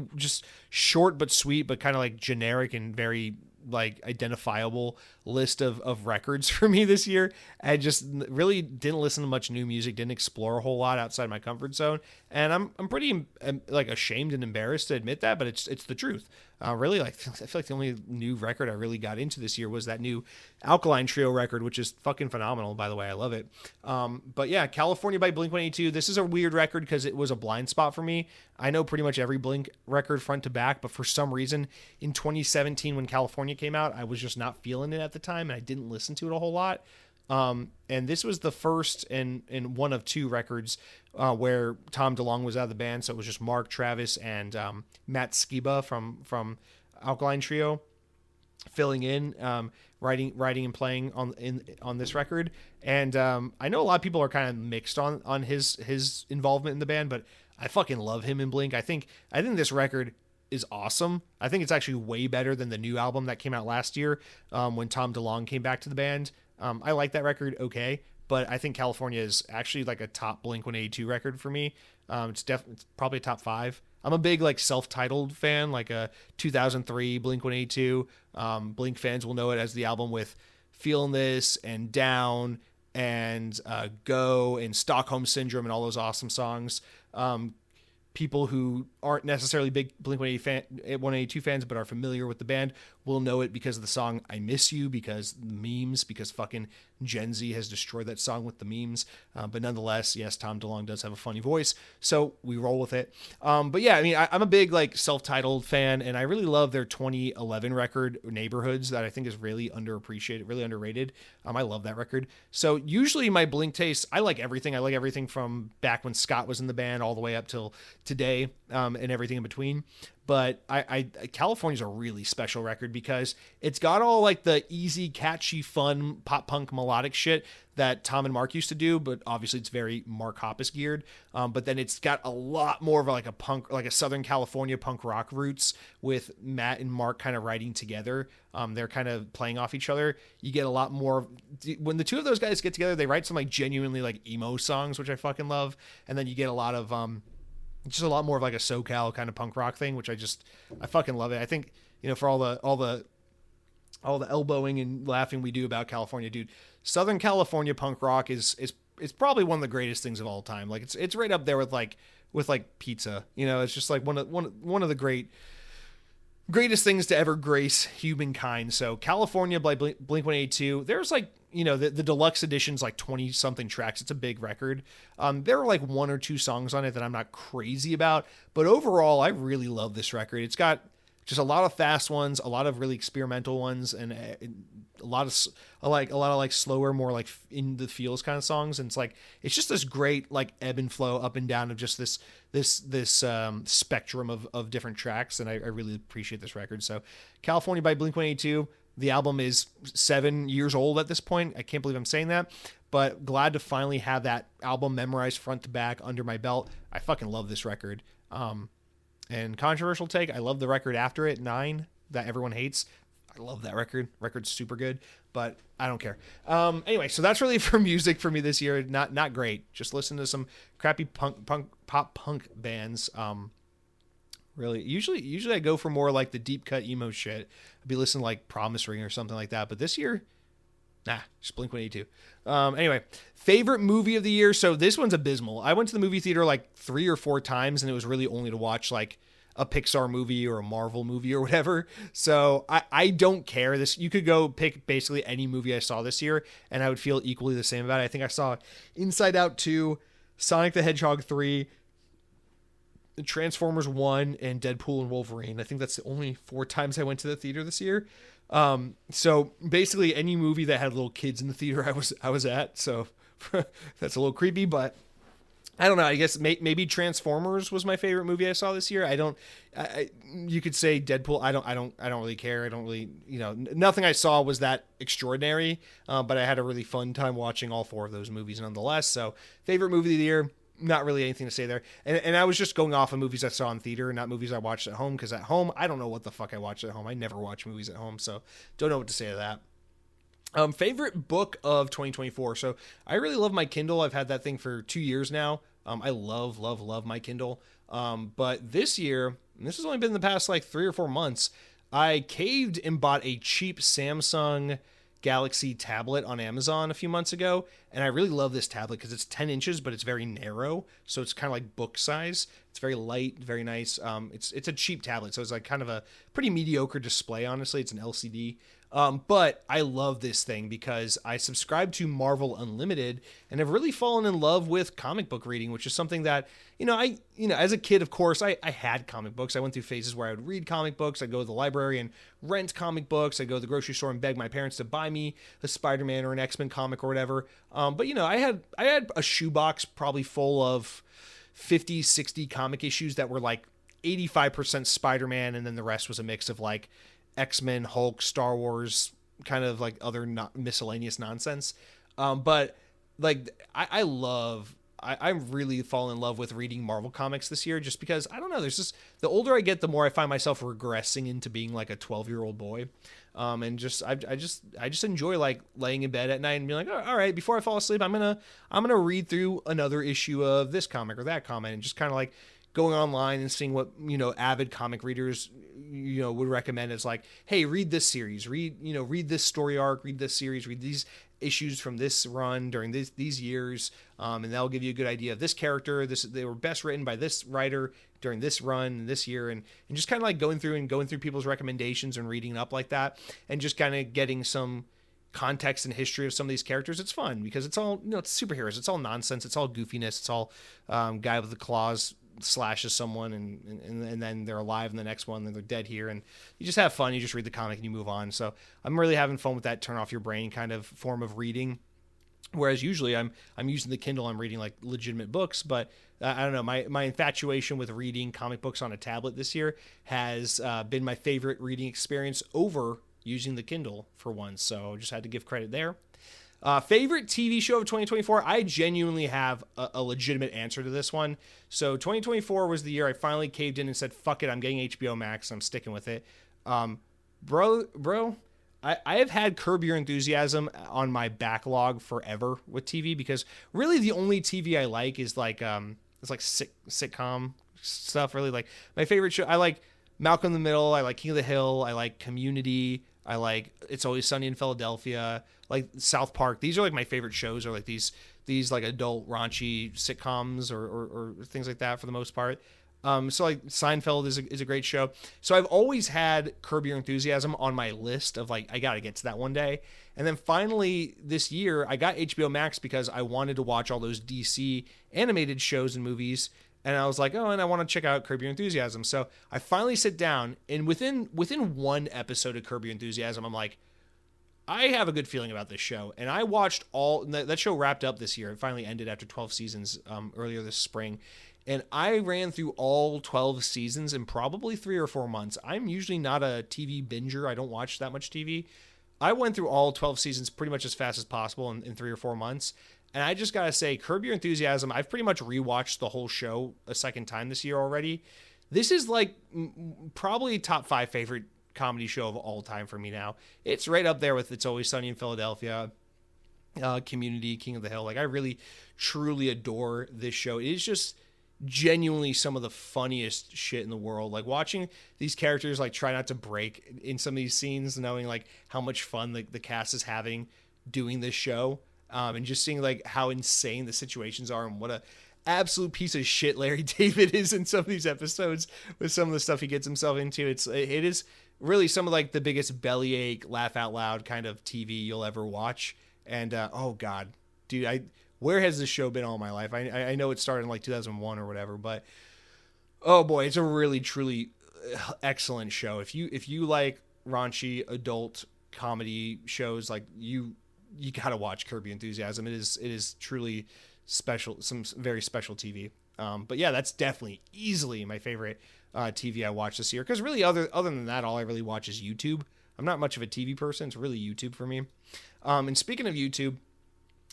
short but sweet, but kind of like generic and very like identifiable list of records for me this year. I just really didn't listen to much new music, didn't explore a whole lot outside my comfort zone, and I'm pretty like ashamed and embarrassed to admit that, but it's the truth. Really, like, I feel like the only new record I really got into this year was that new Alkaline Trio record, which is fucking phenomenal, by the way. I love it. But yeah, California by Blink-182. This is a weird record because it was a blind spot for me. I know pretty much every Blink record front to back, but for some reason in 2017 when California came out, I was just not feeling it at the time, and I didn't listen to it a whole lot. And this was the first in one of 2 records where Tom DeLonge was out of the band, so it was just Mark, Travis, and Matt Skiba from Alkaline Trio filling in, writing and playing on this record. And I know a lot of people are kind of mixed on his involvement in the band, but I fucking love him in Blink. I think this record is awesome. I think it's actually way better than the new album that came out last year when Tom DeLonge came back to the band. I like that record okay, but I think California is actually like a top Blink-182 record for me. It's probably a top 5. I'm a big like self-titled fan, like a 2003 Blink-182. Blink fans will know it as the album with Feelin' This and Down and Go and Stockholm Syndrome and all those awesome songs. People who aren't necessarily big Blink-182 fans but are familiar with the band will know it because of the song I Miss You, because the memes, because fucking Gen Z has destroyed that song with the memes. But nonetheless, yes, Tom DeLonge does have a funny voice, so we roll with it. But yeah, I mean, I'm a big like self-titled fan, and I really love their 2011 record, Neighborhoods, that I think is really underappreciated, really underrated. I love that record. So usually my Blink taste, I like everything. I like everything from back when Scott was in the band all the way up till today, and everything in between. But I California's a really special record because it's got all like the easy, catchy, fun pop punk melodic shit that Tom and Mark used to do, but obviously it's very Mark Hoppus geared. But then it's got a lot more of like a punk, like a Southern California punk rock roots with Matt and Mark kind of writing together. They're kind of playing off each other. You get a lot more when the two of those guys get together. They write some like genuinely like emo songs, which I fucking love. And then you get a lot of just a lot more of like a SoCal kind of punk rock thing, which I fucking love it. I think, you know, for all the elbowing and laughing we do about California, dude, Southern California punk rock is probably one of the greatest things of all time. Like it's right up there with like pizza. You know, it's just like one of the greatest things to ever grace humankind. So California by Blink-182, there's like, you know, the deluxe edition's like 20 something tracks. It's a big record. There are like 1 or 2 songs on it that I'm not crazy about, but overall I really love this record. It's got just a lot of fast ones, a lot of really experimental ones, and a lot of slower, more like in the feels kind of songs. And it's just this great like ebb and flow up and down of just this spectrum of different tracks. And I really appreciate this record. So California by Blink-182, The album is 7 years old at this point. I can't believe I'm saying that, but glad to finally have that album memorized front to back under my belt. I fucking love this record. And controversial take, I love the record after it, 9, that everyone hates. I love that record. Record's super good, but I don't care. Anyway, so that's really for music for me this year. Not great. Just listen to some crappy pop punk bands. Really, usually I go for more like the deep cut emo shit. I'd be listening to like Promise Ring or something like that. But this year, just Blink-182. Anyway, favorite movie of the year. So this one's abysmal. I went to the movie theater like 3 or 4 times, and it was really only to watch like a Pixar movie or a Marvel movie or whatever. So I don't care. You could go pick basically any movie I saw this year, and I would feel equally the same about it. I think I saw Inside Out 2, Sonic the Hedgehog 3, Transformers 1, and Deadpool and Wolverine. I think that's the only 4 times I went to the theater this year. So basically any movie that had little kids in the theater I was at. So that's a little creepy, but I don't know. I guess maybe Transformers was my favorite movie I saw this year. You could say Deadpool. I don't really care. I don't really, nothing I saw was that extraordinary. But I had a really fun time watching all 4 of those movies nonetheless. So favorite movie of the year, not really anything to say there. And I was just going off of movies I saw in theater, not movies I watched at home. Because at home, I don't know what the fuck I watched at home. I never watch movies at home, so don't know what to say to that. Favorite book of 2024. So I really love my Kindle. I've had that thing for 2 years now. I love my Kindle. But this year, and this has only been the past like 3 or 4 months, I caved and bought a cheap Samsung Galaxy tablet on Amazon a few months ago, and I really love this tablet because it's 10 inches, but it's very narrow, so it's kind of like book size. It's very light, very nice. It's a cheap tablet, so it's like kind of a pretty mediocre display, honestly. It's an LCD. But I love this thing because I subscribe to Marvel Unlimited and have really fallen in love with comic book reading, which is something that, as a kid, of course, I had comic books. I went through phases where I would read comic books. I'd go to the library and rent comic books. I'd go to the grocery store and beg my parents to buy me a Spider-Man or an X-Men comic or whatever. But I had a shoebox probably full of 50, 60 comic issues that were like 85% Spider-Man, and then the rest was a mix of like X-Men, Hulk, Star Wars, kind of like other miscellaneous nonsense. But like I really fall in love with reading Marvel comics this year, just because I don't know, there's just, the older I get, the more I find myself regressing into being like a 12-year-old boy. And I just enjoy like laying in bed at night and being like, oh, all right, before I fall asleep, I'm gonna read through another issue of this comic or that comic, and just kind of like going online and seeing what, avid comic readers, would recommend. Is like, hey, read this series, read this story arc, read this series, read these issues from this run during these years, and that'll give you a good idea of this character. They were best written by this writer during this run this year, and just kind of like going through people's recommendations and reading up like that, and just kind of getting some context and history of some of these characters. It's fun because it's all, it's superheroes. It's all nonsense. It's all goofiness. It's all guy with the claws slashes someone and then they're alive in the next one, then they're dead here, and you just have fun. You just read the comic and you move on. So I'm really having fun with that turn off your brain kind of form of reading, whereas usually I'm using the Kindle, I'm reading like legitimate books. But I don't know, my infatuation with reading comic books on a tablet this year has been my favorite reading experience over using the Kindle for once. So just had to give credit there. Favorite TV show of 2024? I genuinely have a legitimate answer to this one. So 2024 was the year I finally caved in and said, fuck it, I'm getting HBO Max. I'm sticking with it. Bro, I have had Curb Your Enthusiasm on my backlog forever with TV, because really the only TV I like is like, it's like sitcom stuff. Really, like my favorite show, I like Malcolm in the Middle. I like King of the Hill. I like Community. I like It's Always Sunny in Philadelphia, like South Park. These are like my favorite shows, or like these like adult raunchy sitcoms or things like that for the most part. So like Seinfeld is a great show. So I've always had Curb Your Enthusiasm on my list of like, I got to get to that one day. And then finally this year I got HBO Max because I wanted to watch all those DC animated shows and movies. And I was like, oh, and I want to check out Curb Your Enthusiasm. So I finally sit down, and within one episode of Curb Your Enthusiasm, I'm like, I have a good feeling about this show. And I watched that show wrapped up this year. It finally ended after 12 seasons earlier this spring. And I ran through all 12 seasons in probably 3 or 4 months. I'm usually not a TV binger. I don't watch that much TV. I went through all 12 seasons pretty much as fast as possible in 3 or 4 months. And I just got to say, Curb Your Enthusiasm, I've pretty much rewatched the whole show a second time this year already. This is like probably top 5 favorite comedy show of all time for me now. It's right up there with It's Always Sunny in Philadelphia, Community, King of the Hill. Like, I really, truly adore this show. It is just genuinely some of the funniest shit in the world. Like, watching these characters like try not to break in some of these scenes, knowing like how much fun the cast is having doing this show. And just seeing like how insane the situations are and what a absolute piece of shit Larry David is in some of these episodes with some of the stuff he gets himself into. It is really some of like the biggest bellyache, laugh out loud kind of TV you'll ever watch. And oh god, dude, where has this show been all my life? I know it started in like 2001 or whatever, but oh boy, it's a really truly excellent show. If you like raunchy adult comedy shows, like you gotta watch Curb Your Enthusiasm. It is truly special, some very special TV. But yeah, that's definitely easily my favorite TV I watched this year. Because really, other than that, all I really watch is YouTube. I'm not much of a TV person. It's really YouTube for me. And speaking of YouTube,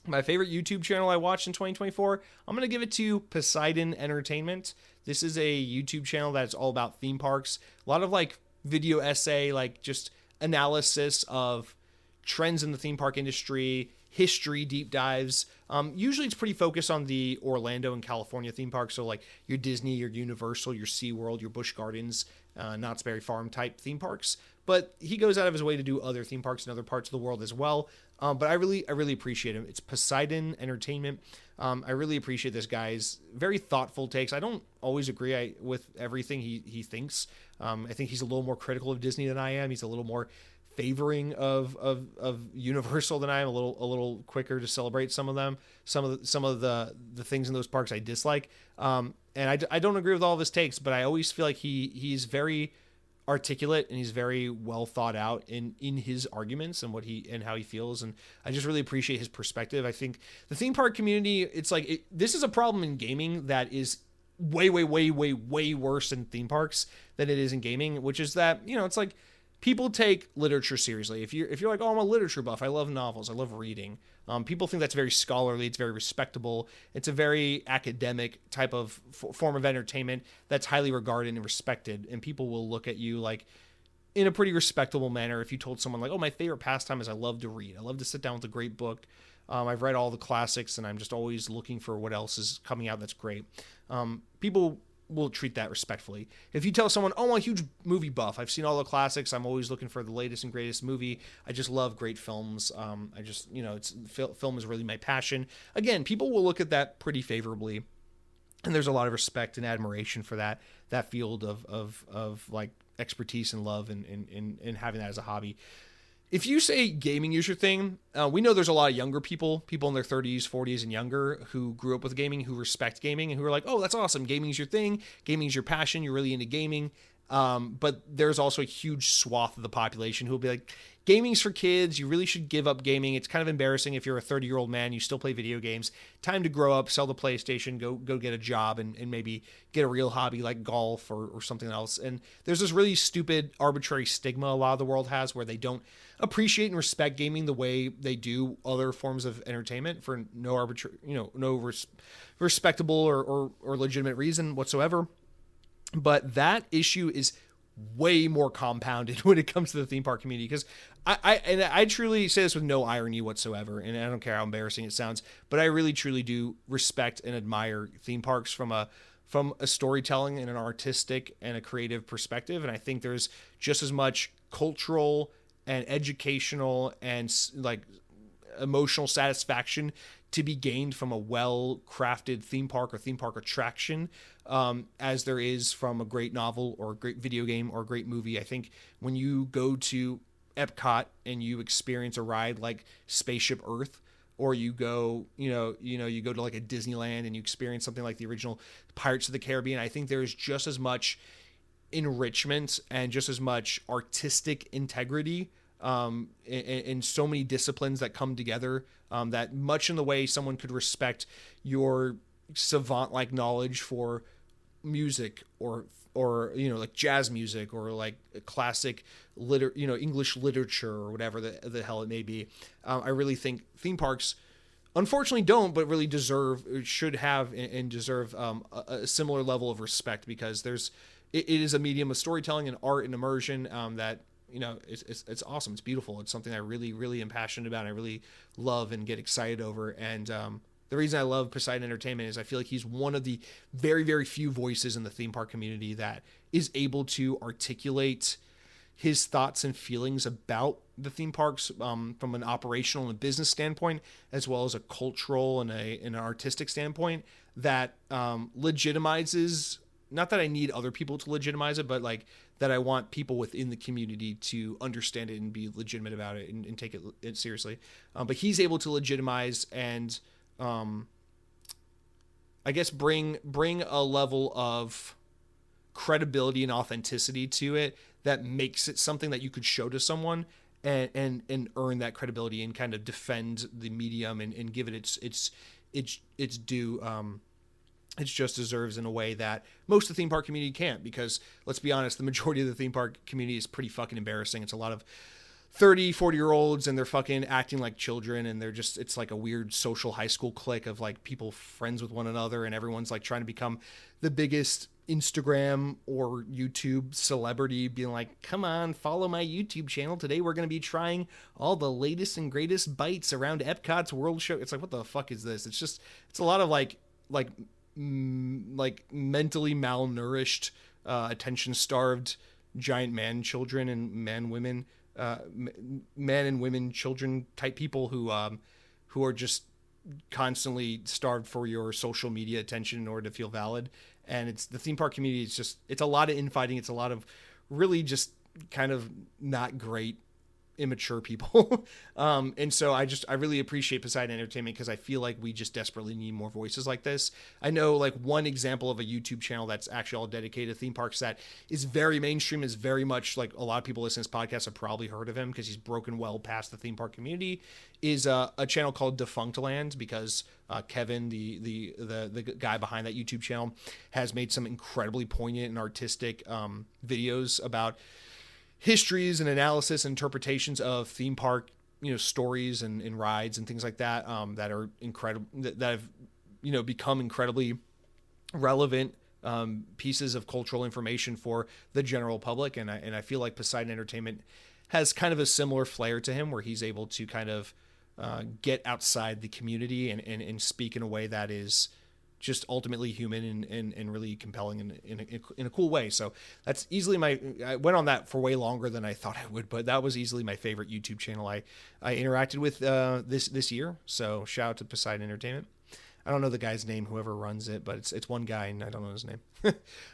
my favorite YouTube channel I watched in 2024, I'm going to give it to Poseidon Entertainment. This is a YouTube channel that's all about theme parks. A lot of like video essay, like just analysis of trends in the theme park industry, history deep dives. Usually it's pretty focused on the Orlando and California theme parks. So like your Disney, your Universal, your SeaWorld, your Busch Gardens, Knott's Berry Farm type theme parks. But he goes out of his way to do other theme parks in other parts of the world as well. But I really appreciate him. It's Poseidon Entertainment. I really appreciate this guy's very thoughtful takes. I don't always agree with everything he thinks. I think he's a little more critical of Disney than I am. He's a little more favoring of Universal than I am, a little quicker to celebrate some of them, some of the things in those parks I dislike. And I don't agree with all of his takes, but I always feel like he's very articulate and he's very well thought out in his arguments and how he feels. And I just really appreciate his perspective. I think the theme park community, it's like, this is a problem in gaming that is way worse in theme parks than it is in gaming, which is that, it's like, people take literature seriously. If you're like, oh, I'm a literature buff, I love novels, I love reading. People think that's very scholarly, it's very respectable. It's a very academic type of form of entertainment that's highly regarded and respected. And people will look at you like in a pretty respectable manner if you told someone like, oh, my favorite pastime is I love to read. I love to sit down with a great book. I've read all the classics and I'm just always looking for what else is coming out that's great. People will treat that respectfully. If you tell someone, oh, I'm a huge movie buff, I've seen all the classics, I'm always looking for the latest and greatest movie, I just love great films, film is really my passion. Again, people will look at that pretty favorably, and there's a lot of respect and admiration for that field of like expertise and love and having that as a hobby. If you say gaming is your thing, we know there's a lot of younger people in their 30s, 40s, and younger who grew up with gaming, who respect gaming, and who are like, oh, that's awesome. Gaming is your thing. Gaming is your passion. You're really into gaming. But there's also a huge swath of the population who will be like, gaming's for kids. You really should give up gaming. It's kind of embarrassing if you're a 30-year-old man, you still play video games. Time to grow up, sell the PlayStation, go get a job, and maybe get a real hobby like golf or something else. And there's this really stupid, arbitrary stigma a lot of the world has where they don't appreciate and respect gaming the way they do other forms of entertainment for no arbitrary, respectable or legitimate reason whatsoever. But that issue is way more compounded when it comes to the theme park community, because I truly say this with no irony whatsoever, and I don't care how embarrassing it sounds, but I really truly do respect and admire theme parks from a storytelling and an artistic and a creative perspective. And I think there's just as much cultural and educational and like emotional satisfaction to be gained from a well-crafted theme park or theme park attraction as there is from a great novel or a great video game or a great movie. I think when you go to Epcot and you experience a ride like Spaceship Earth, or you go, you go to like a Disneyland and you experience something like the original Pirates of the Caribbean, I think there's just as much enrichment and just as much artistic integrity in so many disciplines that come together, that much in the way someone could respect your savant-like knowledge for music or or like jazz music or like classic English literature or whatever the hell it may be. I really think theme parks unfortunately don't, but really should have and deserve a similar level of respect, because it is a medium of storytelling and art and immersion that it's awesome. It's beautiful. It's something I really, really am passionate about. And I really love and get excited over. And the reason I love Poseidon Entertainment is I feel like he's one of the very, very few voices in the theme park community that is able to articulate his thoughts and feelings about the theme parks from an operational and a business standpoint, as well as a cultural and an artistic standpoint that legitimizes, not that I need other people to legitimize it, but like that I want people within the community to understand it and be legitimate about it and take it seriously. But he's able to legitimize and I guess bring a level of credibility and authenticity to it that makes it something that you could show to someone and earn that credibility and kind of defend the medium and give it its due. It just deserves in a way that most of the theme park community can't, because let's be honest, the majority of the theme park community is pretty fucking embarrassing. It's a lot of 30, 40-year-olds and they're fucking acting like children, and it's like a weird social high school clique of like people friends with one another, and everyone's like trying to become the biggest Instagram or YouTube celebrity, being like, come on, follow my YouTube channel. Today we're going to be trying all the latest and greatest bites around Epcot's World Show. It's like, what the fuck is this? It's a lot of like mentally malnourished, attention-starved giant man children and man and women children type people who are just constantly starved for your social media attention in order to feel valid. And it's the theme park community. It's a lot of infighting. It's a lot of really just kind of not great, immature people. And so I really appreciate Poseidon Entertainment, because I feel like we just desperately need more voices like this. I know like one example of a YouTube channel that's actually all dedicated to theme parks that is very mainstream, is very much like a lot of people listening to this podcast have probably heard of him because he's broken well past the theme park community, is a channel called Defunctland, because Kevin, the guy behind that YouTube channel, has made some incredibly poignant and artistic videos about histories and analysis and interpretations of theme park, stories and rides and things like that, that are incredible, that have, become incredibly relevant pieces of cultural information for the general public. And I feel like Poseidon Entertainment has kind of a similar flair to him, where he's able to kind of get outside the community and speak in a way that is just ultimately human and really compelling in a cool way. So that's easily I went on that for way longer than I thought I would, but that was easily my favorite YouTube channel I interacted with this year. So shout out to Poseidon Entertainment. I don't know the guy's name, whoever runs it, but it's one guy and I don't know his name.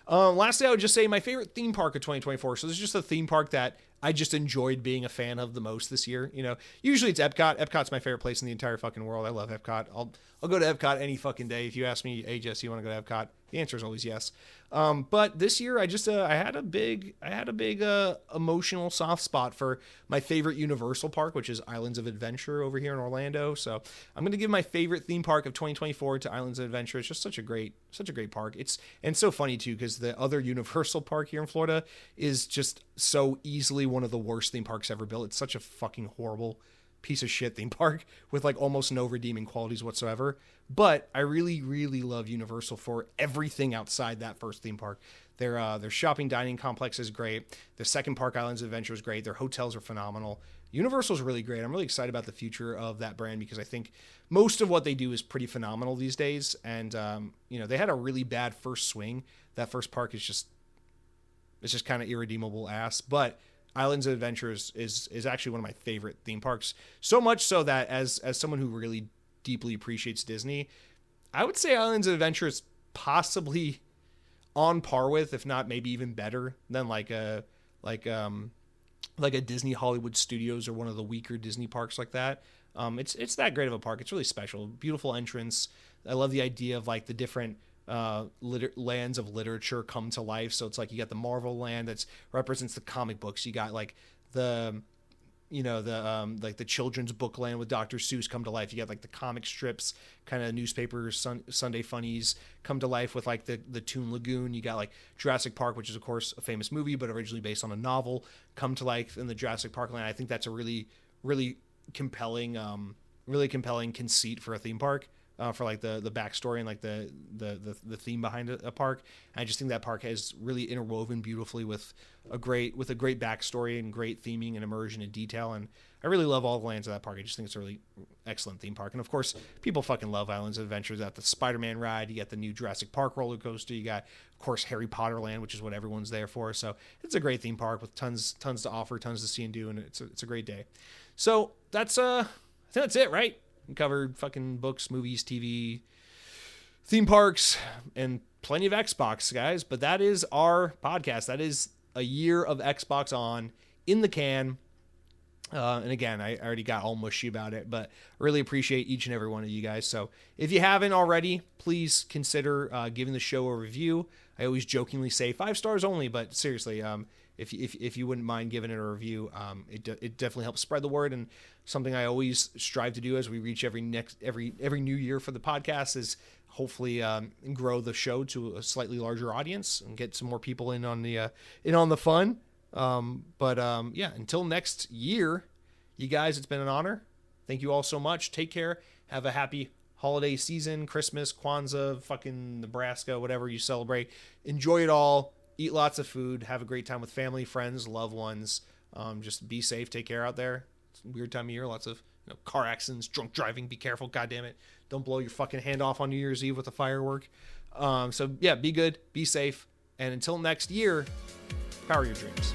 Lastly, I would just say my favorite theme park of 2024. So this is just a theme park that I just enjoyed being a fan of the most this year. Usually it's Epcot. Epcot's my favorite place in the entire fucking world. I love Epcot. I'll go to Epcot any fucking day. If you ask me, hey Jesse, you want to go to Epcot? The answer is always yes. But this year I just I had a big emotional soft spot for my favorite Universal park, which is Islands of Adventure over here in Orlando. So I'm going to give my favorite theme park of 2024 to Islands of Adventure. It's just such a great park. And so funny too, because the other Universal park here in Florida is just so easily one of the worst theme parks ever built. It's such a fucking horrible piece of shit theme park with like almost no redeeming qualities whatsoever. But I really, really love Universal for everything outside that first theme park. Their shopping dining complex is great. The second park, Islands of Adventure, is great. Their hotels are phenomenal. Universal's really great. I'm really excited about the future of that brand, because I think most of what they do is pretty phenomenal these days. And they had a really bad first swing. That first park is just kind of irredeemable ass. But Islands of Adventure is actually one of my favorite theme parks. So much so that as someone who really deeply appreciates Disney, I would say Islands of Adventure is possibly on par with, if not maybe even better than like a Disney Hollywood Studios or one of the weaker Disney parks like that. It's that great of a park. It's really special. Beautiful entrance. I love the idea of like the different lands of literature come to life. So it's like you got the Marvel land that represents the comic books. You got like the you know, the like the children's book land with Dr. Seuss come to life. You got like the comic strips, kind of newspapers, Sunday funnies come to life with like the Toon Lagoon. You got like Jurassic Park, which is of course a famous movie, but originally based on a novel, come to life in the Jurassic Park land. I think that's a really compelling conceit for a theme park. For like the backstory and like the theme behind a park. And I just think that park has really interwoven beautifully with a great backstory and great theming and immersion and detail. And I really love all the lands of that park. I just think it's a really excellent theme park. And of course, people fucking love Islands of Adventures. At the Spider-Man ride, you got the new Jurassic Park roller coaster. You got, of course, Harry Potter Land, which is what everyone's there for. So it's a great theme park with tons to offer, tons to see and do, and it's a great day. So that's I think that's it, right? We covered fucking books, movies, TV, theme parks, and plenty of Xbox, guys. But that is our podcast. That is a year of Xbox On in the can. And again, I already got all mushy about it, but really appreciate each and every one of you guys. So if you haven't already, please consider giving the show a review. I always jokingly say 5 stars only, but seriously, if you wouldn't mind giving it a review, it definitely helps spread the word. And something I always strive to do as we reach every new year for the podcast is hopefully grow the show to a slightly larger audience and get some more people in on the fun. Yeah, until next year, you guys, it's been an honor. Thank you all so much. Take care. Have a happy holiday season, Christmas, Kwanzaa, fucking Nebraska, whatever you celebrate. Enjoy it all. Eat lots of food. Have a great time with family, friends, loved ones. Just be safe. Take care out there. It's a weird time of year. Lots of car accidents, drunk driving. Be careful. God damn it. Don't blow your fucking hand off on New Year's Eve with a firework. So yeah, be good. Be safe. And until next year, power your dreams.